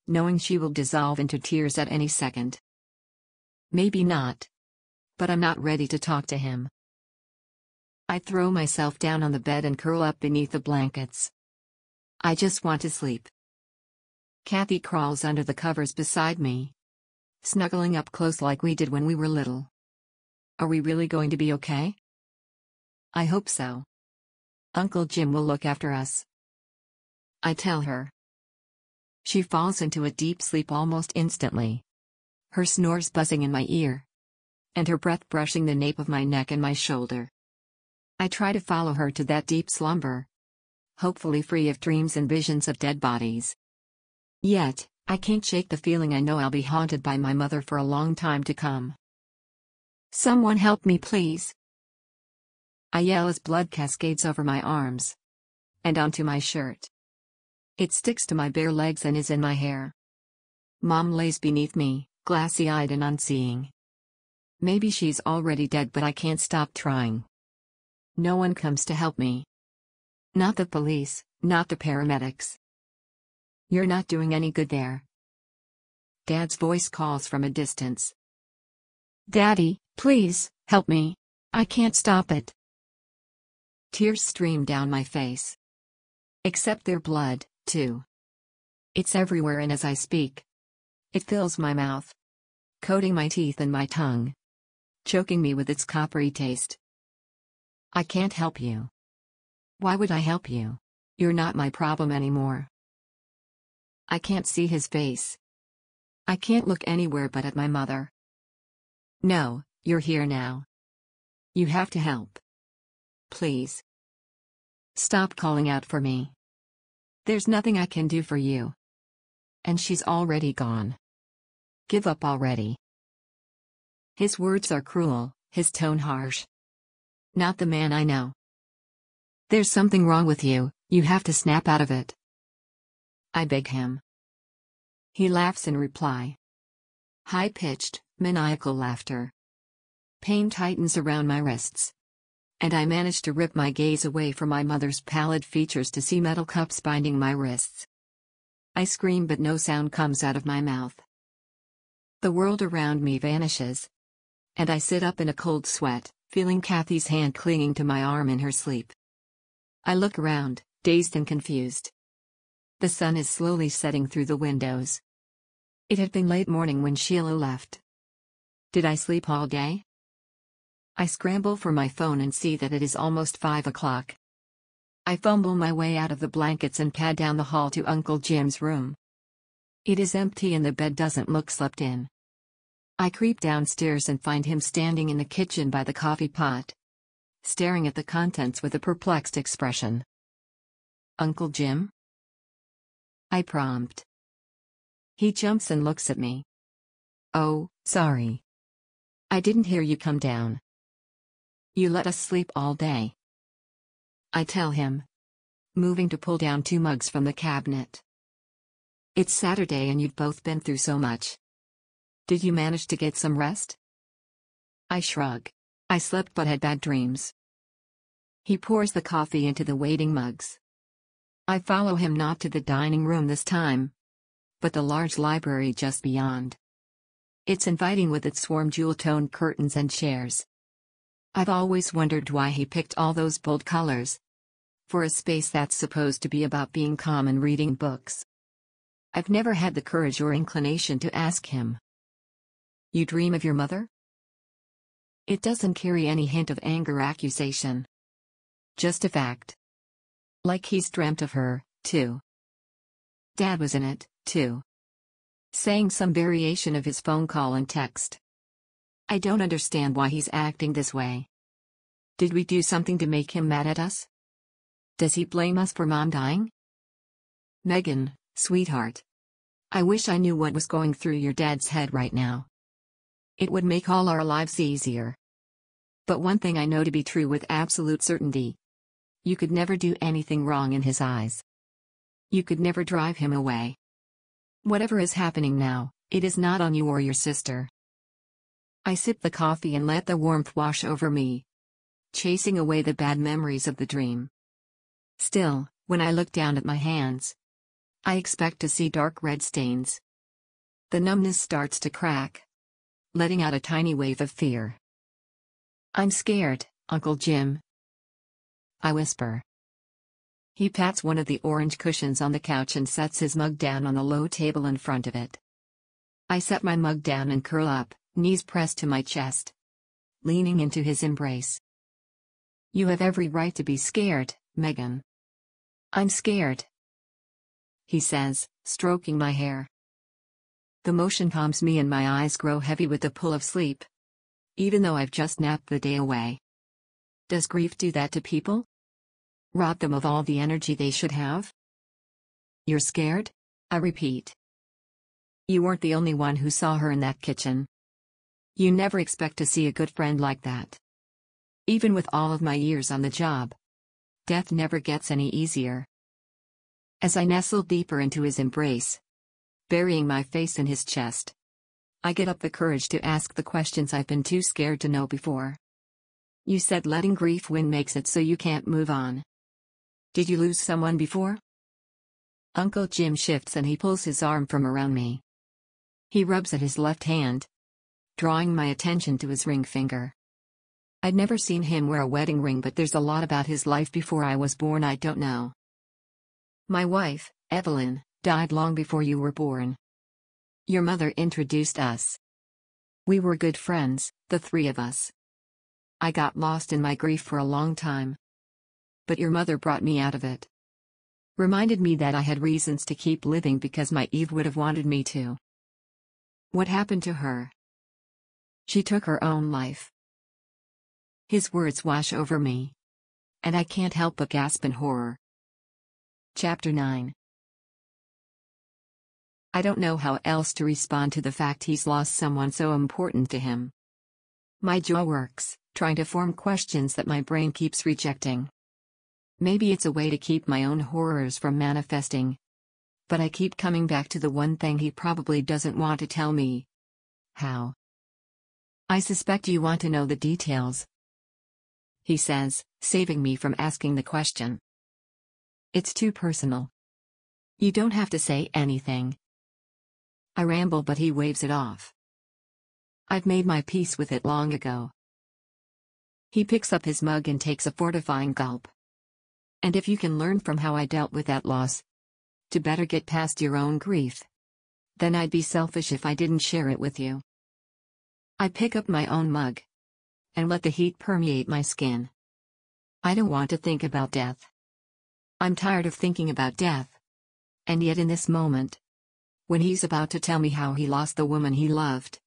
knowing she will dissolve into tears at any second. Maybe not. But I'm not ready to talk to him. I throw myself down on the bed and curl up beneath the blankets. I just want to sleep. Kathy crawls under the covers beside me, snuggling up close like we did when we were little. Are we really going to be okay? I hope so. Uncle Jim will look after us, I tell her. She falls into a deep sleep almost instantly, her snores buzzing in my ear. and her breath brushing the nape of my neck and my shoulder. I try to follow her to that deep slumber, hopefully free of dreams and visions of dead bodies. Yet, I can't shake the feeling I know I'll be haunted by my mother for a long time to come. Someone help me, please. I yell as blood cascades over my arms and onto my shirt. It sticks to my bare legs and is in my hair. Mom lays beneath me, glassy-eyed and unseeing. Maybe she's already dead, but I can't stop trying. No one comes to help me. Not the police, not the paramedics. You're not doing any good there. Dad's voice calls from a distance. Daddy, please, help me. I can't stop it. Tears stream down my face. Except they're blood, too. It's everywhere, and as I speak, it fills my mouth, coating my teeth and my tongue, choking me with its coppery taste. I can't help you. Why would I help you? You're not my problem anymore. I can't see his face. I can't look anywhere but at my mother. No, you're here now. You have to help. Please. Stop calling out for me. There's nothing I can do for you. And she's already gone. Give up already. His words are cruel, his tone harsh. Not the man I know. There's something wrong with you, you have to snap out of it. I beg him. He laughs in reply. High-pitched, maniacal laughter. Pain tightens around my wrists. And I manage to rip my gaze away from my mother's pallid features to see metal cups binding my wrists. I scream, but no sound comes out of my mouth. The world around me vanishes. And I sit up in a cold sweat, feeling Kathy's hand clinging to my arm in her sleep. I look around, dazed and confused. The sun is slowly setting through the windows. It had been late morning when Sheila left. Did I sleep all day? I scramble for my phone and see that it is almost 5 o'clock. I fumble my way out of the blankets and pad down the hall to Uncle Jim's room. It is empty and the bed doesn't look slept in. I creep downstairs and find him standing in the kitchen by the coffee pot, staring at the contents with a perplexed expression. Uncle Jim? I prompt. He jumps and looks at me. Oh, sorry. I didn't hear you come down. You let us sleep all day. I tell him, moving to pull down 2 mugs from the cabinet. It's Saturday and you've both been through so much. Did you manage to get some rest? I shrug. I slept but had bad dreams. He pours the coffee into the waiting mugs. I follow him not to the dining room this time, but the large library just beyond. It's inviting with its warm jewel-toned curtains and chairs. I've always wondered why he picked all those bold colors for a space that's supposed to be about being calm and reading books. I've never had the courage or inclination to ask him. You dream of your mother? It doesn't carry any hint of anger or accusation. Just a fact. Like he's dreamt of her, too. Dad was in it, too. Saying some variation of his phone call and text. I don't understand why he's acting this way. Did we do something to make him mad at us? Does he blame us for Mom dying? Megan, sweetheart. I wish I knew what was going through your dad's head right now. It would make all our lives easier. But one thing I know to be true with absolute certainty. You could never do anything wrong in his eyes. You could never drive him away. Whatever is happening now, it is not on you or your sister. I sip the coffee and let the warmth wash over me, chasing away the bad memories of the dream. Still, when I look down at my hands, I expect to see dark red stains. The numbness starts to crack, letting out a tiny wave of fear. I'm scared, Uncle Jim. I whisper. He pats one of the orange cushions on the couch and sets his mug down on the low table in front of it. I set my mug down and curl up, knees pressed to my chest, leaning into his embrace. You have every right to be scared, Megan. I'm scared, he says, stroking my hair. The motion calms me and my eyes grow heavy with the pull of sleep, even though I've just napped the day away. Does grief do that to people? Rob them of all the energy they should have? You're scared? I repeat. You weren't the only one who saw her in that kitchen. You never expect to see a good friend like that. Even with all of my years on the job, death never gets any easier. As I nestle deeper into his embrace, burying my face in his chest, I get up the courage to ask the questions I've been too scared to know before. You said letting grief win makes it so you can't move on. Did you lose someone before? Uncle Jim shifts and he pulls his arm from around me. He rubs at his left hand, drawing my attention to his ring finger. I'd never seen him wear a wedding ring, but there's a lot about his life before I was born I don't know. My wife, Evelyn, died long before you were born. Your mother introduced us. We were good friends, the three of us. I got lost in my grief for a long time. But your mother brought me out of it. Reminded me that I had reasons to keep living because my Eve would have wanted me to. What happened to her? She took her own life. His words wash over me, and I can't help but gasp in horror. Chapter 9. I don't know how else to respond to the fact he's lost someone so important to him. My jaw works, trying to form questions that my brain keeps rejecting. Maybe it's a way to keep my own horrors from manifesting. But I keep coming back to the one thing he probably doesn't want to tell me. How? I suspect you want to know the details, he says, saving me from asking the question. It's too personal. You don't have to say anything. I ramble, but he waves it off. I've made my peace with it long ago. He picks up his mug and takes a fortifying gulp. And if you can learn from how I dealt with that loss, to better get past your own grief, then I'd be selfish if I didn't share it with you. I pick up my own mug and let the heat permeate my skin. I don't want to think about death. I'm tired of thinking about death. And yet in this moment, when he's about to tell me how he lost the woman he loved,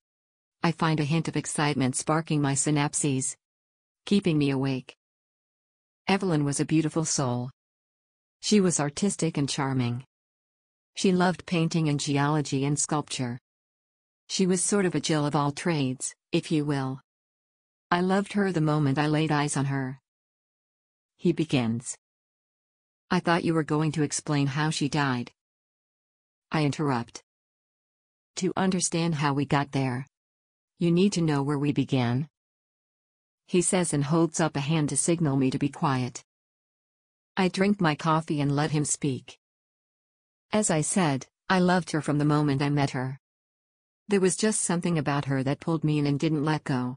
I find a hint of excitement sparking my synapses, keeping me awake. Evelyn was a beautiful soul. She was artistic and charming. She loved painting and geology and sculpture. She was sort of a Jill of all trades, if you will. I loved her the moment I laid eyes on her. He begins. I thought you were going to explain how she died. I interrupt. To understand how we got there, you need to know where we began. He says and holds up a hand to signal me to be quiet. I drink my coffee and let him speak. As I said, I loved her from the moment I met her. There was just something about her that pulled me in and didn't let go.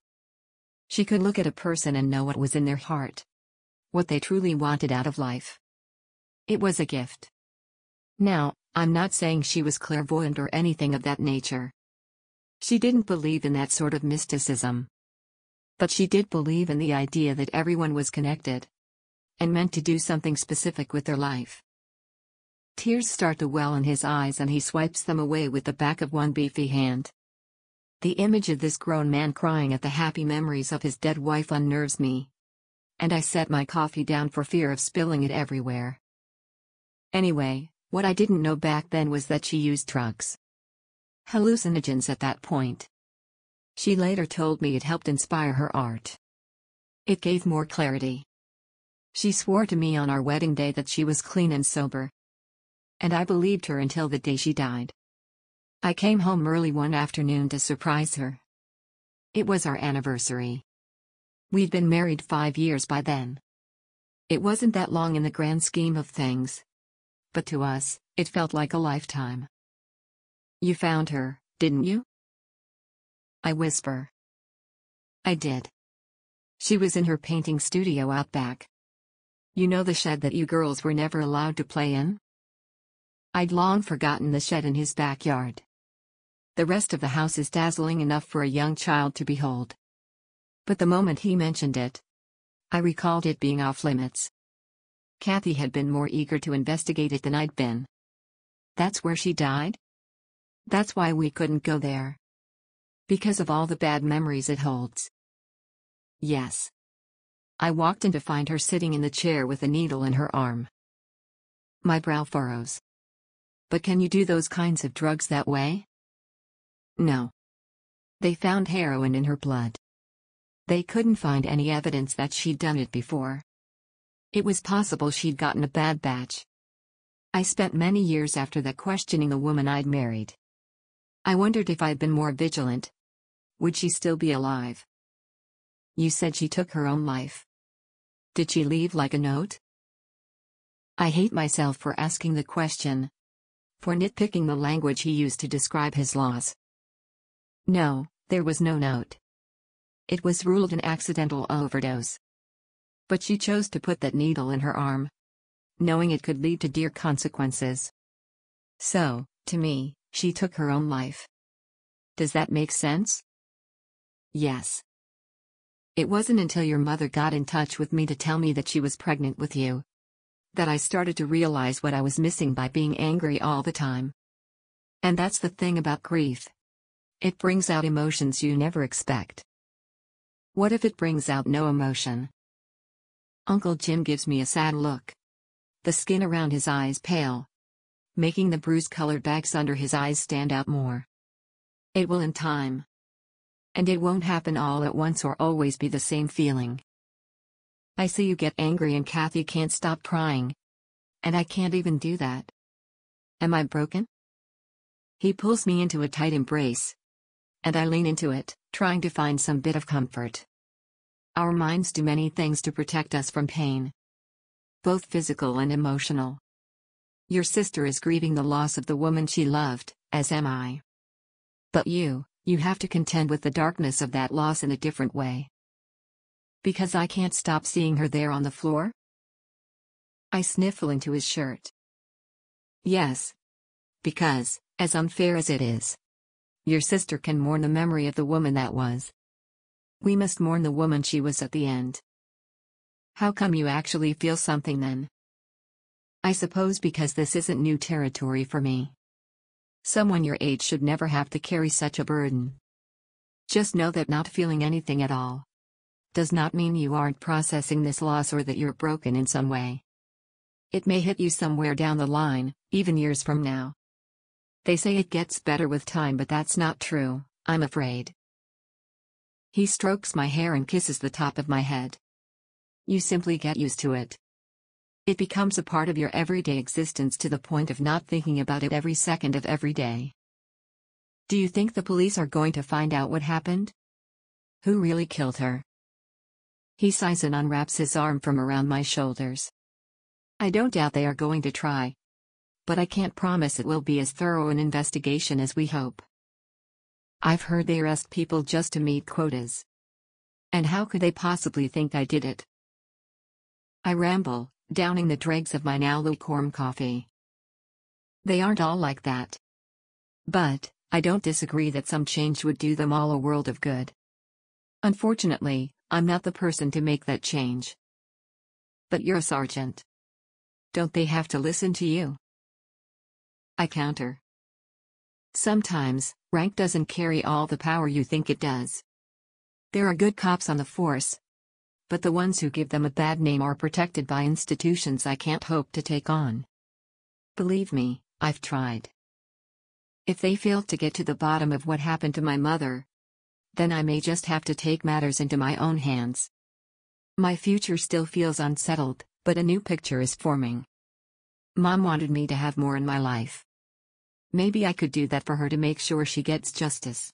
She could look at a person and know what was in their heart, what they truly wanted out of life. It was a gift. Now, I'm not saying she was clairvoyant or anything of that nature. She didn't believe in that sort of mysticism. But she did believe in the idea that everyone was connected and meant to do something specific with their life. Tears start to well in his eyes and he swipes them away with the back of one beefy hand. The image of this grown man crying at the happy memories of his dead wife unnerves me. And I set my coffee down for fear of spilling it everywhere. Anyway, what I didn't know back then was that she used drugs. Hallucinogens at that point. She later told me it helped inspire her art. It gave more clarity. She swore to me on our wedding day that she was clean and sober. And I believed her until the day she died. I came home early one afternoon to surprise her. It was our anniversary. We'd been married 5 years by then. It wasn't that long in the grand scheme of things. But to us, it felt like a lifetime. You found her, didn't you? I whisper. I did. She was in her painting studio out back. You know the shed that you girls were never allowed to play in? I'd long forgotten the shed in his backyard. The rest of the house is dazzling enough for a young child to behold. But the moment he mentioned it, I recalled it being off limits. Kathy had been more eager to investigate it than I'd been. That's where she died? That's why we couldn't go there. Because of all the bad memories it holds. Yes. I walked in to find her sitting in the chair with a needle in her arm. My brow furrows. But can you do those kinds of drugs that way? No. They found heroin in her blood. They couldn't find any evidence that she'd done it before. It was possible she'd gotten a bad batch. I spent many years after that questioning the woman I'd married. I wondered if I'd been more vigilant. Would she still be alive? You said she took her own life. Did she leave like a note? I hate myself for asking the question. For nitpicking the language he used to describe his loss. No, there was no note. It was ruled an accidental overdose. But she chose to put that needle in her arm, knowing it could lead to dire consequences. So, to me, she took her own life. Does that make sense? Yes. It wasn't until your mother got in touch with me to tell me that she was pregnant with you that I started to realize what I was missing by being angry all the time. And that's the thing about grief. It brings out emotions you never expect. What if it brings out no emotion? Uncle Jim gives me a sad look. The skin around his eyes pale, making the bruise-colored bags under his eyes stand out more. It will in time. And it won't happen all at once or always be the same feeling. I see you get angry and Kathy can't stop crying. And I can't even do that. Am I broken? He pulls me into a tight embrace. And I lean into it, trying to find some bit of comfort. Our minds do many things to protect us from pain. Both physical and emotional. Your sister is grieving the loss of the woman she loved, as am I. But you have to contend with the darkness of that loss in a different way. Because I can't stop seeing her there on the floor? I sniffle into his shirt. Yes. Because, as unfair as it is, your sister can mourn the memory of the woman that was. We must mourn the woman she was at the end. How come you actually feel something then? I suppose because this isn't new territory for me. Someone your age should never have to carry such a burden. Just know that not feeling anything at all does not mean you aren't processing this loss or that you're broken in some way. It may hit you somewhere down the line, even years from now. They say it gets better with time, but that's not true, I'm afraid. He strokes my hair and kisses the top of my head. You simply get used to it. It becomes a part of your everyday existence to the point of not thinking about it every second of every day. Do you think the police are going to find out what happened? Who really killed her? He sighs and unwraps his arm from around my shoulders. I don't doubt they are going to try. But I can't promise it will be as thorough an investigation as we hope. I've heard they arrest people just to meet quotas. And how could they possibly think I did it? I ramble, downing the dregs of my now lukewarm coffee. They aren't all like that. But I don't disagree that some change would do them all a world of good. Unfortunately, I'm not the person to make that change. But you're a sergeant. Don't they have to listen to you? I counter. Sometimes, rank doesn't carry all the power you think it does. There are good cops on the force. But the ones who give them a bad name are protected by institutions I can't hope to take on. Believe me, I've tried. If they fail to get to the bottom of what happened to my mother, then I may just have to take matters into my own hands. My future still feels unsettled, but a new picture is forming. Mom wanted me to have more in my life. Maybe I could do that for her to make sure she gets justice.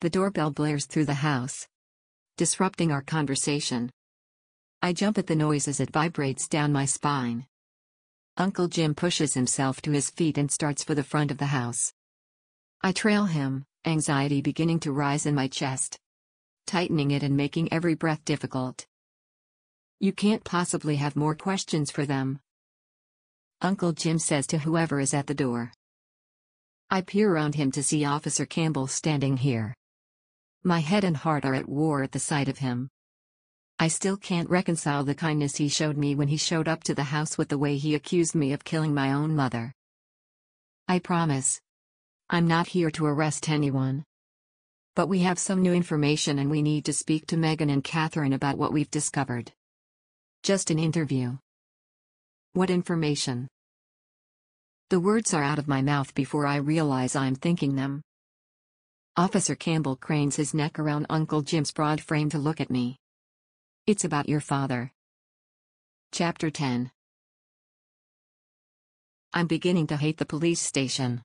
The doorbell blares through the house, disrupting our conversation. I jump at the noise as it vibrates down my spine. Uncle Jim pushes himself to his feet and starts for the front of the house. I trail him, anxiety beginning to rise in my chest, tightening it and making every breath difficult. You can't possibly have more questions for them, Uncle Jim says to whoever is at the door. I peer around him to see Officer Campbell standing here. My head and heart are at war at the sight of him. I still can't reconcile the kindness he showed me when he showed up to the house with the way he accused me of killing my own mother. I promise. I'm not here to arrest anyone. But we have some new information and we need to speak to Megan and Catherine about what we've discovered. Just an interview. What information? The words are out of my mouth before I realize I'm thinking them. Officer Campbell cranes his neck around Uncle Jim's broad frame to look at me. It's about your father. Chapter 10. I'm beginning to hate the police station.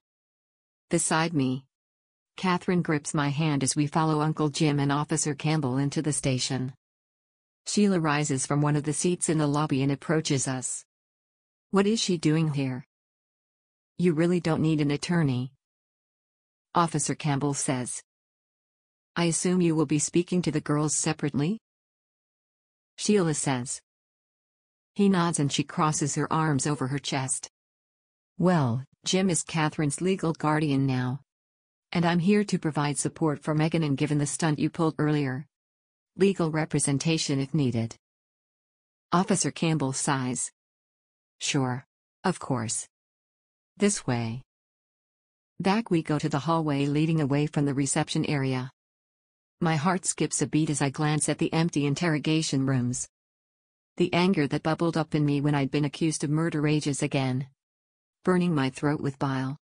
Beside me, Catherine grips my hand as we follow Uncle Jim and Officer Campbell into the station. Sheila rises from one of the seats in the lobby and approaches us. What is she doing here? You really don't need an attorney, Officer Campbell says. I assume you will be speaking to the girls separately? Sheila says. He nods and she crosses her arms over her chest. Well, Jim is Catherine's legal guardian now. And I'm here to provide support for Megan and given the stunt you pulled earlier. Legal representation if needed. Officer Campbell sighs. Sure. Of course. This way. Back we go to the hallway leading away from the reception area. My heart skips a beat as I glance at the empty interrogation rooms. The anger that bubbled up in me when I'd been accused of murder rages again, burning my throat with bile.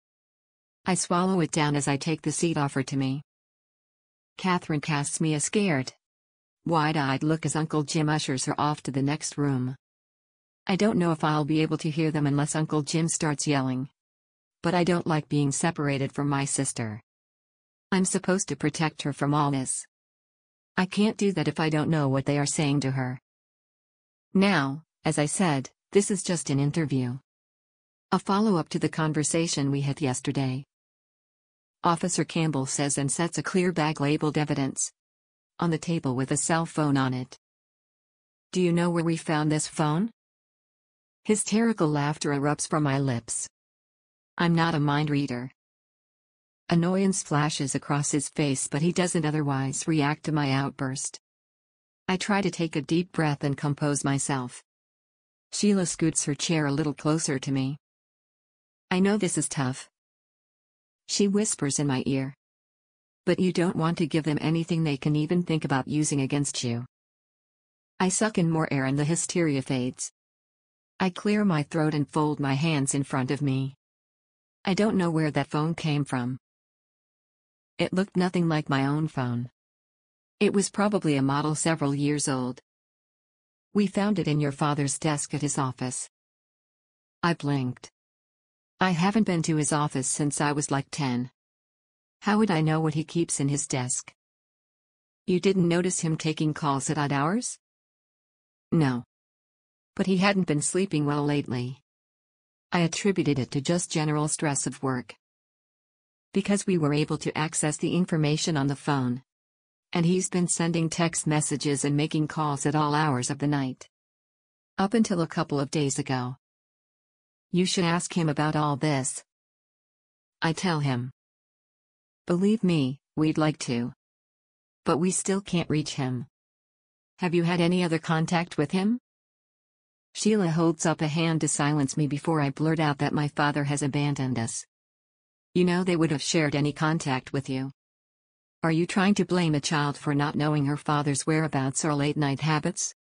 I swallow it down as I take the seat offered to me. Catherine casts me a scared, wide-eyed look as Uncle Jim ushers her off to the next room. I don't know if I'll be able to hear them unless Uncle Jim starts yelling. But I don't like being separated from my sister. I'm supposed to protect her from all this. I can't do that if I don't know what they are saying to her. Now, as I said, this is just an interview. A follow-up to the conversation we had yesterday. Officer Campbell says and sets a clear bag labeled evidence on the table with a cell phone on it. Do you know where we found this phone? Hysterical laughter erupts from my lips. I'm not a mind reader. Annoyance flashes across his face, but he doesn't otherwise react to my outburst. I try to take a deep breath and compose myself. Sheila scoots her chair a little closer to me. I know this is tough, she whispers in my ear. But you don't want to give them anything they can even think about using against you. I suck in more air and the hysteria fades. I clear my throat and fold my hands in front of me. I don't know where that phone came from. It looked nothing like my own phone. It was probably a model several years old. We found it in your father's desk at his office. I blinked. I haven't been to his office since I was like 10. How would I know what he keeps in his desk? You didn't notice him taking calls at odd hours? No. But he hadn't been sleeping well lately. I attributed it to just general stress of work. Because we were able to access the information on the phone. And he's been sending text messages and making calls at all hours of the night. Up until a couple of days ago. You should ask him about all this. I tell him. Believe me, we'd like to. But we still can't reach him. Have you had any other contact with him? Sheila holds up a hand to silence me before I blurt out that my father has abandoned us. You know they would have shared any contact with you. Are you trying to blame a child for not knowing her father's whereabouts or late-night habits?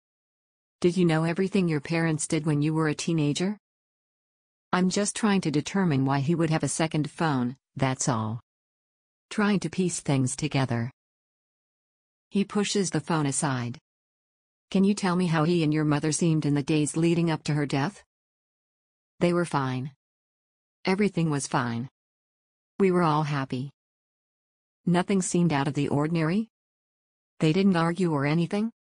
Did you know everything your parents did when you were a teenager? I'm just trying to determine why he would have a second phone, that's all. Trying to piece things together. He pushes the phone aside. Can you tell me how he and your mother seemed in the days leading up to her death? They were fine. Everything was fine. We were all happy. Nothing seemed out of the ordinary? They didn't argue or anything?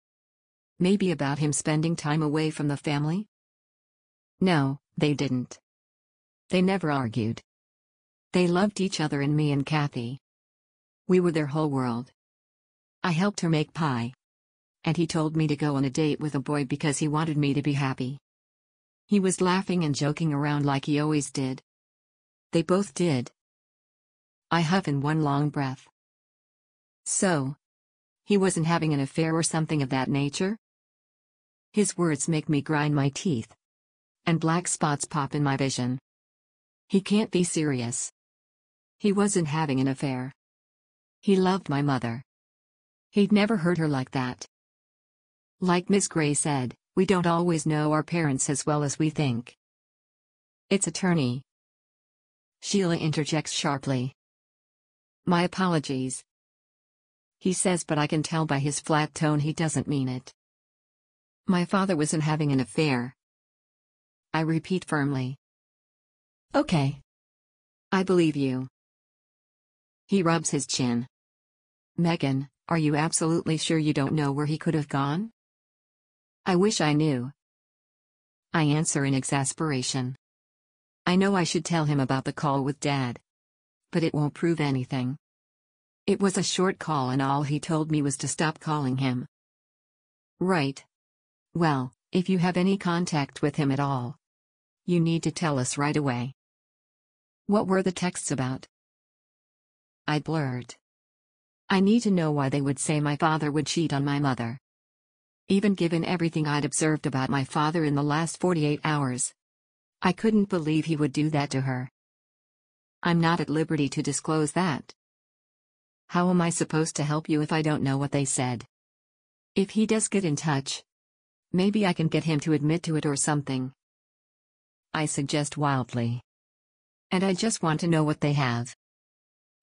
Maybe about him spending time away from the family? No, they didn't. They never argued. They loved each other and me and Kathy. We were their whole world. I helped her make pie. And he told me to go on a date with a boy because he wanted me to be happy. He was laughing and joking around like he always did. They both did. I huff in one long breath. So, he wasn't having an affair or something of that nature? His words make me grind my teeth. And black spots pop in my vision. He can't be serious. He wasn't having an affair. He loved my mother. He'd never hurt her like that. Like Miss Gray said, we don't always know our parents as well as we think. It's attorney. Sheila interjects sharply. My apologies. He says, but I can tell by his flat tone he doesn't mean it. My father wasn't having an affair. I repeat firmly. Okay. I believe you. He rubs his chin. Megan, are you absolutely sure you don't know where he could have gone? I wish I knew. I answer in exasperation. I know I should tell him about the call with Dad. But it won't prove anything. It was a short call and all he told me was to stop calling him. Right. Well, if you have any contact with him at all, you need to tell us right away. What were the texts about? I blurred. I need to know why they would say my father would cheat on my mother. Even given everything I'd observed about my father in the last 48 hours. I couldn't believe he would do that to her. I'm not at liberty to disclose that. How am I supposed to help you if I don't know what they said? If he does get in touch, maybe I can get him to admit to it or something. I suggest wildly. And I just want to know what they have.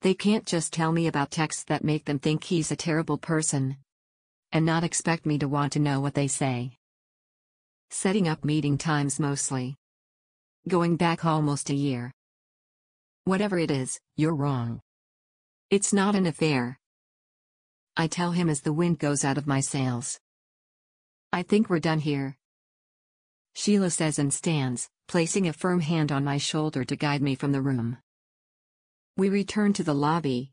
They can't just tell me about texts that make them think he's a terrible person, and not expect me to want to know what they say. Setting up meeting times mostly. Going back almost a year. Whatever it is, you're wrong. It's not an affair. I tell him as the wind goes out of my sails. I think we're done here. Sheila says and stands, placing a firm hand on my shoulder to guide me from the room. We return to the lobby.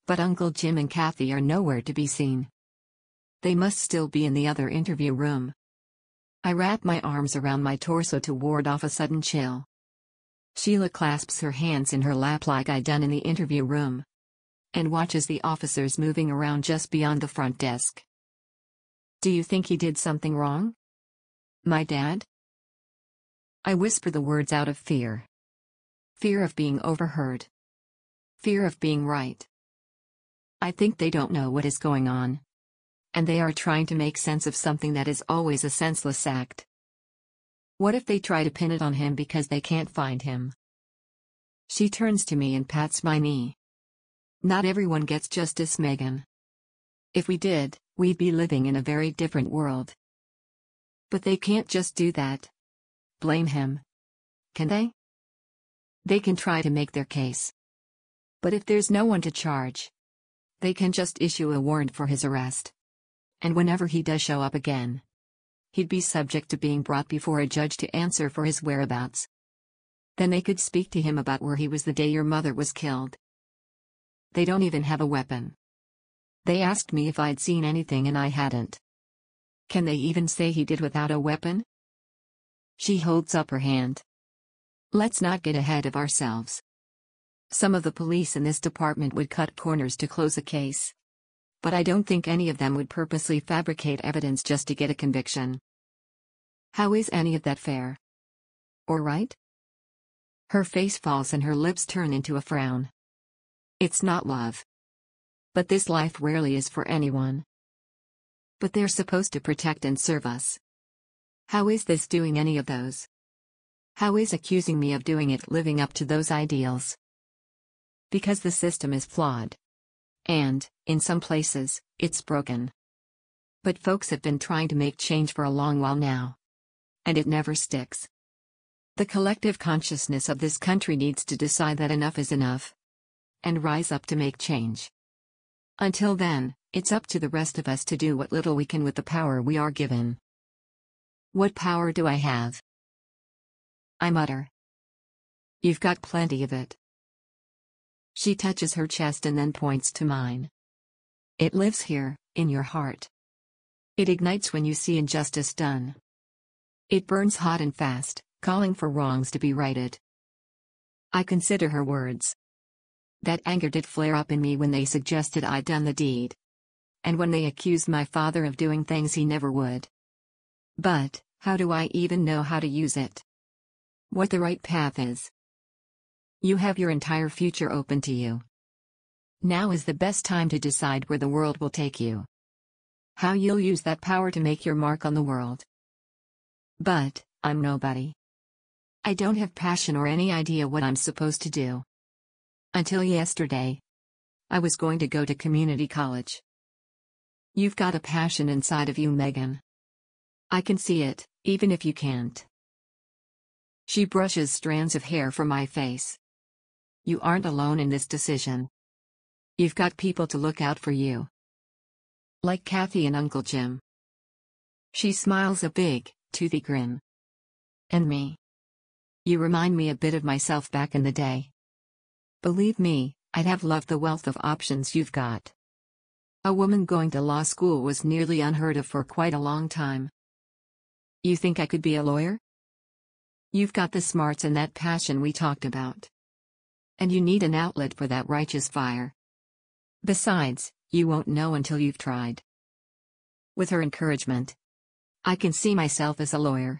But Uncle Jim and Kathy are nowhere to be seen. They must still be in the other interview room. I wrap my arms around my torso to ward off a sudden chill. Sheila clasps her hands in her lap like I'd done in the interview room, and watches the officers moving around just beyond the front desk. Do you think he did something wrong? My dad? I whisper the words out of fear. Fear of being overheard. Fear of being right. I think they don't know what is going on. And they are trying to make sense of something that is always a senseless act. What if they try to pin it on him because they can't find him? She turns to me and pats my knee. Not everyone gets justice, Megan. If we did, we'd be living in a very different world. But they can't just do that. Blame him. Can they? They can try to make their case. But if there's no one to charge, they can just issue a warrant for his arrest. And whenever he does show up again, he'd be subject to being brought before a judge to answer for his whereabouts. Then they could speak to him about where he was the day your mother was killed. They don't even have a weapon. They asked me if I'd seen anything and I hadn't. Can they even say he did without a weapon? She holds up her hand. Let's not get ahead of ourselves. Some of the police in this department would cut corners to close a case. But I don't think any of them would purposely fabricate evidence just to get a conviction. How is any of that fair? Or right? Her face falls and her lips turn into a frown. It's not love. But this life rarely is for anyone. But they're supposed to protect and serve us. How is this doing any of those? How is accusing me of doing it living up to those ideals? Because the system is flawed. And, in some places, it's broken. But folks have been trying to make change for a long while now. And it never sticks. The collective consciousness of this country needs to decide that enough is enough. And rise up to make change. Until then, it's up to the rest of us to do what little we can with the power we are given. What power do I have? I mutter. You've got plenty of it. She touches her chest and then points to mine. It lives here, in your heart. It ignites when you see injustice done. It burns hot and fast, calling for wrongs to be righted. I consider her words. That anger did flare up in me when they suggested I'd done the deed. And when they accused my father of doing things he never would. But, how do I even know how to use it? What the right path is? You have your entire future open to you. Now is the best time to decide where the world will take you. How you'll use that power to make your mark on the world. But, I'm nobody. I don't have passion or any idea what I'm supposed to do. Until yesterday, I was going to go to community college. You've got a passion inside of you, Megan. I can see it, even if you can't. She brushes strands of hair from my face. You aren't alone in this decision. You've got people to look out for you. Like Kathy and Uncle Jim. She smiles a big, toothy grin. And me. You remind me a bit of myself back in the day. Believe me, I'd have loved the wealth of options you've got. A woman going to law school was nearly unheard of for quite a long time. You think I could be a lawyer? You've got the smarts and that passion we talked about. And you need an outlet for that righteous fire. Besides, you won't know until you've tried. With her encouragement, I can see myself as a lawyer.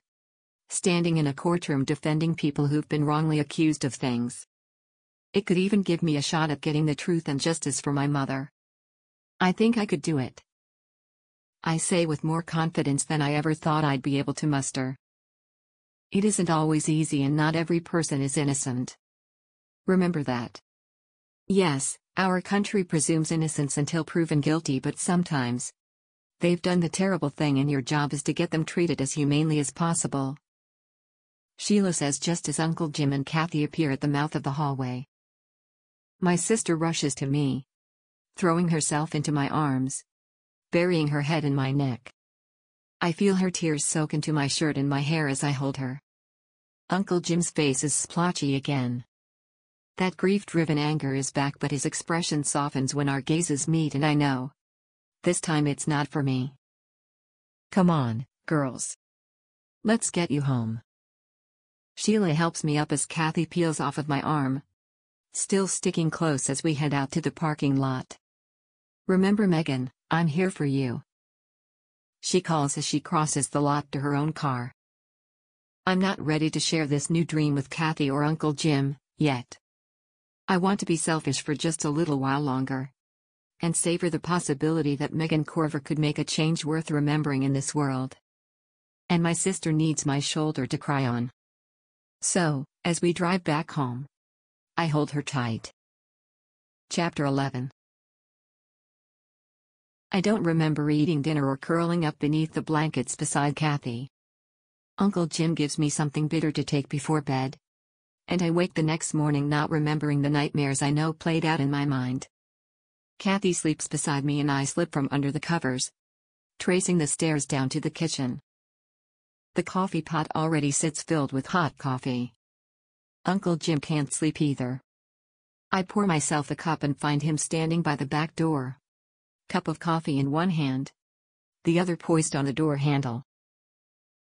Standing in a courtroom defending people who've been wrongly accused of things. It could even give me a shot at getting the truth and justice for my mother. I think I could do it. I say with more confidence than I ever thought I'd be able to muster. It isn't always easy and not every person is innocent. Remember that. Yes, our country presumes innocence until proven guilty, but sometimes they've done the terrible thing and your job is to get them treated as humanely as possible. Sheila says just as Uncle Jim and Kathy appear at the mouth of the hallway. My sister rushes to me, throwing herself into my arms, burying her head in my neck. I feel her tears soak into my shirt and my hair as I hold her. Uncle Jim's face is splotchy again. That grief-driven anger is back, but his expression softens when our gazes meet, and I know. This time it's not for me. Come on, girls. Let's get you home. Sheila helps me up as Kathy peels off of my arm, still sticking close as we head out to the parking lot. Remember, Megan, I'm here for you. She calls as she crosses the lot to her own car. I'm not ready to share this new dream with Kathy or Uncle Jim, yet. I want to be selfish for just a little while longer. And savor the possibility that Megan Corver could make a change worth remembering in this world. And my sister needs my shoulder to cry on. So, as we drive back home, I hold her tight. Chapter 11. I don't remember eating dinner or curling up beneath the blankets beside Kathy. Uncle Jim gives me something bitter to take before bed. And I wake the next morning not remembering the nightmares I know played out in my mind. Kathy sleeps beside me and I slip from under the covers, tracing the stairs down to the kitchen. The coffee pot already sits filled with hot coffee. Uncle Jim can't sleep either. I pour myself a cup and find him standing by the back door. Cup of coffee in one hand, the other poised on the door handle.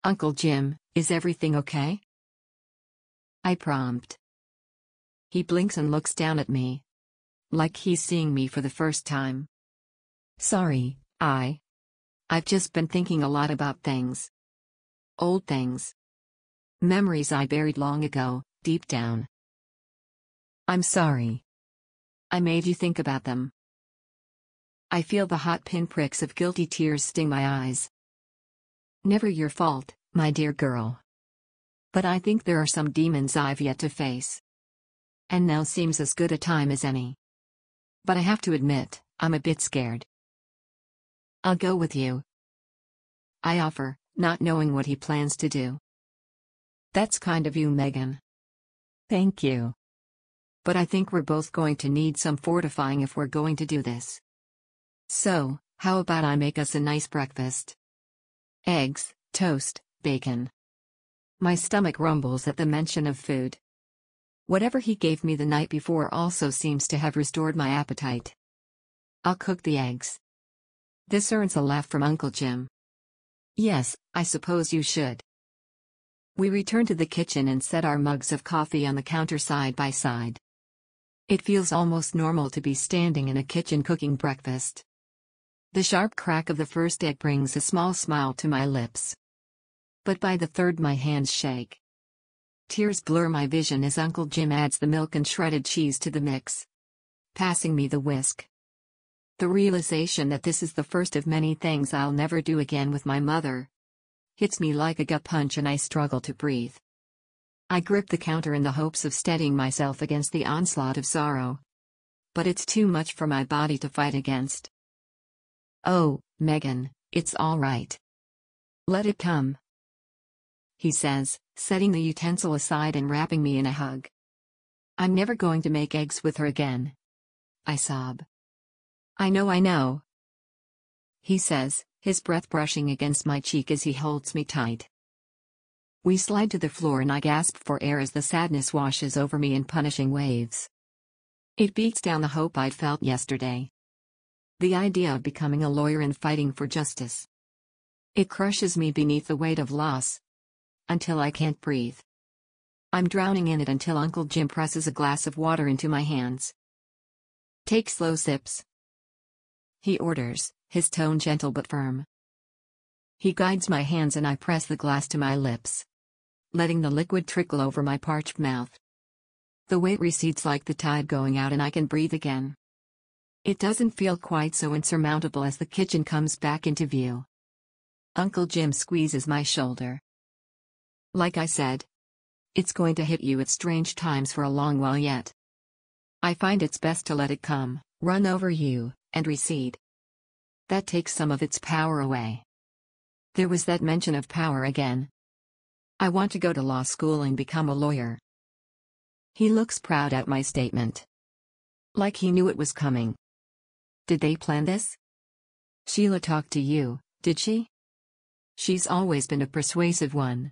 Uncle Jim, is everything okay? I prompt. He blinks and looks down at me, like he's seeing me for the first time. Sorry, I've just been thinking a lot about things. Old things. Memories I buried long ago, deep down. I'm sorry. I made you think about them. I feel the hot pinpricks of guilty tears sting my eyes. Never your fault, my dear girl. But I think there are some demons I've yet to face. And now seems as good a time as any. But I have to admit, I'm a bit scared. I'll go with you, I offer, not knowing what he plans to do. That's kind of you, Megan. Thank you. But I think we're both going to need some fortifying if we're going to do this. So, how about I make us a nice breakfast? Eggs, toast, bacon. My stomach rumbles at the mention of food. Whatever he gave me the night before also seems to have restored my appetite. I'll cook the eggs. This earns a laugh from Uncle Jim. Yes, I suppose you should. We return to the kitchen and set our mugs of coffee on the counter side by side. It feels almost normal to be standing in a kitchen cooking breakfast. The sharp crack of the first egg brings a small smile to my lips. But by the third my hands shake. Tears blur my vision as Uncle Jim adds the milk and shredded cheese to the mix. passing me the whisk. The realization that this is the first of many things I'll never do again with my mother hits me like a gut punch and I struggle to breathe. I grip the counter in the hopes of steadying myself against the onslaught of sorrow. But it's too much for my body to fight against. "Oh, Megan, it's all right. Let it come," he says, setting the utensil aside and wrapping me in a hug. "I'm never going to make eggs with her again," I sob. I know," he says, his breath brushing against my cheek as he holds me tight. We slide to the floor and I gasp for air as the sadness washes over me in punishing waves. It beats down the hope I'd felt yesterday. The idea of becoming a lawyer and fighting for justice. It crushes me beneath the weight of loss. Until I can't breathe. I'm drowning in it until Uncle Jim presses a glass of water into my hands. "Take slow sips," he orders, his tone gentle but firm. He guides my hands and I press the glass to my lips, letting the liquid trickle over my parched mouth. The weight recedes like the tide going out and I can breathe again. It doesn't feel quite so insurmountable as the kitchen comes back into view. Uncle Jim squeezes my shoulder. "Like I said, it's going to hit you at strange times for a long while yet. I find it's best to let it come, run over you, and recede. That takes some of its power away." There was that mention of power again. "I want to go to law school and become a lawyer." He looks proud at my statement. Like he knew it was coming. "Did they plan this? Sheila talked to you, did she? She's always been a persuasive one."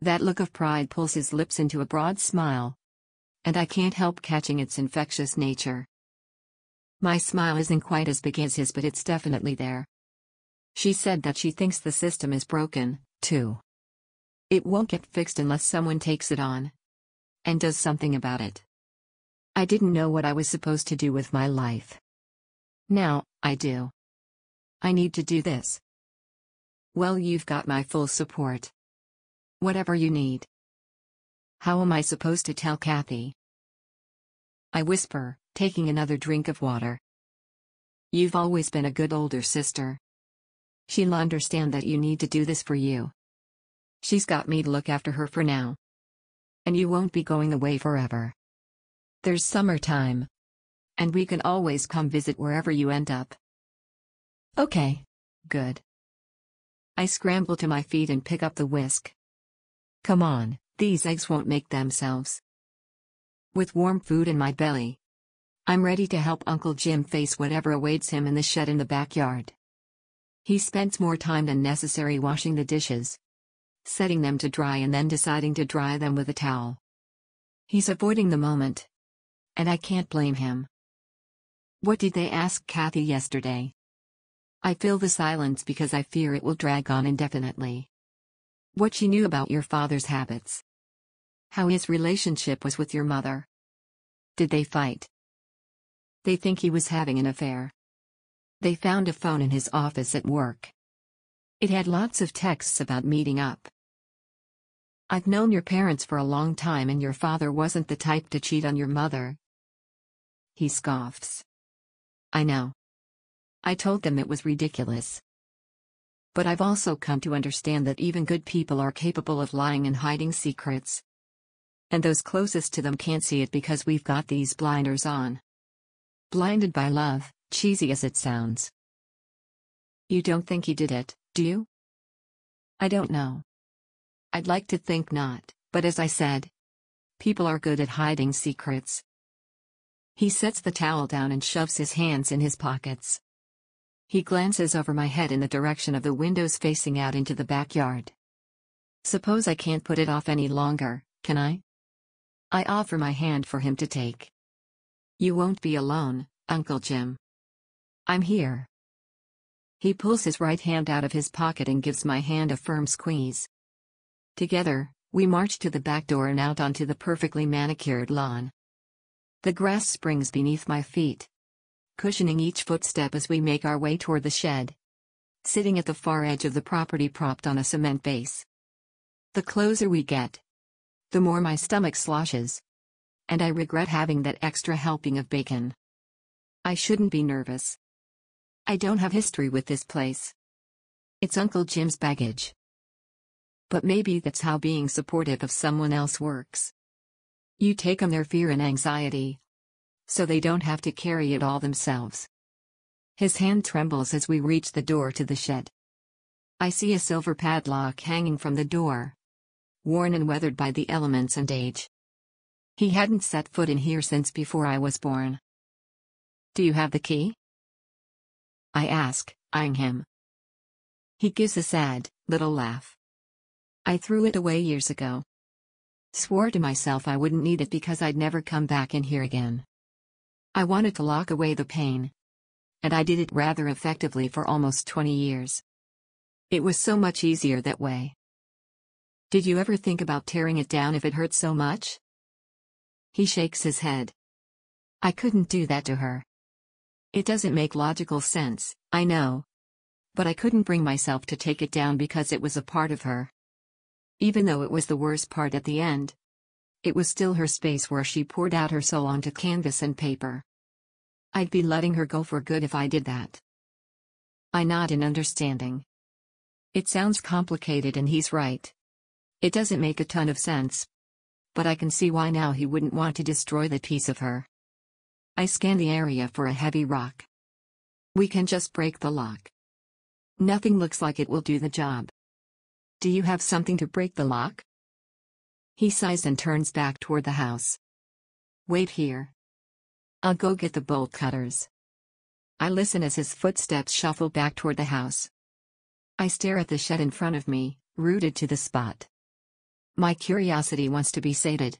That look of pride pulls his lips into a broad smile. And I can't help catching its infectious nature. My smile isn't quite as big as his, but it's definitely there. She said that she thinks the system is broken, too. It won't get fixed unless someone takes it on. And does something about it. I didn't know what I was supposed to do with my life. Now, I do. I need to do this. Well, you've got my full support. Whatever you need. How am I supposed to tell Kathy? I whisper, taking another drink of water. You've always been a good older sister. She'll understand that you need to do this for you. She's got me to look after her for now. And you won't be going away forever. There's summertime. And we can always come visit wherever you end up. Okay. Good. I scramble to my feet and pick up the whisk. Come on, these eggs won't make themselves. With warm food in my belly, I'm ready to help Uncle Jim face whatever awaits him in the shed in the backyard. He spends more time than necessary washing the dishes, setting them to dry and then deciding to dry them with a towel. He's avoiding the moment. And I can't blame him. What did they ask Kathy yesterday? I fill the silence because I fear it will drag on indefinitely. What she knew about your father's habits. How his relationship was with your mother. Did they fight? They think he was having an affair. They found a phone in his office at work. It had lots of texts about meeting up. I've known your parents for a long time and your father wasn't the type to cheat on your mother. He scoffs. I know. I told them it was ridiculous. But I've also come to understand that even good people are capable of lying and hiding secrets. And those closest to them can't see it because we've got these blinders on. Blinded by love, cheesy as it sounds. You don't think he did it, do you? I don't know. I'd like to think not, but as I said, people are good at hiding secrets. He sets the towel down and shoves his hands in his pockets. He glances over my head in the direction of the windows facing out into the backyard. Suppose I can't put it off any longer, can I? I offer my hand for him to take. You won't be alone, Uncle Jim. I'm here. He pulls his right hand out of his pocket and gives my hand a firm squeeze. Together, we march to the back door and out onto the perfectly manicured lawn. The grass springs beneath my feet, cushioning each footstep as we make our way toward the shed. Sitting at the far edge of the property propped on a cement base. The closer we get, the more my stomach sloshes. and I regret having that extra helping of bacon. I shouldn't be nervous. I don't have history with this place. It's Uncle Jim's baggage. But maybe that's how being supportive of someone else works. You take on their fear and anxiety, so they don't have to carry it all themselves. His hand trembles as we reach the door to the shed. I see a silver padlock hanging from the door, worn and weathered by the elements and age. He hadn't set foot in here since before I was born. Do you have the key? I ask, eyeing him. He gives a sad, little laugh. I threw it away years ago. Swore to myself I wouldn't need it because I'd never come back in here again. I wanted to lock away the pain. And I did it rather effectively for almost 20 years. It was so much easier that way. Did you ever think about tearing it down if it hurt so much? He shakes his head. I couldn't do that to her. It doesn't make logical sense, I know. But I couldn't bring myself to take it down because it was a part of her. Even though it was the worst part at the end, it was still her space where she poured out her soul onto canvas and paper. I'd be letting her go for good if I did that. I nod in understanding. It sounds complicated and he's right. It doesn't make a ton of sense. But I can see why now he wouldn't want to destroy the piece of her. I scan the area for a heavy rock. We can just break the lock. Nothing looks like it will do the job. Do you have something to break the lock? He sighs and turns back toward the house. Wait here. I'll go get the bolt cutters. I listen as his footsteps shuffle back toward the house. I stare at the shed in front of me, rooted to the spot. My curiosity wants to be sated.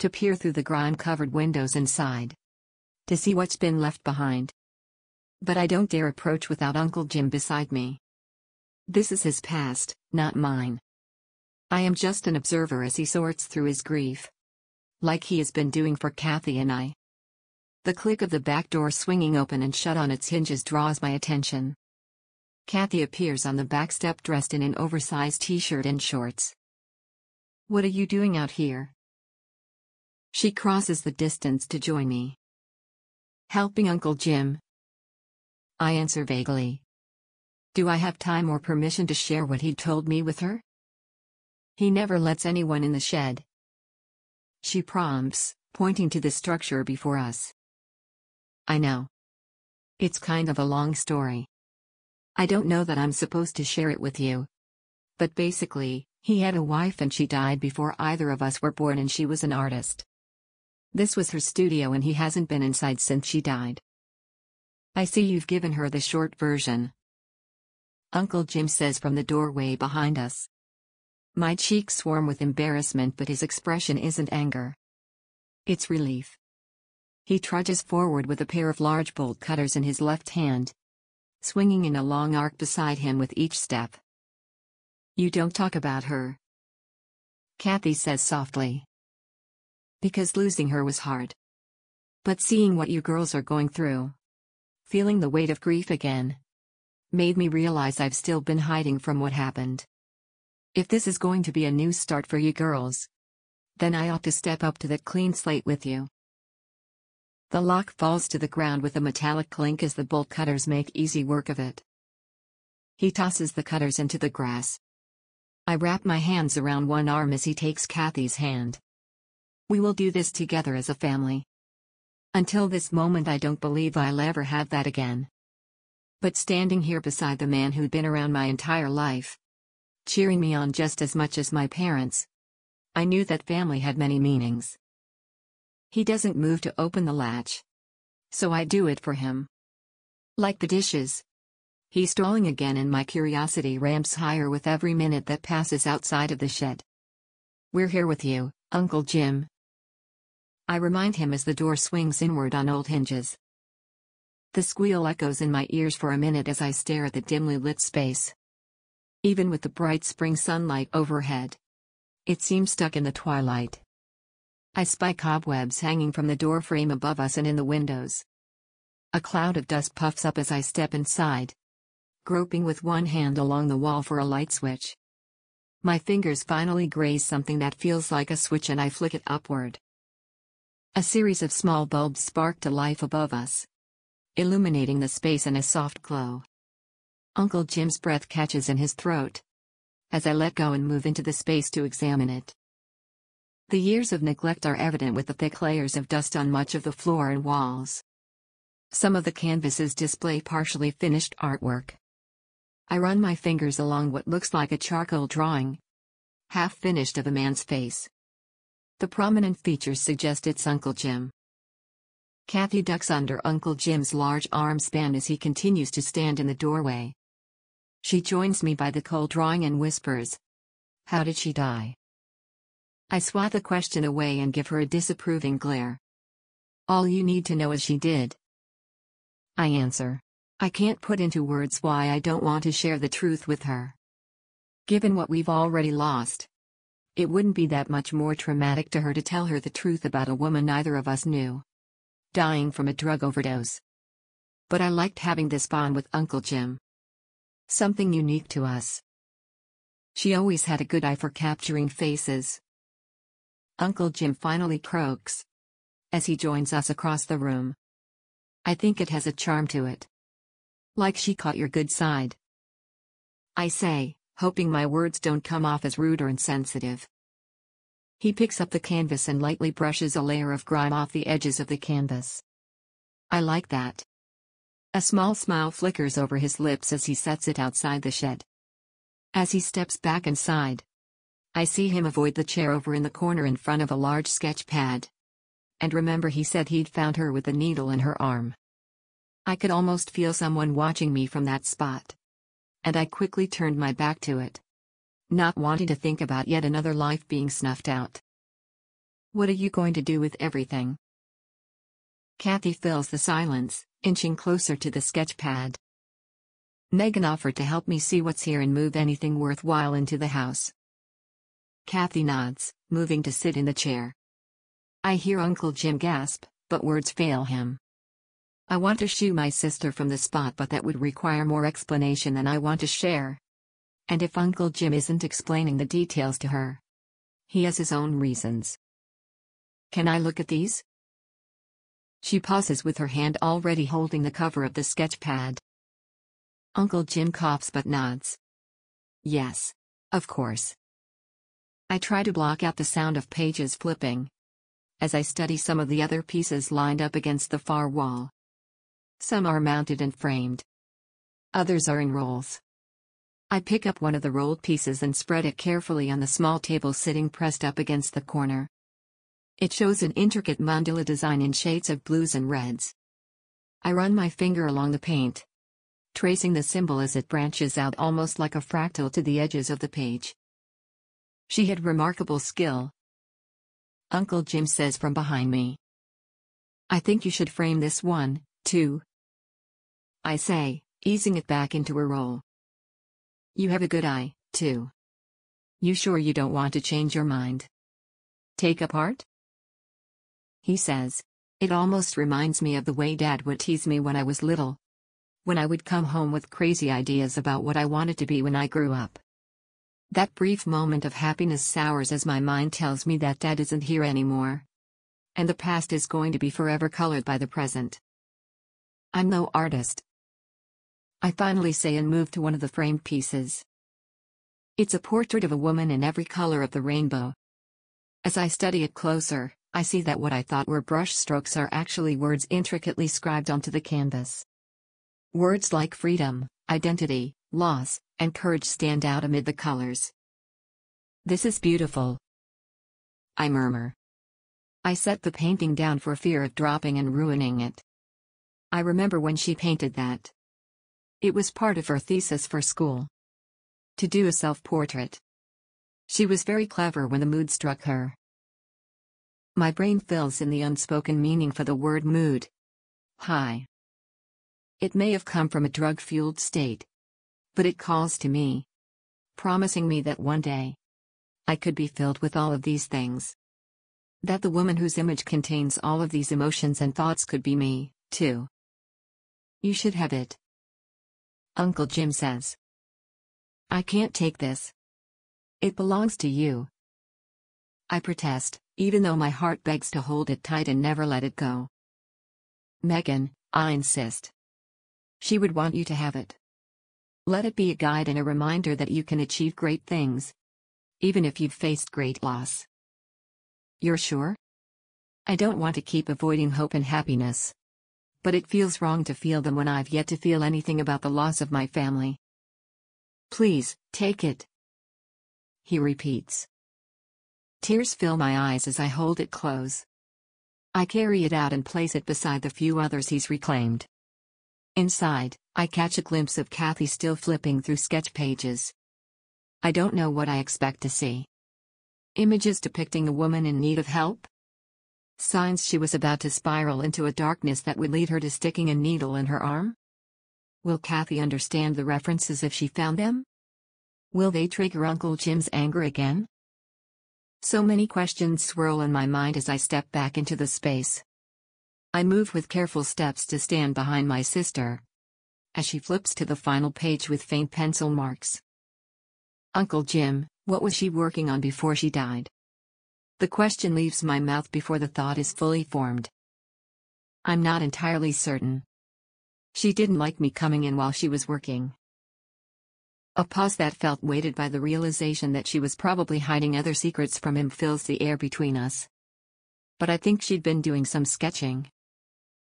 To peer through the grime-covered windows inside. To see what's been left behind. But I don't dare approach without Uncle Jim beside me. This is his past, not mine. I am just an observer as he sorts through his grief. Like he has been doing for Kathy and I. The click of the back door swinging open and shut on its hinges draws my attention. Kathy appears on the back step dressed in an oversized t-shirt and shorts. What are you doing out here? She crosses the distance to join me. Helping Uncle Jim. I answer vaguely. Do I have time or permission to share what he told me with her? He never lets anyone in the shed. She prompts, pointing to the structure before us. I know. It's kind of a long story. I don't know that I'm supposed to share it with you. But basically, he had a wife and she died before either of us were born and she was an artist. This was her studio and he hasn't been inside since she died. I see you've given her the short version. Uncle Jim says from the doorway behind us. My cheeks swarm with embarrassment but his expression isn't anger. It's relief. He trudges forward with a pair of large bolt cutters in his left hand, swinging in a long arc beside him with each step. You don't talk about her, Kathy says softly. Because losing her was hard. But seeing what you girls are going through, feeling the weight of grief again, made me realize I've still been hiding from what happened. If this is going to be a new start for you girls, then I ought to step up to the clean slate with you. The lock falls to the ground with a metallic clink as the bolt cutters make easy work of it. He tosses the cutters into the grass. I wrap my hands around one arm as he takes Kathy's hand. We will do this together as a family. Until this moment I don't believe I'll ever have that again. But standing here beside the man who'd been around my entire life, cheering me on just as much as my parents, I knew that family had many meanings. He doesn't move to open the latch, so I do it for him. Like the dishes. He's stalling again and my curiosity ramps higher with every minute that passes outside of the shed. We're here with you, Uncle Jim. I remind him as the door swings inward on old hinges. The squeal echoes in my ears for a minute as I stare at the dimly lit space. Even with the bright spring sunlight overhead, it seems stuck in the twilight. I spy cobwebs hanging from the door frame above us and in the windows. A cloud of dust puffs up as I step inside, groping with one hand along the wall for a light switch. My fingers finally graze something that feels like a switch and I flick it upward. A series of small bulbs spark to life above us, illuminating the space in a soft glow. Uncle Jim's breath catches in his throat as I let go and move into the space to examine it. The years of neglect are evident with the thick layers of dust on much of the floor and walls. Some of the canvases display partially finished artwork. I run my fingers along what looks like a charcoal drawing, half finished, of a man's face. The prominent features suggest it's Uncle Jim. Kathy ducks under Uncle Jim's large arm span as he continues to stand in the doorway. She joins me by the coal drawing and whispers, "How did she die?" I swat the question away and give her a disapproving glare. "All you need to know is she did," I answer. I can't put into words why I don't want to share the truth with her. Given what we've already lost, it wouldn't be that much more traumatic to her to tell her the truth about a woman neither of us knew, dying from a drug overdose. But I liked having this bond with Uncle Jim. Something unique to us. She always had a good eye for capturing faces. Uncle Jim finally croaks as he joins us across the room. I think it has a charm to it. Like she caught your good side, I say, hoping my words don't come off as rude or insensitive. He picks up the canvas and lightly brushes a layer of grime off the edges of the canvas. I like that. A small smile flickers over his lips as he sets it outside the shed. As he steps back inside, I see him avoid the chair over in the corner in front of a large sketch pad. And remember, he said he'd found her with a needle in her arm. I could almost feel someone watching me from that spot. And I quickly turned my back to it, not wanting to think about yet another life being snuffed out. What are you going to do with everything? Kathy fills the silence, inching closer to the sketch pad. Megan offered to help me see what's here and move anything worthwhile into the house. Kathy nods, moving to sit in the chair. I hear Uncle Jim gasp, but words fail him. I want to shoo my sister from the spot, but that would require more explanation than I want to share. And if Uncle Jim isn't explaining the details to her, he has his own reasons. Can I look at these? She pauses with her hand already holding the cover of the sketch pad. Uncle Jim coughs but nods. Yes, of course. I try to block out the sound of pages flipping as I study some of the other pieces lined up against the far wall. Some are mounted and framed. Others are in rolls. I pick up one of the rolled pieces and spread it carefully on the small table sitting pressed up against the corner. It shows an intricate mandala design in shades of blues and reds. I run my finger along the paint, tracing the symbol as it branches out almost like a fractal to the edges of the page. She had remarkable skill, Uncle Jim says from behind me. I think you should frame this one, too, I say, easing it back into a roll. You have a good eye, too. You sure you don't want to change your mind? Take apart? He says. It almost reminds me of the way Dad would tease me when I was little. When I would come home with crazy ideas about what I wanted to be when I grew up. That brief moment of happiness sours as my mind tells me that Dad isn't here anymore. And the past is going to be forever colored by the present. I'm no artist, I finally say and move to one of the framed pieces. It's a portrait of a woman in every color of the rainbow. As I study it closer, I see that what I thought were brush strokes are actually words intricately scribed onto the canvas. Words like freedom, identity, loss, and courage stand out amid the colors. This is beautiful, I murmur. I set the painting down for fear of dropping and ruining it. I remember when she painted that. It was part of her thesis for school. To do a self-portrait. She was very clever when the mood struck her. My brain fills in the unspoken meaning for the word mood. High. It may have come from a drug-fueled state. But it calls to me, promising me that one day I could be filled with all of these things. That the woman whose image contains all of these emotions and thoughts could be me, too. You should have it, Uncle Jim says. I can't take this. It belongs to you. I protest, even though my heart begs to hold it tight and never let it go. Megan, I insist. She would want you to have it. Let it be a guide and a reminder that you can achieve great things, even if you've faced great loss. You're sure? I don't want to keep avoiding hope and happiness. But it feels wrong to feel them when I've yet to feel anything about the loss of my family. Please, take it. He repeats. Tears fill my eyes as I hold it close. I carry it out and place it beside the few others he's reclaimed. Inside, I catch a glimpse of Kathy still flipping through sketch pages. I don't know what I expect to see. Images depicting a woman in need of help? Signs she was about to spiral into a darkness that would lead her to sticking a needle in her arm? Will Kathy understand the references if she found them? Will they trigger Uncle Jim's anger again? So many questions swirl in my mind as I step back into the space. I move with careful steps to stand behind my sister, as she flips to the final page with faint pencil marks. Uncle Jim, what was she working on before she died? The question leaves my mouth before the thought is fully formed. I'm not entirely certain. She didn't like me coming in while she was working. A pause that felt weighted by the realization that she was probably hiding other secrets from him fills the air between us. But I think she'd been doing some sketching.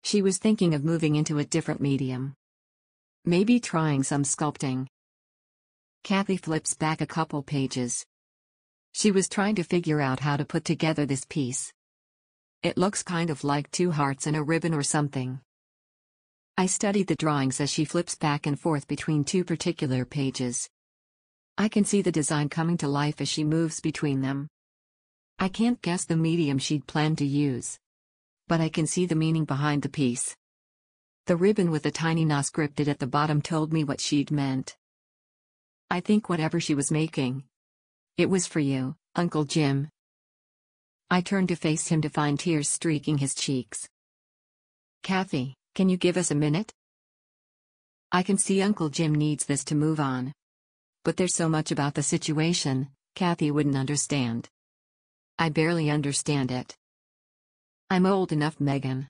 She was thinking of moving into a different medium. Maybe trying some sculpting. Kathy flips back a couple pages. She was trying to figure out how to put together this piece. It looks kind of like two hearts and a ribbon or something. I studied the drawings as she flips back and forth between two particular pages. I can see the design coming to life as she moves between them. I can't guess the medium she'd planned to use. But I can see the meaning behind the piece. The ribbon with a tiny "na" scripted at the bottom told me what she'd meant. I think whatever she was making, it was for you, Uncle Jim. I turned to face him to find tears streaking his cheeks. Kathy, can you give us a minute? I can see Uncle Jim needs this to move on. But there's so much about the situation, Kathy wouldn't understand. I barely understand it. I'm old enough, Megan.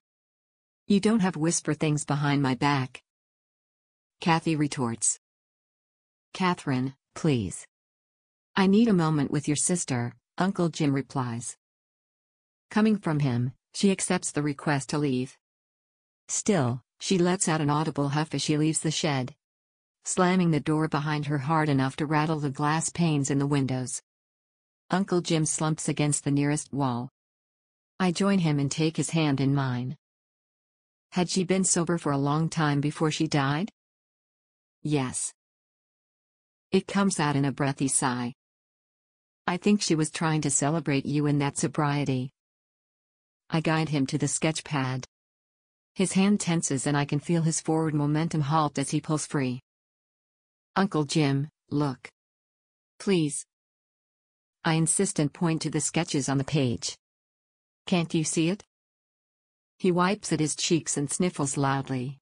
You don't have whisper things behind my back. Kathy retorts. Catherine, please. I need a moment with your sister, Uncle Jim replies. Coming from him, she accepts the request to leave. Still, she lets out an audible huff as she leaves the shed, slamming the door behind her hard enough to rattle the glass panes in the windows. Uncle Jim slumps against the nearest wall. I join him and take his hand in mine. Had she been sober for a long time before she died? Yes. It comes out in a breathy sigh. I think she was trying to celebrate you in that sobriety. I guide him to the sketch pad. His hand tenses and I can feel his forward momentum halt as he pulls free. Uncle Jim, look. Please. I insist and point to the sketches on the page. Can't you see it? He wipes at his cheeks and sniffles loudly.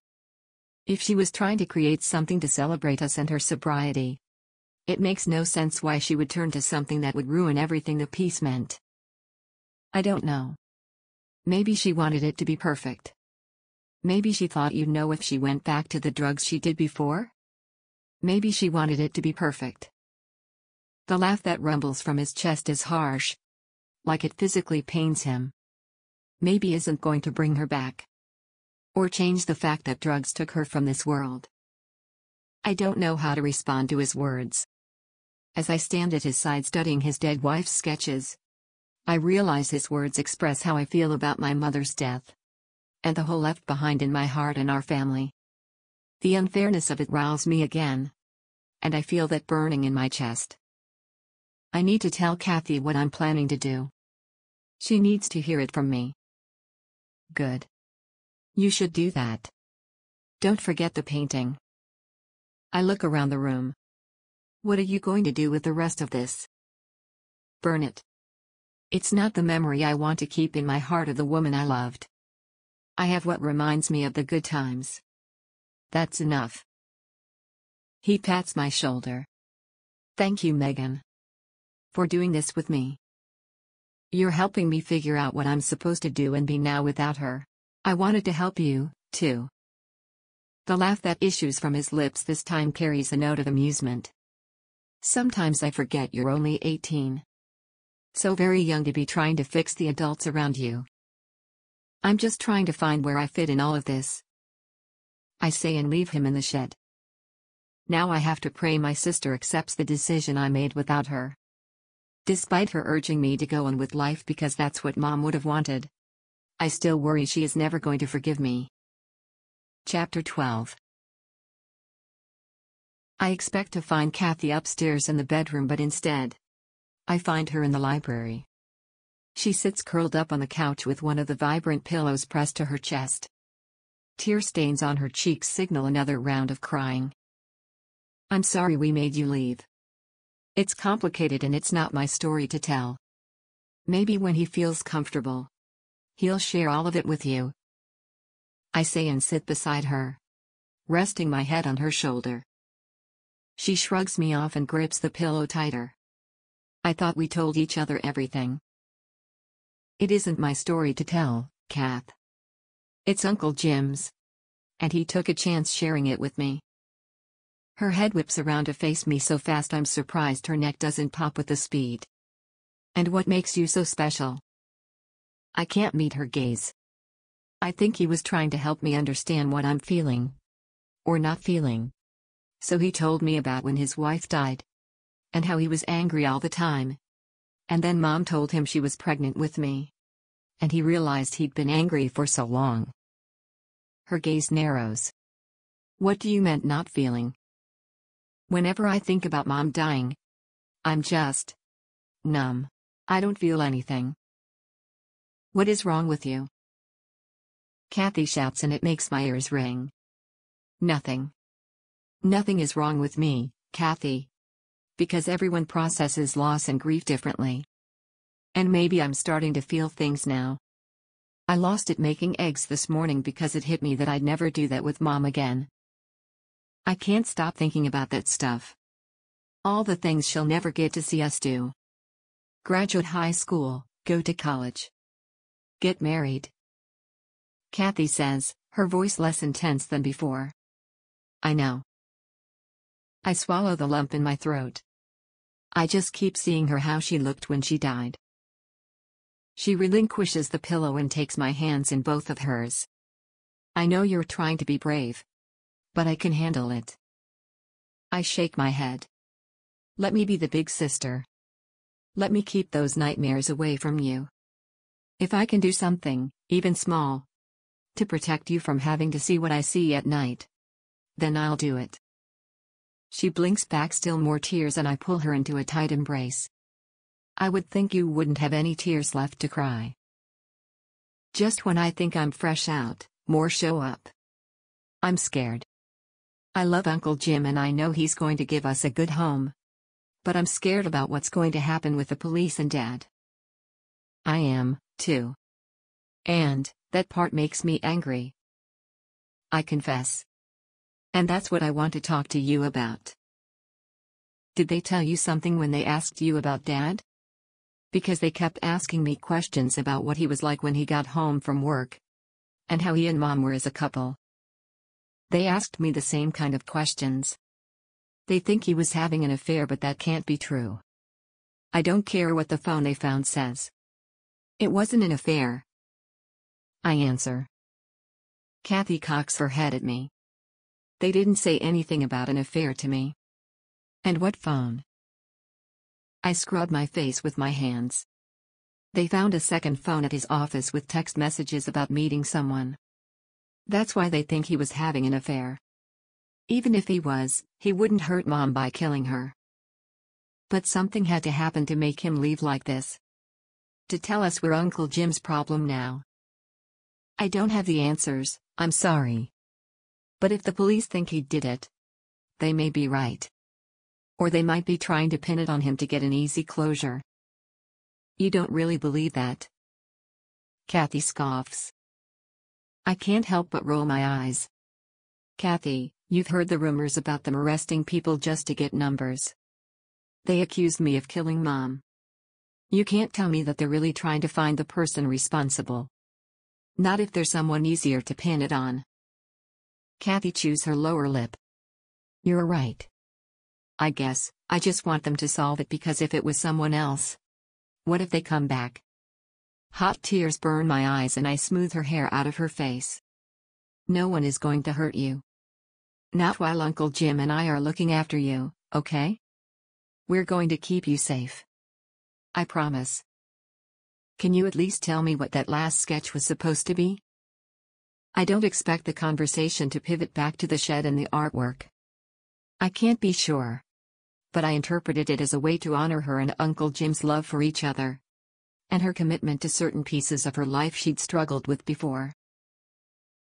If she was trying to create something to celebrate us and her sobriety, it makes no sense why she would turn to something that would ruin everything the piece meant. I don't know. Maybe she wanted it to be perfect. Maybe she thought you'd know if she went back to the drugs she did before? Maybe she wanted it to be perfect. The laugh that rumbles from his chest is harsh, like it physically pains him. Maybe isn't going to bring her back. Or change the fact that drugs took her from this world. I don't know how to respond to his words. As I stand at his side studying his dead wife's sketches, I realize his words express how I feel about my mother's death. And the hole left behind in my heart and our family. The unfairness of it riles me again. And I feel that burning in my chest. I need to tell Kathy what I'm planning to do. She needs to hear it from me. Good. You should do that. Don't forget the painting. I look around the room. What are you going to do with the rest of this? Burn it. It's not the memory I want to keep in my heart of the woman I loved. I have what reminds me of the good times. That's enough. He pats my shoulder. Thank you, Megan. For doing this with me. You're helping me figure out what I'm supposed to do and be now without her. I wanted to help you, too. The laugh that issues from his lips this time carries a note of amusement. Sometimes I forget you're only 18. So very young to be trying to fix the adults around you. I'm just trying to find where I fit in all of this, I say and leave him in the shed. Now I have to pray my sister accepts the decision I made without her. Despite her urging me to go on with life because that's what Mom would have wanted, I still worry she is never going to forgive me. Chapter 12. I expect to find Kathy upstairs in the bedroom, but instead, I find her in the library. She sits curled up on the couch with one of the vibrant pillows pressed to her chest. Tear stains on her cheeks signal another round of crying. I'm sorry we made you leave. It's complicated and it's not my story to tell. Maybe when he feels comfortable, he'll share all of it with you, I say and sit beside her, resting my head on her shoulder. She shrugs me off and grips the pillow tighter. I thought we told each other everything. It isn't my story to tell, Kath. It's Uncle Jim's. And he took a chance sharing it with me. Her head whips around to face me so fast I'm surprised her neck doesn't pop with the speed. And what makes you so special? I can't meet her gaze. I think he was trying to help me understand what I'm feeling. Or not feeling. So he told me about when his wife died. And how he was angry all the time. And then Mom told him she was pregnant with me. And he realized he'd been angry for so long. Her gaze narrows. What do you mean not feeling? Whenever I think about Mom dying, I'm just numb. I don't feel anything. What is wrong with you? Kathy shouts and it makes my ears ring. Nothing. Nothing is wrong with me, Kathy. Because everyone processes loss and grief differently. And maybe I'm starting to feel things now. I lost it making eggs this morning because it hit me that I'd never do that with Mom again. I can't stop thinking about that stuff. All the things she'll never get to see us do. Graduate high school, go to college. Get married. Kathy says, her voice less intense than before. I know. I swallow the lump in my throat. I just keep seeing her how she looked when she died. She relinquishes the pillow and takes my hands in both of hers. I know you're trying to be brave. But I can handle it. I shake my head. Let me be the big sister. Let me keep those nightmares away from you. If I can do something, even small, to protect you from having to see what I see at night, then I'll do it. She blinks back, still more tears, and I pull her into a tight embrace. I would think you wouldn't have any tears left to cry. Just when I think I'm fresh out, more show up. I'm scared. I love Uncle Jim and I know he's going to give us a good home. But I'm scared about what's going to happen with the police and Dad. I am, too. And that part makes me angry. I confess. And that's what I want to talk to you about. Did they tell you something when they asked you about Dad? Because they kept asking me questions about what he was like when he got home from work. And how he and Mom were as a couple. They asked me the same kind of questions. They think he was having an affair, but that can't be true. I don't care what the phone they found says. It wasn't an affair. I answer. Kathy cocks her head at me. They didn't say anything about an affair to me. And what phone? I scrub my face with my hands. They found a second phone at his office with text messages about meeting someone. That's why they think he was having an affair. Even if he was, he wouldn't hurt Mom by killing her. But something had to happen to make him leave like this. To tell us we're Uncle Jim's problem now. I don't have the answers, I'm sorry. But if the police think he did it, they may be right. Or they might be trying to pin it on him to get an easy closure. You don't really believe that? Kathy scoffs. I can't help but roll my eyes. Kathy, you've heard the rumors about them arresting people just to get numbers. They accused me of killing Mom. You can't tell me that they're really trying to find the person responsible. Not if there's someone easier to pin it on. Kathy chews her lower lip. You're right. I guess, I just want them to solve it because if it was someone else. What if they come back? Hot tears burn my eyes and I smooth her hair out of her face. No one is going to hurt you. Not while Uncle Jim and I are looking after you, okay? We're going to keep you safe. I promise. Can you at least tell me what that last sketch was supposed to be? I don't expect the conversation to pivot back to the shed and the artwork. I can't be sure. But I interpreted it as a way to honor her and Uncle Jim's love for each other. And her commitment to certain pieces of her life she'd struggled with before.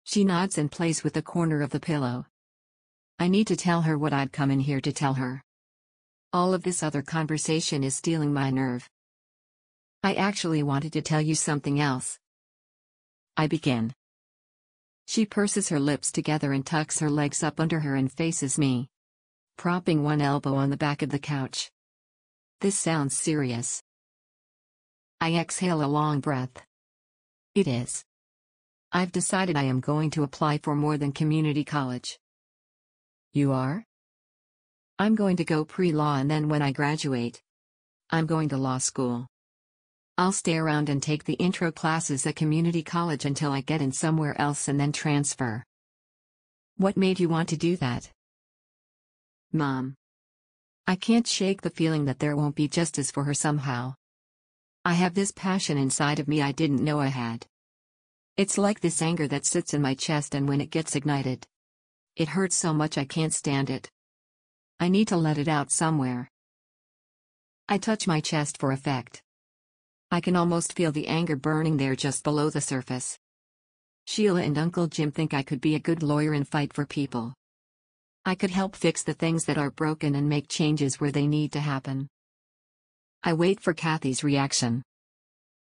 She nods and plays with the corner of the pillow. I need to tell her what I'd come in here to tell her. All of this other conversation is stealing my nerve. I actually wanted to tell you something else. I begin. She purses her lips together and tucks her legs up under her and faces me, propping one elbow on the back of the couch. This sounds serious. I exhale a long breath. It is. I've decided I am going to apply for more than community college. You are? I'm going to go pre-law and then when I graduate, I'm going to law school. I'll stay around and take the intro classes at community college until I get in somewhere else and then transfer. What made you want to do that? Mom. I can't shake the feeling that there won't be justice for her somehow. I have this passion inside of me I didn't know I had. It's like this anger that sits in my chest and when it gets ignited, it hurts so much I can't stand it. I need to let it out somewhere. I touch my chest for effect. I can almost feel the anger burning there just below the surface. Sheila and Uncle Jim think I could be a good lawyer and fight for people. I could help fix the things that are broken and make changes where they need to happen. I wait for Kathy's reaction.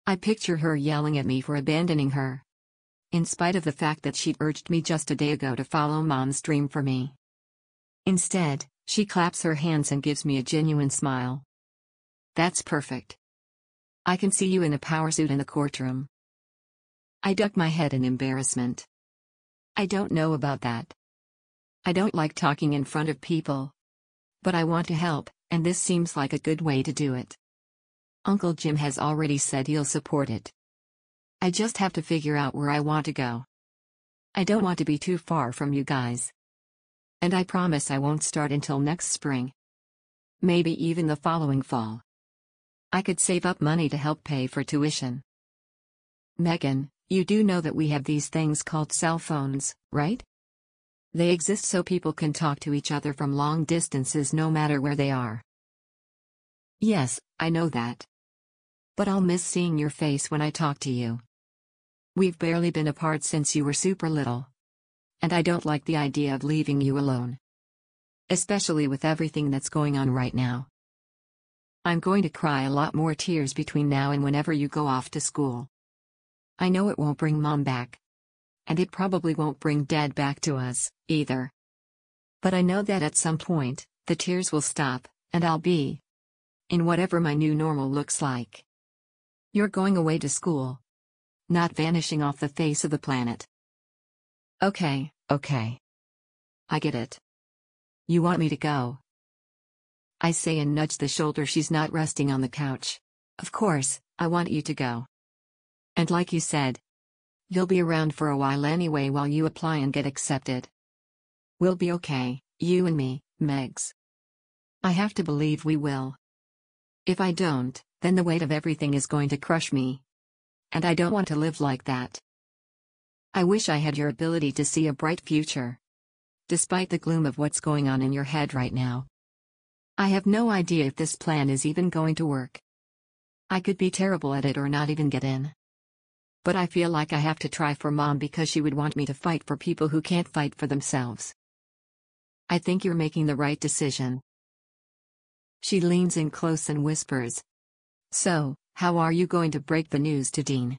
I picture her yelling at me for abandoning her, in spite of the fact that she'd urged me just a day ago to follow Mom's dream for me. Instead, she claps her hands and gives me a genuine smile. That's perfect. I can see you in a power suit in the courtroom. I duck my head in embarrassment. I don't know about that. I don't like talking in front of people. But I want to help, and this seems like a good way to do it. Uncle Jim has already said he'll support it. I just have to figure out where I want to go. I don't want to be too far from you guys. And I promise I won't start until next spring. Maybe even the following fall. I could save up money to help pay for tuition. Megan, you do know that we have these things called cell phones, right? They exist so people can talk to each other from long distances no matter where they are. Yes, I know that. But I'll miss seeing your face when I talk to you. We've barely been apart since you were super little. And I don't like the idea of leaving you alone. Especially with everything that's going on right now. I'm going to cry a lot more tears between now and whenever you go off to school. I know it won't bring Mom back. And it probably won't bring Dad back to us, either. But I know that at some point, the tears will stop, and I'll be in whatever my new normal looks like. You're going away to school. Not vanishing off the face of the planet. Okay. I get it. You want me to go? I say and nudge the shoulder she's not resting on the couch. Of course, I want you to go. And like you said, you'll be around for a while anyway while you apply and get accepted. We'll be okay, you and me, Megs. I have to believe we will. If I don't, then the weight of everything is going to crush me. And I don't want to live like that. I wish I had your ability to see a bright future. Despite the gloom of what's going on in your head right now. I have no idea if this plan is even going to work. I could be terrible at it or not even get in. But I feel like I have to try for Mom because she would want me to fight for people who can't fight for themselves. I think you're making the right decision. She leans in close and whispers. So, how are you going to break the news to Dean?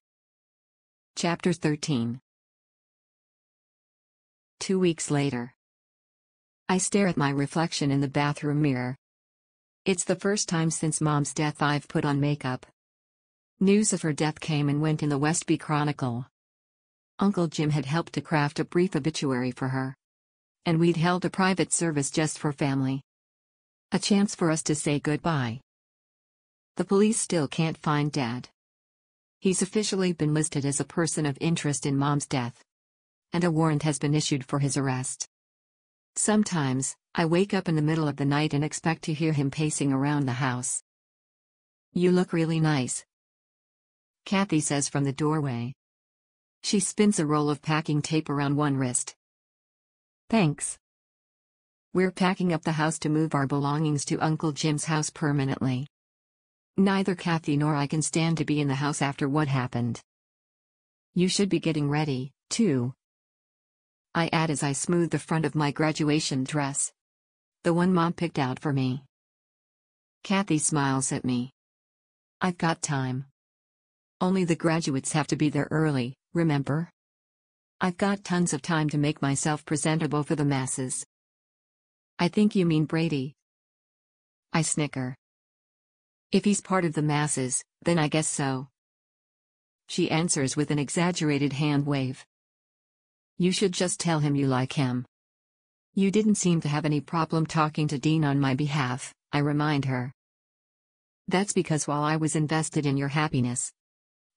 Chapter 13. 2 weeks later. I stare at my reflection in the bathroom mirror. It's the first time since Mom's death I've put on makeup, News of her death came and went in the Westby Chronicle. Uncle Jim had helped to craft a brief obituary for her. And we'd held a private service just for family. A chance for us to say goodbye. The police still can't find Dad. He's officially been listed as a person of interest in Mom's death. And a warrant has been issued for his arrest. Sometimes, I wake up in the middle of the night and expect to hear him pacing around the house. "You look really nice," Kathy says from the doorway. She spins a roll of packing tape around one wrist. "Thanks. We're packing up the house to move our belongings to Uncle Jim's house permanently. Neither Kathy nor I can stand to be in the house after what happened. You should be getting ready, too," I add as I smooth the front of my graduation dress. The one Mom picked out for me. Kathy smiles at me. "I've got time. Only the graduates have to be there early, remember? I've got tons of time to make myself presentable for the masses." "I think you mean Brady." I snicker. "If he's part of the masses, then I guess so." She answers with an exaggerated hand wave. "You should just tell him you like him." "You didn't seem to have any problem talking to Dean on my behalf," I remind her. "That's because while I was invested in your happiness,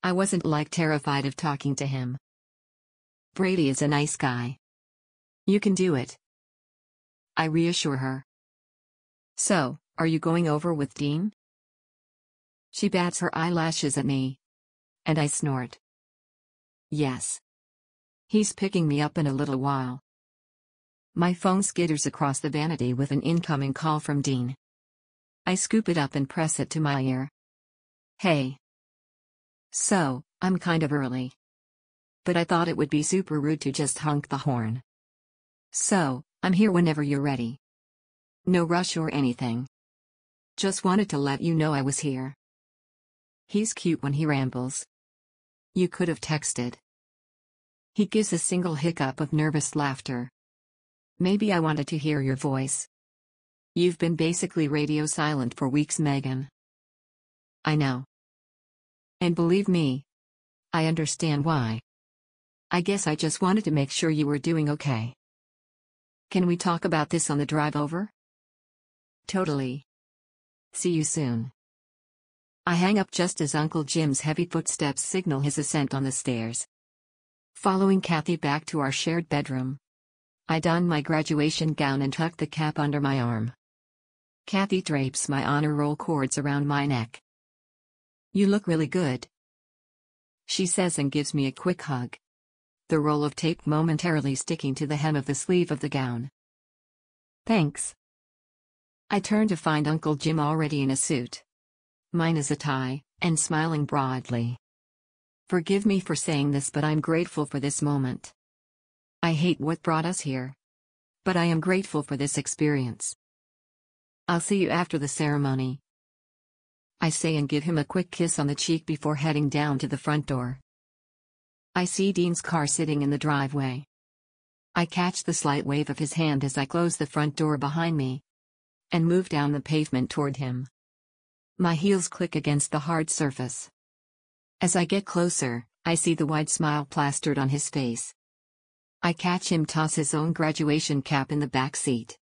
I wasn't terrified of talking to him. Brady is a nice guy. You can do it." I reassure her. "So, are you going over with Dean?" She bats her eyelashes at me. And I snort. "Yes. He's picking me up in a little while." My phone skitters across the vanity with an incoming call from Dean. I scoop it up and press it to my ear. "Hey. So, I'm kind of early. But I thought it would be super rude to just honk the horn. So, I'm here whenever you're ready. No rush or anything. Just wanted to let you know I was here." He's cute when he rambles. You could have texted. He gives a single hiccup of nervous laughter. "Maybe I wanted to hear your voice. You've been basically radio silent for weeks, Megan." "I know. And believe me, I understand why. I guess I just wanted to make sure you were doing okay. Can we talk about this on the drive over?" "Totally. See you soon." I hang up just as Uncle Jim's heavy footsteps signal his ascent on the stairs. Following Kathy back to our shared bedroom, I don my graduation gown and tuck the cap under my arm. Kathy drapes my honor roll cords around my neck. "You look really good," she says and gives me a quick hug. The roll of tape momentarily sticking to the hem of the sleeve of the gown. "Thanks." I turn to find Uncle Jim already in a suit. Mine is a tie, and smiling broadly. Forgive me for saying this, but I'm grateful for this moment. I hate what brought us here. But I am grateful for this experience. I'll see you after the ceremony, I say and give him a quick kiss on the cheek before heading down to the front door. I see Dean's car sitting in the driveway. I catch the slight wave of his hand as I close the front door behind me and move down the pavement toward him. My heels click against the hard surface. As I get closer, I see the wide smile plastered on his face. I catch him toss his own graduation cap in the back seat.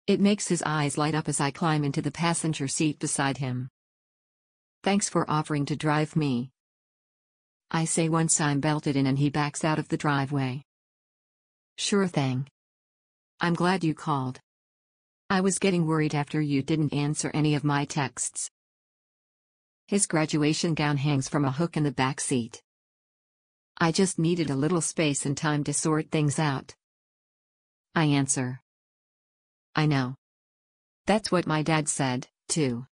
It makes his eyes light up as I climb into the passenger seat beside him. "Thanks for offering to drive me," I say once I'm belted in and he backs out of the driveway. "Sure thing. I'm glad you called. I was getting worried after you didn't answer any of my texts." His graduation gown hangs from a hook in the back seat. "I just needed a little space and time to sort things out," I answer. "I know. That's what my dad said, too.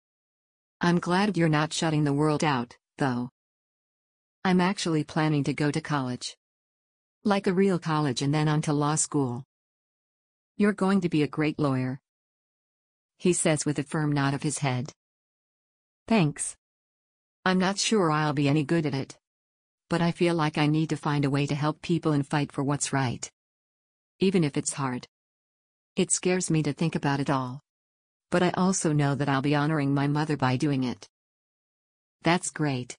I'm glad you're not shutting the world out, though. I'm actually planning to go to college. Like a real college and then on to law school." "You're going to be a great lawyer," he says with a firm nod of his head. "Thanks. I'm not sure I'll be any good at it. But I feel like I need to find a way to help people and fight for what's right. Even if it's hard. It scares me to think about it all. But I also know that I'll be honoring my mother by doing it." "That's great.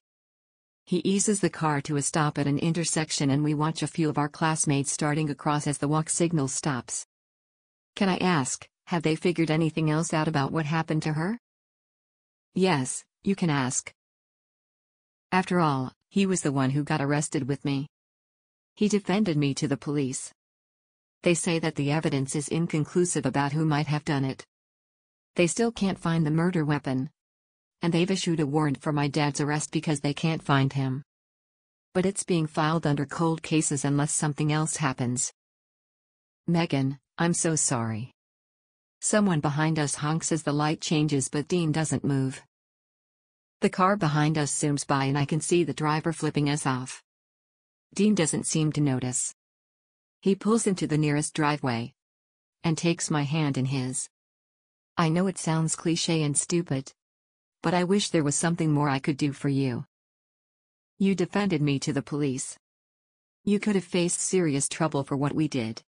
He eases the car to a stop at an intersection and we watch a few of our classmates starting across as the walk signal stops. Can I ask, have they figured anything else out about what happened to her? Yes, you can ask. After all, he was the one who got arrested with me. He defended me to the police. They say that the evidence is inconclusive about who might have done it. They still can't find the murder weapon. And they've issued a warrant for my dad's arrest because they can't find him. But it's being filed under cold cases unless something else happens. Megan, I'm so sorry. Someone behind us honks as the light changes but Dean doesn't move. The car behind us zooms by and I can see the driver flipping us off. Dean doesn't seem to notice. He pulls into the nearest driveway and takes my hand in his. I know it sounds cliché and stupid, but I wish there was something more I could do for you. You defended me to the police. You could have faced serious trouble for what we did.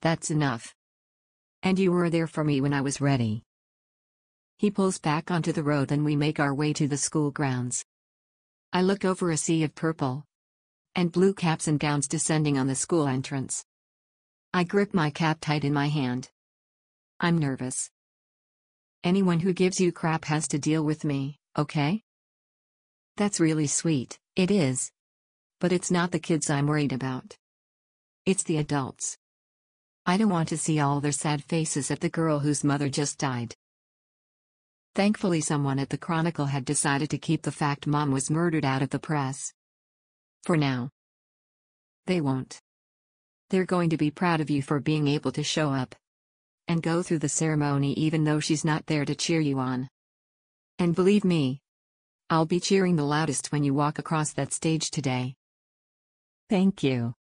That's enough. And you were there for me when I was ready. He pulls back onto the road and we make our way to the school grounds. I look over a sea of purple and blue caps and gowns descending on the school entrance. I grip my cap tight in my hand. I'm nervous. Anyone who gives you crap has to deal with me, okay? That's really sweet, it is. But it's not the kids I'm worried about. It's the adults. I don't want to see all their sad faces at the girl whose mother just died. Thankfully someone at the Chronicle had decided to keep the fact Mom was murdered out of the press. For now. They won't. They're going to be proud of you for being able to show up and go through the ceremony even though she's not there to cheer you on. And believe me, I'll be cheering the loudest when you walk across that stage today. Thank you.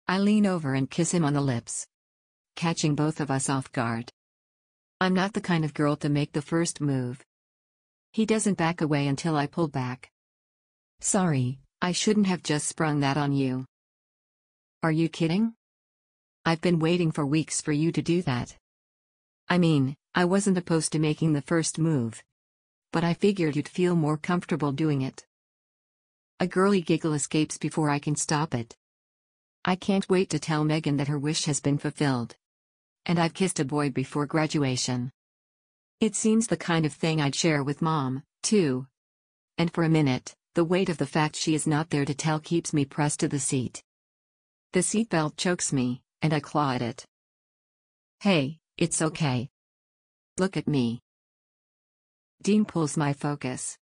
I lean over and kiss him on the lips, catching both of us off guard. I'm not the kind of girl to make the first move. He doesn't back away until I pull back. Sorry, I shouldn't have just sprung that on you. Are you kidding? I've been waiting for weeks for you to do that. I mean, I wasn't opposed to making the first move, but I figured you'd feel more comfortable doing it. A girly giggle escapes before I can stop it. I can't wait to tell Megan that her wish has been fulfilled. And I've kissed a boy before graduation. It seems the kind of thing I'd share with Mom, too. And for a minute, the weight of the fact she is not there to tell keeps me pressed to the seat. The seatbelt chokes me, and I claw at it. Hey, it's okay. Look at me. Dean pulls my focus.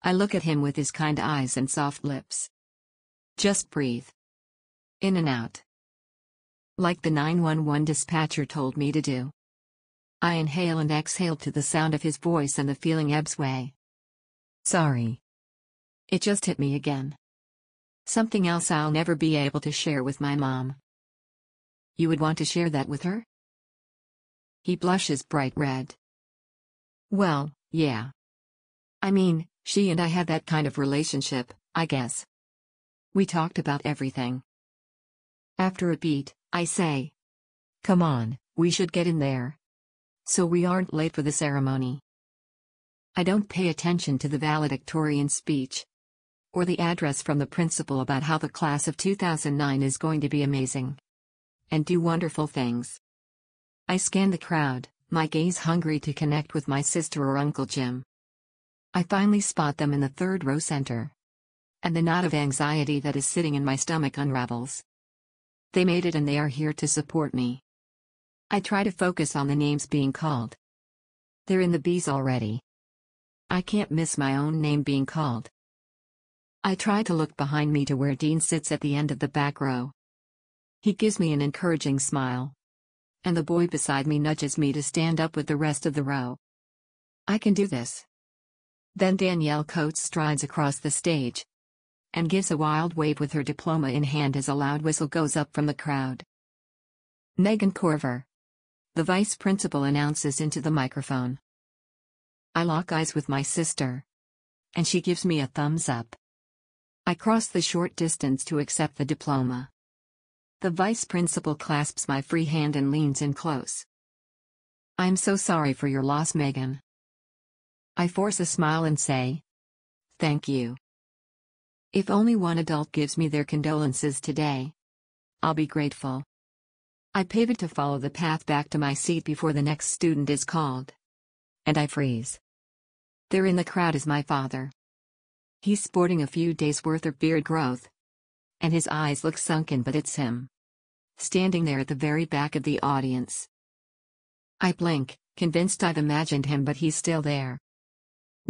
I look at him with his kind eyes and soft lips. Just breathe. In and out. Like the 911 dispatcher told me to do. I inhale and exhale to the sound of his voice and the feeling ebbs away. Sorry. It just hit me again. Something else I'll never be able to share with my mom. You would want to share that with her? He blushes bright red. Well, yeah. I mean, she and I had that kind of relationship, I guess. We talked about everything. After a beat, I say, come on, we should get in there. So we aren't late for the ceremony. I don't pay attention to the valedictorian speech. Or the address from the principal about how the class of 2009 is going to be amazing. And do wonderful things. I scan the crowd, my gaze hungry to connect with my sister or Uncle Jim. I finally spot them in the third row center. And the knot of anxiety that is sitting in my stomach unravels. They made it and they are here to support me. I try to focus on the names being called. They're in the B's already. I can't miss my own name being called. I try to look behind me to where Dean sits at the end of the back row. He gives me an encouraging smile. And the boy beside me nudges me to stand up with the rest of the row. I can do this. Then Danielle Coates strides across the stage and gives a wild wave with her diploma in hand as a loud whistle goes up from the crowd. Megan Corver. The vice principal announces into the microphone. I lock eyes with my sister. And she gives me a thumbs up. I cross the short distance to accept the diploma. The vice principal clasps my free hand and leans in close. I'm so sorry for your loss, Megan. I force a smile and say, thank you. If only one adult gives me their condolences today, I'll be grateful. I pivot to follow the path back to my seat before the next student is called. And I freeze. There in the crowd is my father. He's sporting a few days' worth of beard growth. And his eyes look sunken, but it's him. Standing there at the very back of the audience. I blink, convinced I've imagined him, but he's still there.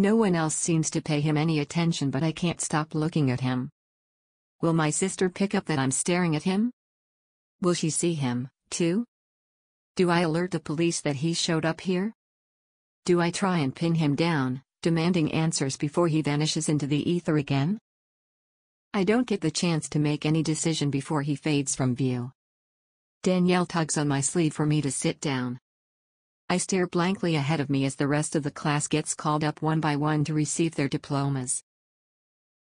No one else seems to pay him any attention, but I can't stop looking at him. Will my sister pick up that I'm staring at him? Will she see him, too? Do I alert the police that he showed up here? Do I try and pin him down, demanding answers before he vanishes into the ether again? I don't get the chance to make any decision before he fades from view. Danielle tugs on my sleeve for me to sit down. I stare blankly ahead of me as the rest of the class gets called up one by one to receive their diplomas.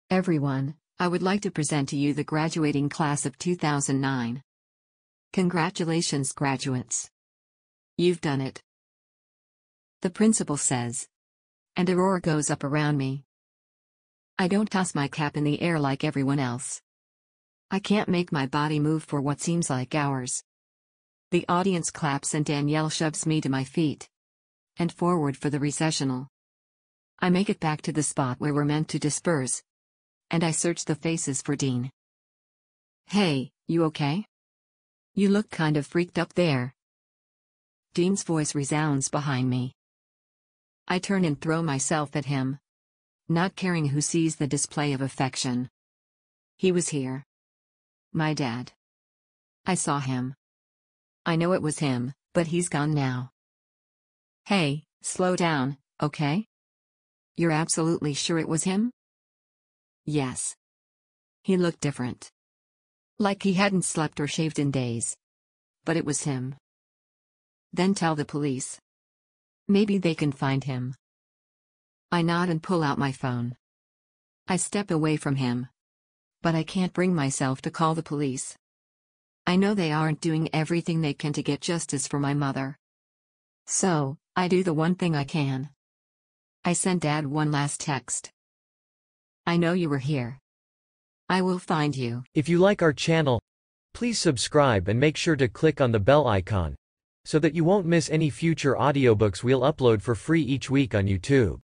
Everyone, I would like to present to you the graduating class of 2009. Congratulations, graduates. You've done it. The principal says. And a roar goes up around me. I don't toss my cap in the air like everyone else. I can't make my body move for what seems like hours. The audience claps and Danielle shoves me to my feet. And forward for the recessional. I make it back to the spot where we're meant to disperse. And I search the faces for Dean. Hey, you okay? You look kind of freaked up there. Dean's voice resounds behind me. I turn and throw myself at him. Not caring who sees the display of affection. He was here. My dad. I saw him. I know it was him, but he's gone now. Hey, slow down, okay? You're absolutely sure it was him? Yes. He looked different. Like he hadn't slept or shaved in days. But it was him. Then tell the police. Maybe they can find him. I nod and pull out my phone. I step away from him. But I can't bring myself to call the police. I know they aren't doing everything they can to get justice for my mother. So, I do the one thing I can. I send Dad one last text. I know you were here. I will find you. If you like our channel, please subscribe and make sure to click on the bell icon, so that you won't miss any future audiobooks we'll upload for free each week on YouTube.